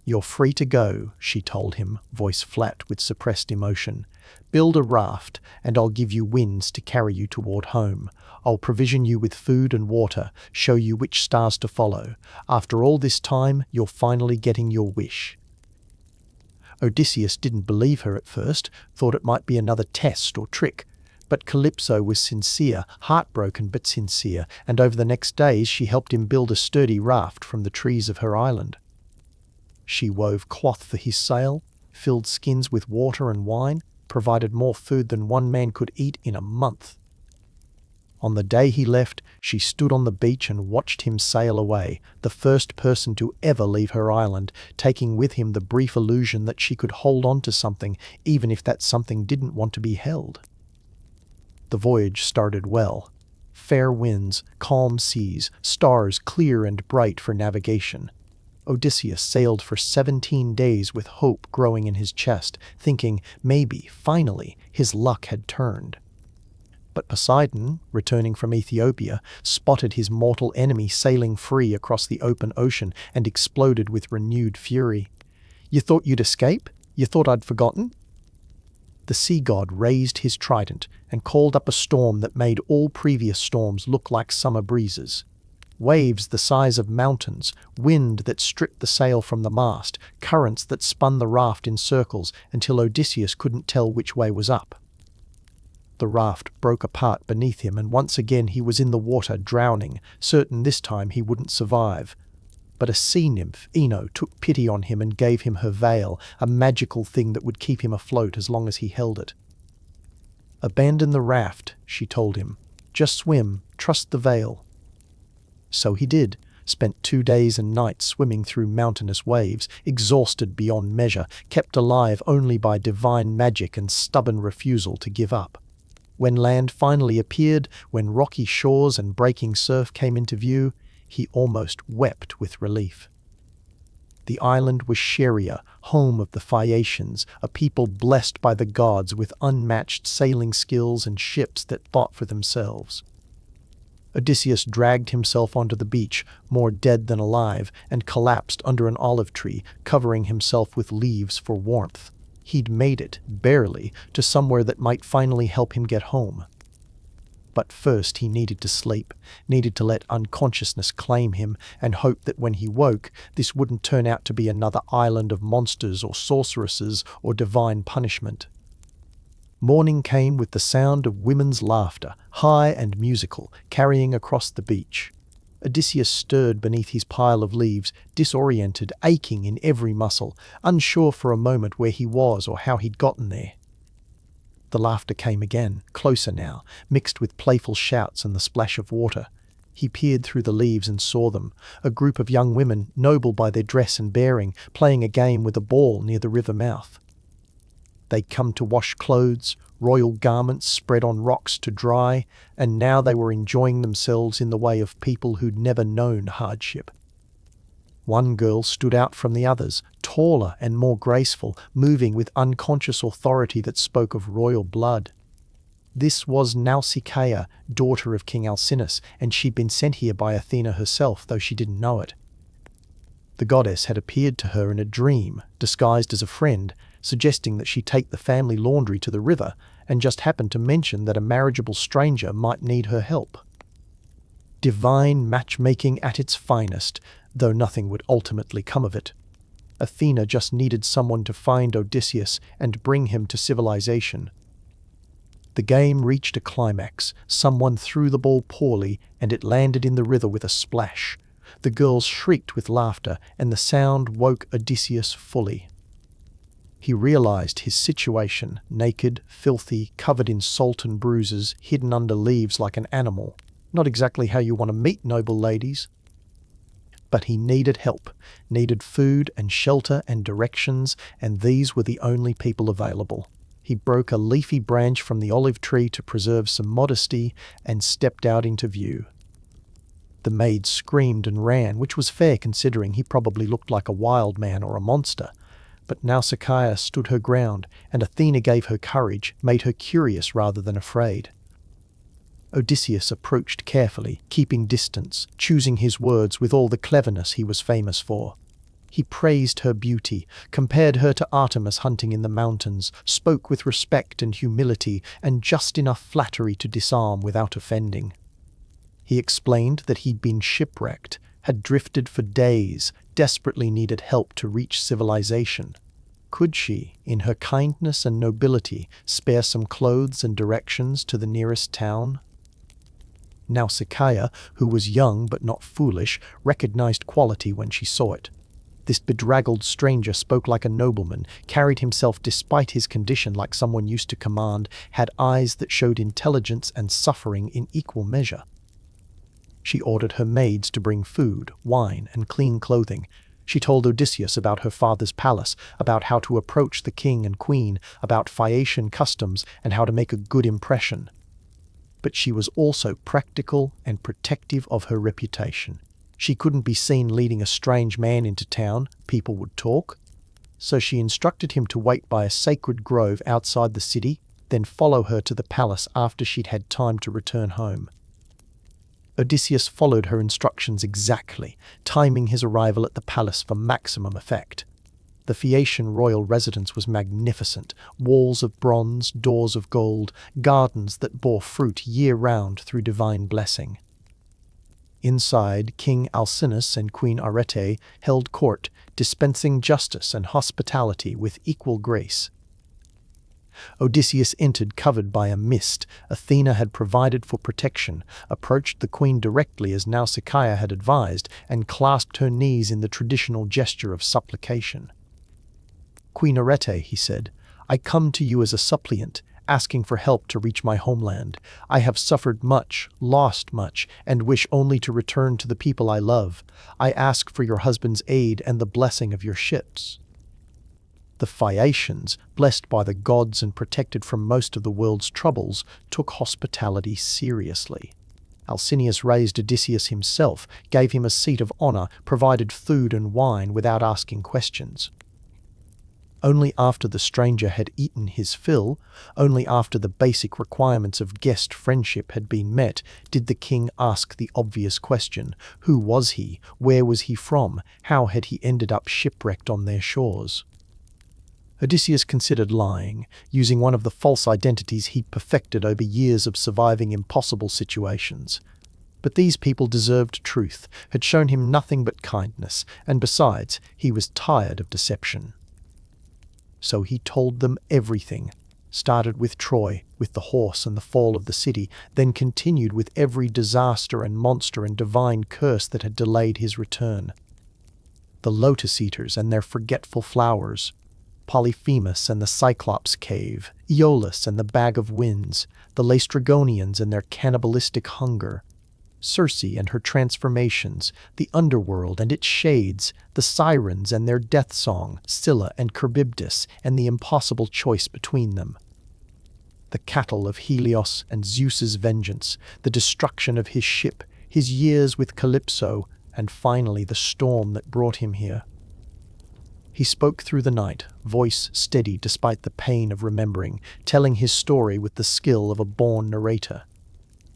"You're free to go," she told him, voice flat with suppressed emotion. "Build a raft, and I'll give you winds to carry you toward home. I'll provision you with food and water, show you which stars to follow. After all this time, you're finally getting your wish." Odysseus didn't believe her at first, thought it might be another test or trick. But Calypso was sincere, heartbroken but sincere, and over the next days she helped him build a sturdy raft from the trees of her island. She wove cloth for his sail, filled skins with water and wine, provided more food than one man could eat in a month. On the day he left, she stood on the beach and watched him sail away, the first person to ever leave her island, taking with him the brief illusion that she could hold on to something, even if that something didn't want to be held. The voyage started well. Fair winds, calm seas, stars clear and bright for navigation. Odysseus sailed for 17 days with hope growing in his chest, thinking maybe, finally, his luck had turned. But Poseidon, returning from Ethiopia, spotted his mortal enemy sailing free across the open ocean and exploded with renewed fury. "You thought you'd escape? You thought I'd forgotten?" The sea god raised his trident and called up a storm that made all previous storms look like summer breezes. Waves the size of mountains, wind that stripped the sail from the mast, currents that spun the raft in circles until Odysseus couldn't tell which way was up. The raft broke apart beneath him, and once again he was in the water, drowning, certain this time he wouldn't survive. But a sea nymph, Ino, took pity on him and gave him her veil, a magical thing that would keep him afloat as long as he held it. "Abandon the raft," she told him. "Just swim, trust the veil." So he did, spent 2 days and nights swimming through mountainous waves, exhausted beyond measure, kept alive only by divine magic and stubborn refusal to give up. When land finally appeared, when rocky shores and breaking surf came into view, he almost wept with relief. The island was Scheria, home of the Phaeacians, a people blessed by the gods with unmatched sailing skills and ships that fought for themselves. Odysseus dragged himself onto the beach, more dead than alive, and collapsed under an olive tree, covering himself with leaves for warmth. He'd made it, barely, to somewhere that might finally help him get home. But first he needed to sleep, needed to let unconsciousness claim him, and hope that when he woke, this wouldn't turn out to be another island of monsters or sorceresses or divine punishment. Morning came with the sound of women's laughter, high and musical, carrying across the beach. Odysseus stirred beneath his pile of leaves, disoriented, aching in every muscle, unsure for a moment where he was or how he'd gotten there. The laughter came again, closer now, mixed with playful shouts and the splash of water. He peered through the leaves and saw them, a group of young women, noble by their dress and bearing, playing a game with a ball near the river mouth. They'd come to wash clothes, royal garments spread on rocks to dry, and now they were enjoying themselves in the way of people who'd never known hardship. One girl stood out from the others, taller and more graceful, moving with unconscious authority that spoke of royal blood. This was Nausicaa, daughter of King Alcinous, and she'd been sent here by Athena herself, though she didn't know it. The goddess had appeared to her in a dream, disguised as a friend, suggesting that she take the family laundry to the river, and just happened to mention that a marriageable stranger might need her help. Divine matchmaking at its finest, though nothing would ultimately come of it. Athena just needed someone to find Odysseus and bring him to civilization. The game reached a climax. Someone threw the ball poorly, and it landed in the river with a splash. The girls shrieked with laughter, and the sound woke Odysseus fully. He realized his situation, naked, filthy, covered in salt and bruises, hidden under leaves like an animal. Not exactly how you want to meet noble ladies. But he needed help, needed food and shelter and directions, and these were the only people available. He broke a leafy branch from the olive tree to preserve some modesty and stepped out into view. The maid screamed and ran, which was fair considering he probably looked like a wild man or a monster. But Nausicaa stood her ground, and Athena gave her courage, made her curious rather than afraid. Odysseus approached carefully, keeping distance, choosing his words with all the cleverness he was famous for. He praised her beauty, compared her to Artemis hunting in the mountains, spoke with respect and humility, and just enough flattery to disarm without offending. He explained that he'd been shipwrecked, had drifted for days, desperately needed help to reach civilization. Could she, in her kindness and nobility, spare some clothes and directions to the nearest town? Nausicaa, who was young but not foolish, recognized quality when she saw it. This bedraggled stranger spoke like a nobleman, carried himself despite his condition like someone used to command, had eyes that showed intelligence and suffering in equal measure. She ordered her maids to bring food, wine, and clean clothing. She told Odysseus about her father's palace, about how to approach the king and queen, about Phaeacian customs, and how to make a good impression. But she was also practical and protective of her reputation. She couldn't be seen leading a strange man into town, people would talk. So she instructed him to wait by a sacred grove outside the city, then follow her to the palace after she'd had time to return home. Odysseus followed her instructions exactly, timing his arrival at the palace for maximum effect. The Phaeacian royal residence was magnificent, walls of bronze, doors of gold, gardens that bore fruit year-round through divine blessing. Inside, King Alcinous and Queen Arete held court, dispensing justice and hospitality with equal grace. Odysseus entered covered by a mist Athena had provided for protection, approached the queen directly as Nausicaa had advised, and clasped her knees in the traditional gesture of supplication. "Queen Arete," he said, "I come to you as a suppliant, asking for help to reach my homeland. I have suffered much, lost much, and wish only to return to the people I love. I ask for your husband's aid and the blessing of your ships." The Phaeacians, blessed by the gods and protected from most of the world's troubles, took hospitality seriously. Alcinous raised Odysseus himself, gave him a seat of honor, provided food and wine without asking questions. Only after the stranger had eaten his fill, only after the basic requirements of guest friendship had been met, did the king ask the obvious question: who was he? Where was he from? How had he ended up shipwrecked on their shores? Odysseus considered lying, using one of the false identities he'd perfected over years of surviving impossible situations. But these people deserved truth, had shown him nothing but kindness, and besides, he was tired of deception. So he told them everything, started with Troy, with the horse and the fall of the city, then continued with every disaster and monster and divine curse that had delayed his return. The lotus eaters and their forgetful flowers, Polyphemus and the Cyclops cave, Aeolus and the bag of winds, the Laestrygonians and their cannibalistic hunger, Circe and her transformations, the Underworld and its shades, the Sirens and their death song, Scylla and Charybdis, and the impossible choice between them. The cattle of Helios and Zeus's vengeance, the destruction of his ship, his years with Calypso, and finally the storm that brought him here. He spoke through the night, voice steady despite the pain of remembering, telling his story with the skill of a born narrator.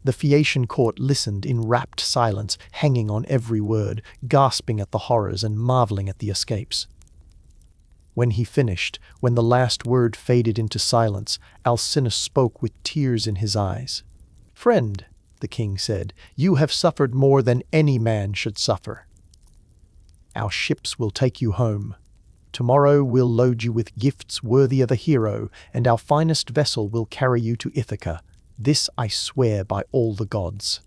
The Phaeacian court listened in rapt silence, hanging on every word, gasping at the horrors and marveling at the escapes. When he finished, when the last word faded into silence, Alcinous spoke with tears in his eyes. "Friend," the king said, "you have suffered more than any man should suffer. Our ships will take you home. Tomorrow we'll load you with gifts worthy of a hero, and our finest vessel will carry you to Ithaca. This I swear by all the gods."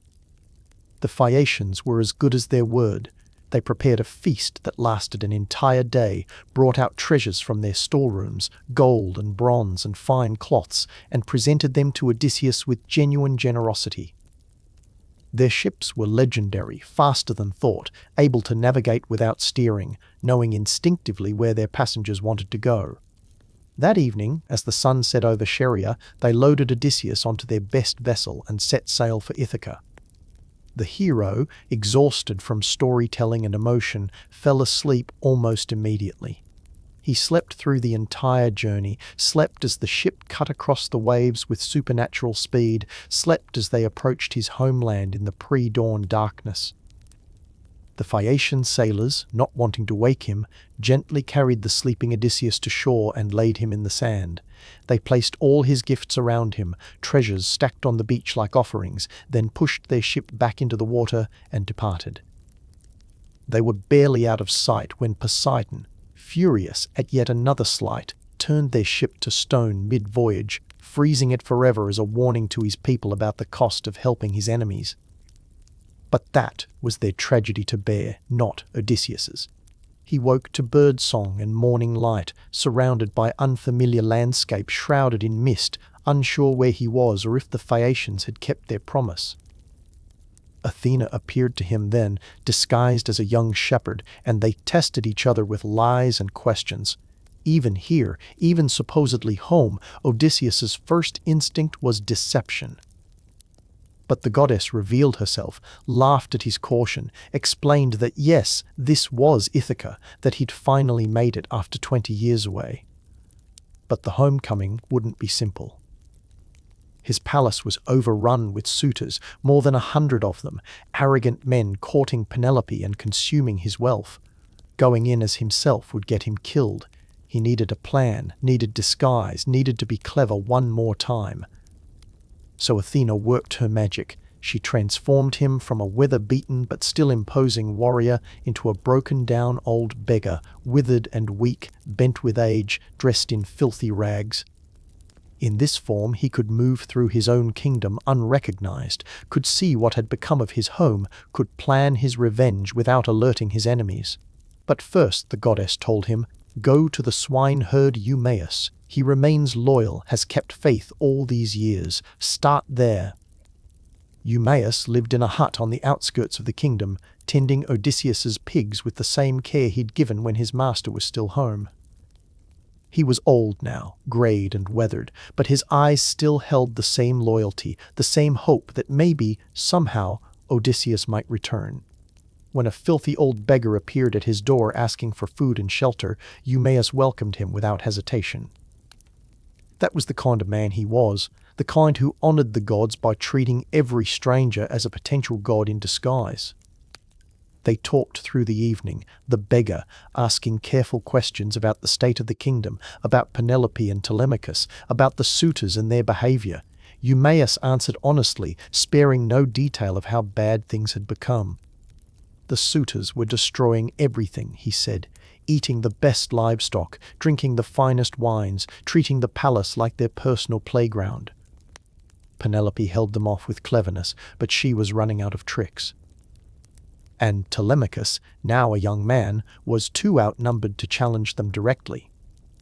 The Phaeacians were as good as their word. They prepared a feast that lasted an entire day, brought out treasures from their storerooms, gold and bronze and fine cloths, and presented them to Odysseus with genuine generosity. Their ships were legendary, faster than thought, able to navigate without steering, knowing instinctively where their passengers wanted to go. That evening, as the sun set over Scheria, they loaded Odysseus onto their best vessel and set sail for Ithaca. The hero, exhausted from storytelling and emotion, fell asleep almost immediately. He slept through the entire journey, slept as the ship cut across the waves with supernatural speed, slept as they approached his homeland in the pre-dawn darkness. The Phaeacian sailors, not wanting to wake him, gently carried the sleeping Odysseus to shore and laid him in the sand. They placed all his gifts around him, treasures stacked on the beach like offerings, then pushed their ship back into the water and departed. They were barely out of sight when Poseidon, furious at yet another slight, turned their ship to stone mid-voyage, freezing it forever as a warning to his people about the cost of helping his enemies. But that was their tragedy to bear, not Odysseus's. He woke to birdsong and morning light, surrounded by unfamiliar landscape shrouded in mist, unsure where he was or if the Phaeacians had kept their promise. Athena appeared to him then, disguised as a young shepherd, and they tested each other with lies and questions. Even here, even supposedly home, Odysseus's first instinct was deception. But the goddess revealed herself, laughed at his caution, explained that yes, this was Ithaca, that he'd finally made it after 20 years away. But the homecoming wouldn't be simple. His palace was overrun with suitors, more than 100 of them, arrogant men courting Penelope and consuming his wealth. Going in as himself would get him killed. He needed a plan, needed disguise, needed to be clever one more time. So Athena worked her magic. She transformed him from a weather-beaten but still imposing warrior into a broken-down old beggar, withered and weak, bent with age, dressed in filthy rags. In this form he could move through his own kingdom unrecognized, could see what had become of his home, could plan his revenge without alerting his enemies. But first, the goddess told him, go to the swineherd Eumaeus. He remains loyal, has kept faith all these years. Start there. Eumaeus lived in a hut on the outskirts of the kingdom, tending Odysseus's pigs with the same care he'd given when his master was still home. He was old now, greyed and weathered, but his eyes still held the same loyalty, the same hope that maybe, somehow, Odysseus might return. When a filthy old beggar appeared at his door asking for food and shelter, Eumaeus welcomed him without hesitation. That was the kind of man he was, the kind who honored the gods by treating every stranger as a potential god in disguise. They talked through the evening, the beggar asking careful questions about the state of the kingdom, about Penelope and Telemachus, about the suitors and their behavior. Eumaeus answered honestly, sparing no detail of how bad things had become. The suitors were destroying everything, he said, eating the best livestock, drinking the finest wines, treating the palace like their personal playground. Penelope held them off with cleverness, but she was running out of tricks. And Telemachus, now a young man, was too outnumbered to challenge them directly.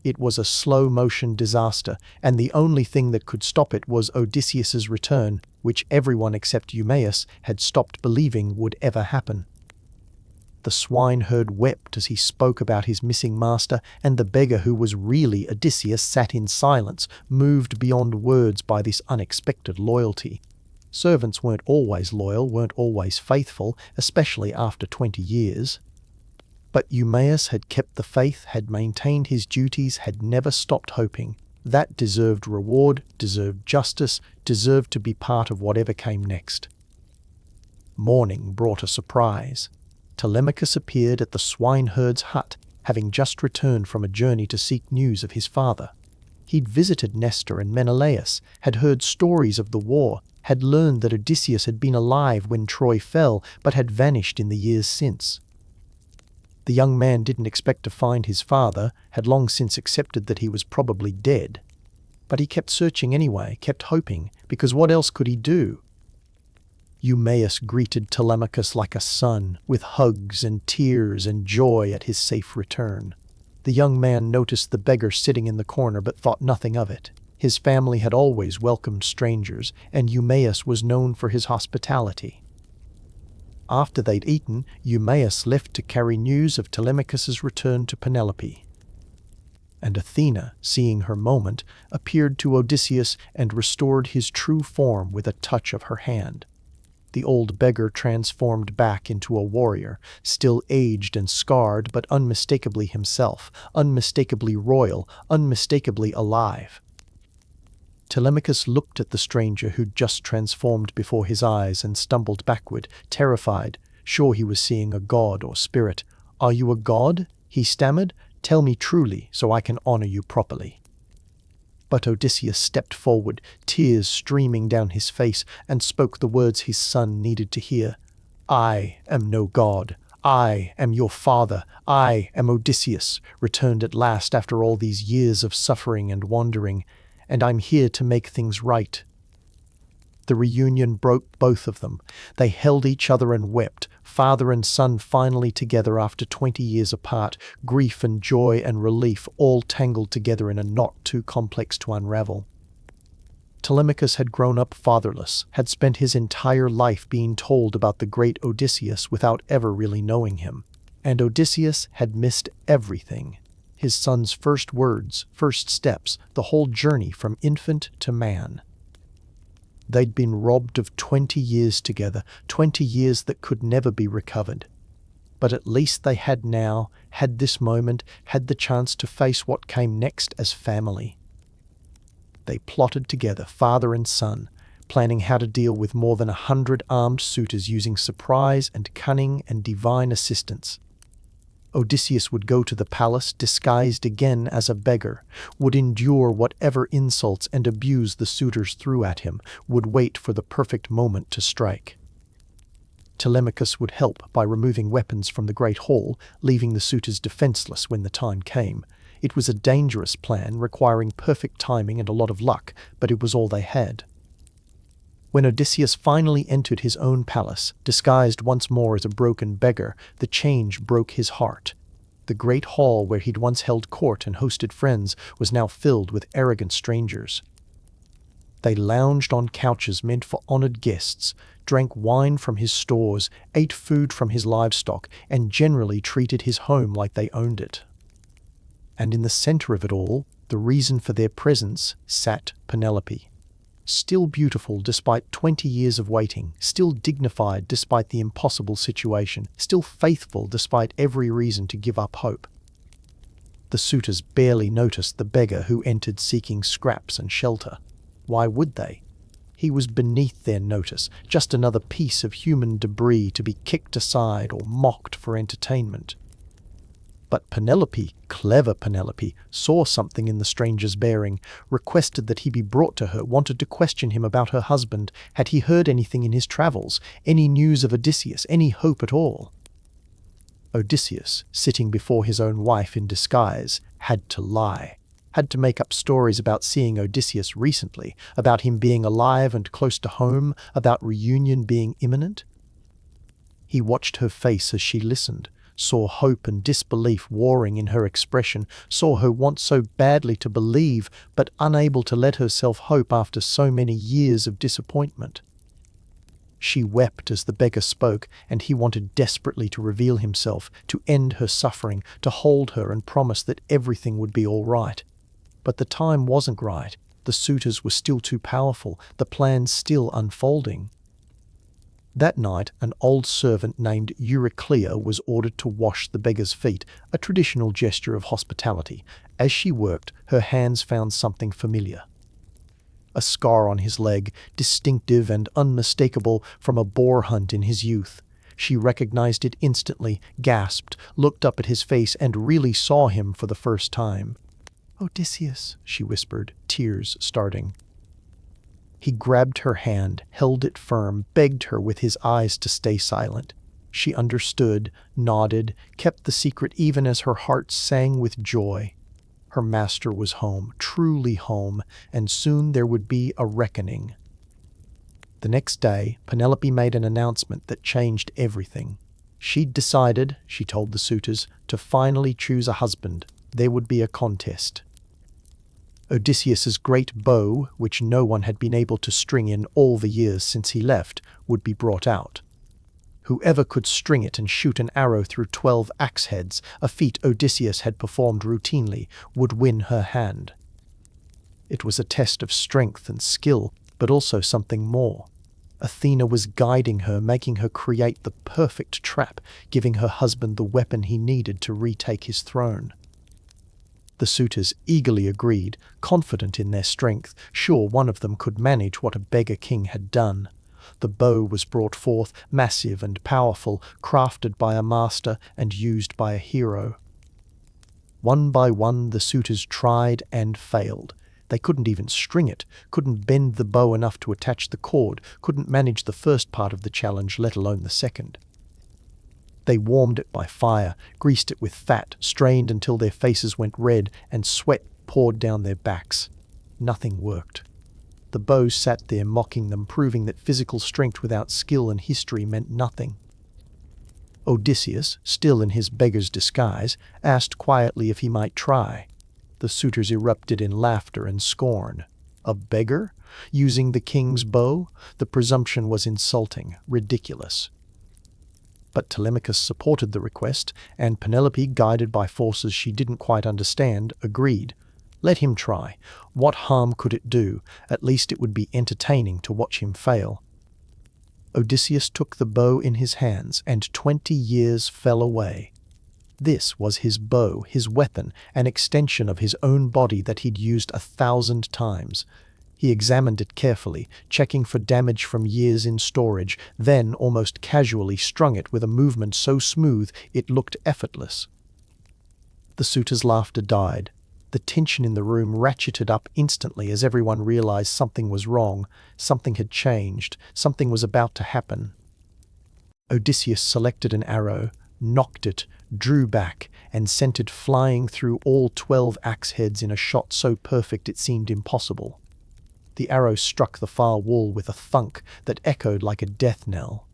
It was a slow-motion disaster, and the only thing that could stop it was Odysseus's return, which everyone except Eumaeus had stopped believing would ever happen. The swineherd wept as he spoke about his missing master, and the beggar who was really Odysseus sat in silence, moved beyond words by this unexpected loyalty. Servants weren't always loyal, weren't always faithful, especially after 20 years. But Eumaeus had kept the faith, had maintained his duties, had never stopped hoping. That deserved reward, deserved justice, deserved to be part of whatever came next. Morning brought a surprise. Telemachus appeared at the swineherd's hut, having just returned from a journey to seek news of his father. He'd visited Nestor and Menelaus, had heard stories of the war, had learned that Odysseus had been alive when Troy fell, but had vanished in the years since. The young man didn't expect to find his father, had long since accepted that he was probably dead. But he kept searching anyway, kept hoping, because what else could he do? Eumaeus greeted Telemachus like a son, with hugs and tears and joy at his safe return. The young man noticed the beggar sitting in the corner but thought nothing of it. His family had always welcomed strangers, and Eumaeus was known for his hospitality. After they'd eaten, Eumaeus left to carry news of Telemachus's return to Penelope. And Athena, seeing her moment, appeared to Odysseus and restored his true form with a touch of her hand. The old beggar transformed back into a warrior, still aged and scarred, but unmistakably himself, unmistakably royal, unmistakably alive. Telemachus looked at the stranger who'd just transformed before his eyes and stumbled backward, terrified, sure he was seeing a god or spirit. "Are you a god?" he stammered. "Tell me truly, so I can honor you properly." But Odysseus stepped forward, tears streaming down his face, and spoke the words his son needed to hear. "I am no god. I am your father. I am Odysseus, returned at last after all these years of suffering and wandering, and I'm here to make things right." The reunion broke both of them. They held each other and wept, father and son finally together after 20 years apart, grief and joy and relief all tangled together in a knot too complex to unravel. Telemachus had grown up fatherless, had spent his entire life being told about the great Odysseus without ever really knowing him. And Odysseus had missed everything. His son's first words, first steps, the whole journey from infant to man. They'd been robbed of 20 years together, 20 years that could never be recovered. But at least they had now, had this moment, had the chance to face what came next as family. They plotted together, father and son, planning how to deal with more than 100 armed suitors using surprise and cunning and divine assistance. Odysseus would go to the palace disguised again as a beggar, would endure whatever insults and abuse the suitors threw at him, would wait for the perfect moment to strike. Telemachus would help by removing weapons from the Great Hall, leaving the suitors defenseless when the time came. It was a dangerous plan, requiring perfect timing and a lot of luck, but it was all they had. When Odysseus finally entered his own palace, disguised once more as a broken beggar, the change broke his heart. The great hall where he'd once held court and hosted friends was now filled with arrogant strangers. They lounged on couches meant for honored guests, drank wine from his stores, ate food from his livestock, and generally treated his home like they owned it. And in the center of it all, the reason for their presence, sat Penelope. Still beautiful despite 20 years of waiting, still dignified despite the impossible situation, still faithful despite every reason to give up hope. The suitors barely noticed the beggar who entered seeking scraps and shelter. Why would they? He was beneath their notice, just another piece of human debris to be kicked aside or mocked for entertainment. But Penelope, clever Penelope, saw something in the stranger's bearing, requested that he be brought to her, wanted to question him about her husband. Had he heard anything in his travels, any news of Odysseus, any hope at all? Odysseus, sitting before his own wife in disguise, had to lie. Had to make up stories about seeing Odysseus recently, about him being alive and close to home, about reunion being imminent. He watched her face as she listened, saw hope and disbelief warring in her expression, saw her want so badly to believe, but unable to let herself hope after so many years of disappointment. She wept as the beggar spoke, and he wanted desperately to reveal himself, to end her suffering, to hold her and promise that everything would be all right. But the time wasn't right. The suitors were still too powerful, the plan still unfolding. That night, an old servant named Euryclea was ordered to wash the beggar's feet, a traditional gesture of hospitality. As she worked, her hands found something familiar. A scar on his leg, distinctive and unmistakable from a boar hunt in his youth. She recognized it instantly, gasped, looked up at his face, and really saw him for the first time. "Odysseus," she whispered, tears starting. He grabbed her hand, held it firm, begged her with his eyes to stay silent. She understood, nodded, kept the secret even as her heart sang with joy. Her master was home, truly home, and soon there would be a reckoning. The next day, Penelope made an announcement that changed everything. She'd decided, she told the suitors, to finally choose a husband. There would be a contest. Odysseus's great bow, which no one had been able to string in all the years since he left, would be brought out. Whoever could string it and shoot an arrow through 12 axe heads, a feat Odysseus had performed routinely, would win her hand. It was a test of strength and skill, but also something more. Athena was guiding her, making her create the perfect trap, giving her husband the weapon he needed to retake his throne. The suitors eagerly agreed, confident in their strength, sure one of them could manage what a beggar king had done. The bow was brought forth, massive and powerful, crafted by a master and used by a hero. One by one the suitors tried and failed. They couldn't even string it, couldn't bend the bow enough to attach the cord, couldn't manage the first part of the challenge, let alone the second. They warmed it by fire, greased it with fat, strained until their faces went red, and sweat poured down their backs. Nothing worked. The bow sat there mocking them, proving that physical strength without skill and history meant nothing. Odysseus, still in his beggar's disguise, asked quietly if he might try. The suitors erupted in laughter and scorn. A beggar? Using the king's bow? The presumption was insulting, ridiculous. But Telemachus supported the request, and Penelope, guided by forces she didn't quite understand, agreed. Let him try. What harm could it do? At least it would be entertaining to watch him fail. Odysseus took the bow in his hands, and 20 years fell away. This was his bow, his weapon, an extension of his own body that he'd used 1,000 times. He examined it carefully, checking for damage from years in storage, then almost casually strung it with a movement so smooth it looked effortless. The suitors' laughter died. The tension in the room ratcheted up instantly as everyone realized something was wrong, something had changed, something was about to happen. Odysseus selected an arrow, nocked it, drew back, and sent it flying through all 12 axe heads in a shot so perfect it seemed impossible. The arrow struck the far wall with a thunk that echoed like a death knell.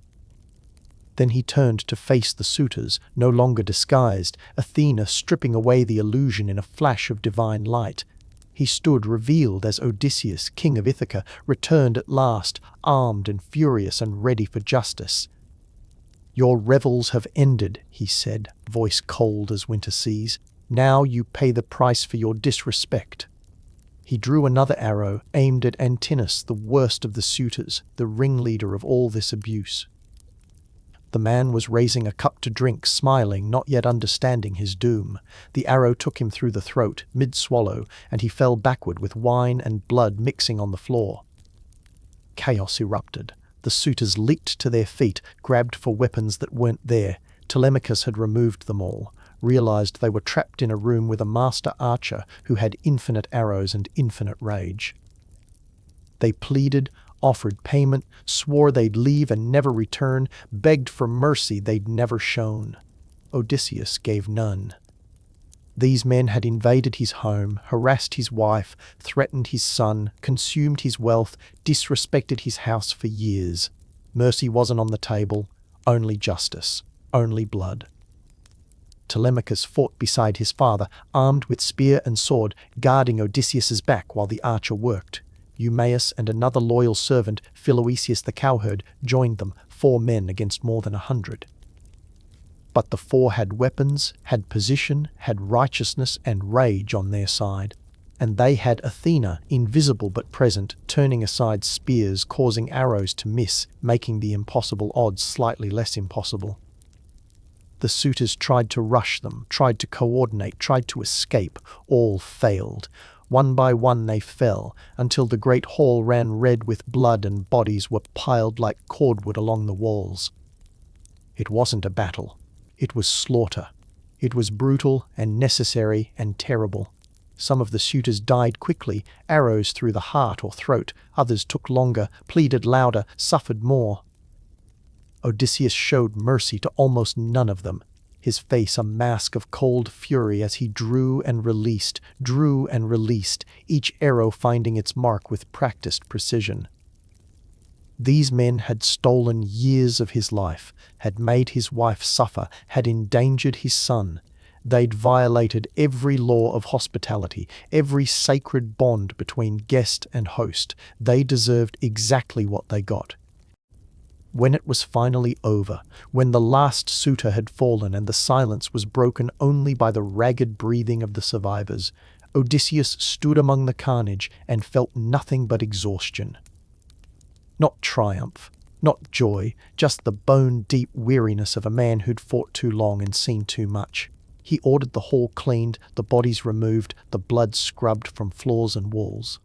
Then he turned to face the suitors, no longer disguised, Athena stripping away the illusion in a flash of divine light. He stood revealed as Odysseus, king of Ithaca, returned at last, armed and furious and ready for justice. "Your revels have ended," he said, voice cold as winter seas. "Now you pay the price for your disrespect." He drew another arrow, aimed at Antinous, the worst of the suitors, the ringleader of all this abuse. The man was raising a cup to drink, smiling, not yet understanding his doom. The arrow took him through the throat, mid-swallow, and he fell backward with wine and blood mixing on the floor. Chaos erupted. The suitors leaped to their feet, grabbed for weapons that weren't there. Telemachus had removed them all, realized they were trapped in a room with a master archer who had infinite arrows and infinite rage. They pleaded, offered payment, swore they'd leave and never return, begged for mercy they'd never shown. Odysseus gave none. These men had invaded his home, harassed his wife, threatened his son, consumed his wealth, disrespected his house for years. Mercy wasn't on the table, only justice, only blood. Telemachus fought beside his father, armed with spear and sword, guarding Odysseus's back while the archer worked. Eumaeus and another loyal servant, Philoetius the cowherd, joined them, 4 men against more than 100. But the 4 had weapons, had position, had righteousness and rage on their side. And they had Athena, invisible but present, turning aside spears, causing arrows to miss, making the impossible odds slightly less impossible. The suitors tried to rush them, tried to coordinate, tried to escape. All failed. One by one they fell, until the great hall ran red with blood and bodies were piled like cordwood along the walls. It wasn't a battle. It was slaughter. It was brutal and necessary and terrible. Some of the suitors died quickly, arrows through the heart or throat. Others took longer, pleaded louder, suffered more. Odysseus showed mercy to almost none of them, his face a mask of cold fury as he drew and released, each arrow finding its mark with practiced precision. These men had stolen years of his life, had made his wife suffer, had endangered his son. They'd violated every law of hospitality, every sacred bond between guest and host. They deserved exactly what they got. When it was finally over, when the last suitor had fallen and the silence was broken only by the ragged breathing of the survivors, Odysseus stood among the carnage and felt nothing but exhaustion. Not triumph, not joy, just the bone-deep weariness of a man who'd fought too long and seen too much. He ordered the hall cleaned, the bodies removed, the blood scrubbed from floors and walls.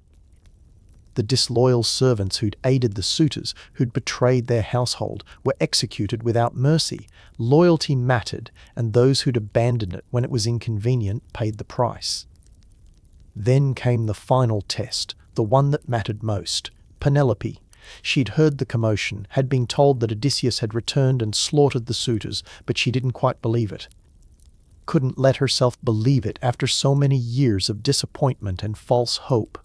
The disloyal servants who'd aided the suitors, who'd betrayed their household, were executed without mercy. Loyalty mattered, and those who'd abandoned it when it was inconvenient paid the price. Then came the final test, the one that mattered most. Penelope. She'd heard the commotion, had been told that Odysseus had returned and slaughtered the suitors, but she didn't quite believe it. Couldn't let herself believe it after so many years of disappointment and false hope.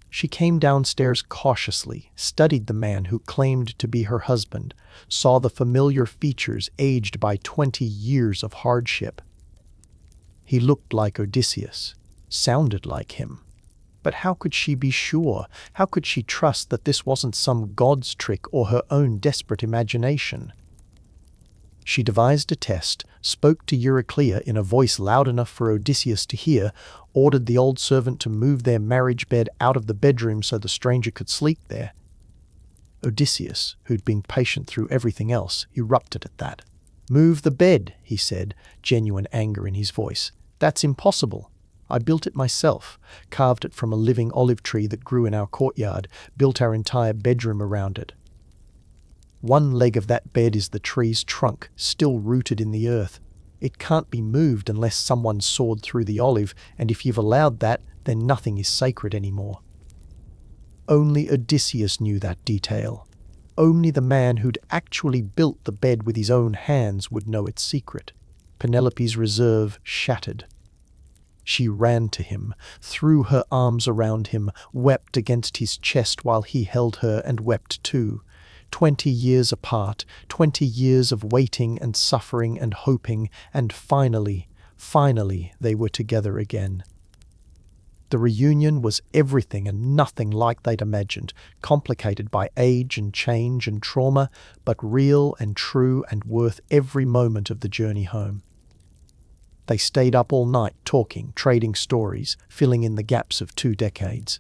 She came downstairs cautiously, studied the man who claimed to be her husband, saw the familiar features aged by 20 years of hardship. He looked like Odysseus, sounded like him. But how could she be sure? How could she trust that this wasn't some god's trick or her own desperate imagination? She devised a test, spoke to Euryclea in a voice loud enough for Odysseus to hear, ordered the old servant to move their marriage bed out of the bedroom so the stranger could sleep there. Odysseus, who'd been patient through everything else, erupted at that. "Move the bed," he said, genuine anger in his voice. "That's impossible. I built it myself, carved it from a living olive tree that grew in our courtyard, built our entire bedroom around it. One leg of that bed is the tree's trunk, still rooted in the earth. It can't be moved unless someone sawed through the olive, and if you've allowed that, then nothing is sacred anymore." Only Odysseus knew that detail. Only the man who'd actually built the bed with his own hands would know its secret. Penelope's reserve shattered. She ran to him, threw her arms around him, wept against his chest while he held her and wept too. 20 years apart, 20 years of waiting and suffering and hoping, and finally they were together again. The reunion was everything and nothing like they'd imagined, complicated by age and change and trauma, but real and true and worth every moment of the journey home. They stayed up all night talking, trading stories, filling in the gaps of 2 decades.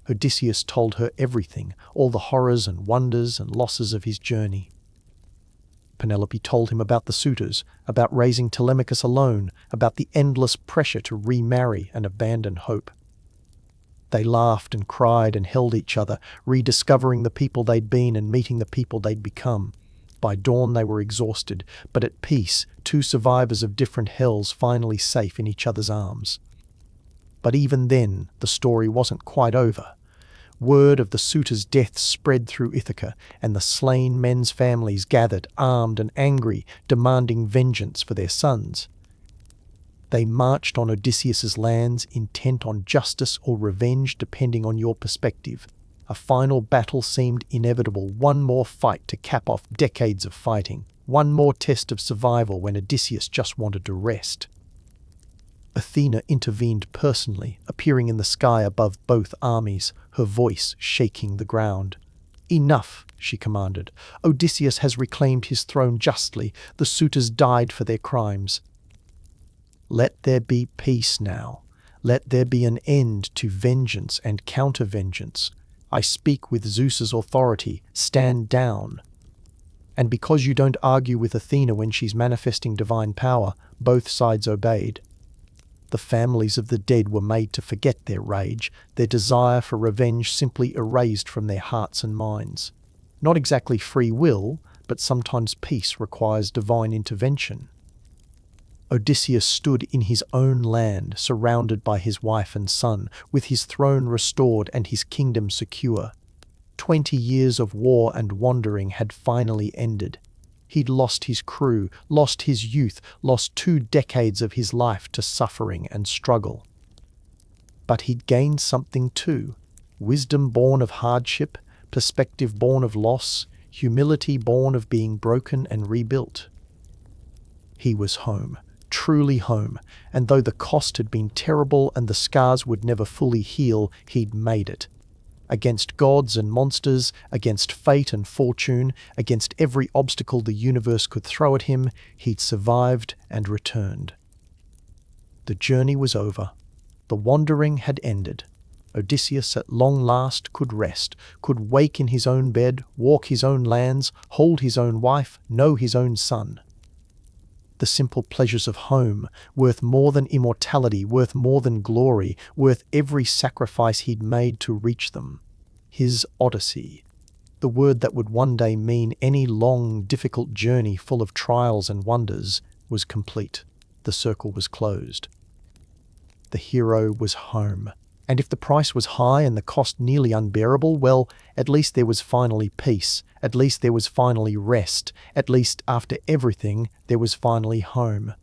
Odysseus told her everything, all the horrors and wonders and losses of his journey. Penelope told him about the suitors, about raising Telemachus alone, about the endless pressure to remarry and abandon hope. They laughed and cried and held each other, rediscovering the people they'd been and meeting the people they'd become. By dawn they were exhausted, but at peace, 2 survivors of different hells finally safe in each other's arms. But even then, the story wasn't quite over. Word of the suitors' deaths spread through Ithaca, and the slain men's families gathered, armed and angry, demanding vengeance for their sons. They marched on Odysseus's lands, intent on justice or revenge depending on your perspective. A final battle seemed inevitable, one more fight to cap off decades of fighting, one more test of survival when Odysseus just wanted to rest. Athena intervened personally, appearing in the sky above both armies, her voice shaking the ground. "Enough," she commanded. "Odysseus has reclaimed his throne justly. The suitors died for their crimes. Let there be peace now. Let there be an end to vengeance and counter-vengeance. I speak with Zeus's authority. Stand down." And because you don't argue with Athena when she's manifesting divine power, both sides obeyed. The families of the dead were made to forget their rage, their desire for revenge simply erased from their hearts and minds. Not exactly free will, but sometimes peace requires divine intervention. Odysseus stood in his own land, surrounded by his wife and son, with his throne restored and his kingdom secure. 20 years of war and wandering had finally ended. He'd lost his crew, lost his youth, lost 2 decades of his life to suffering and struggle. But he'd gained something too. Wisdom born of hardship, perspective born of loss, humility born of being broken and rebuilt. He was home. Truly home, and though the cost had been terrible and the scars would never fully heal, he'd made it. Against gods and monsters, against fate and fortune, against every obstacle the universe could throw at him, he'd survived and returned. The journey was over. The wandering had ended. Odysseus at long last could rest, could wake in his own bed, walk his own lands, hold his own wife, know his own son. The simple pleasures of home, worth more than immortality, worth more than glory, worth every sacrifice he'd made to reach them. His Odyssey, the word that would one day mean any long, difficult journey full of trials and wonders, was complete. The circle was closed. The hero was home. And if the price was high and the cost nearly unbearable, well, at least there was finally peace. At least there was finally rest. At least, after everything, there was finally home.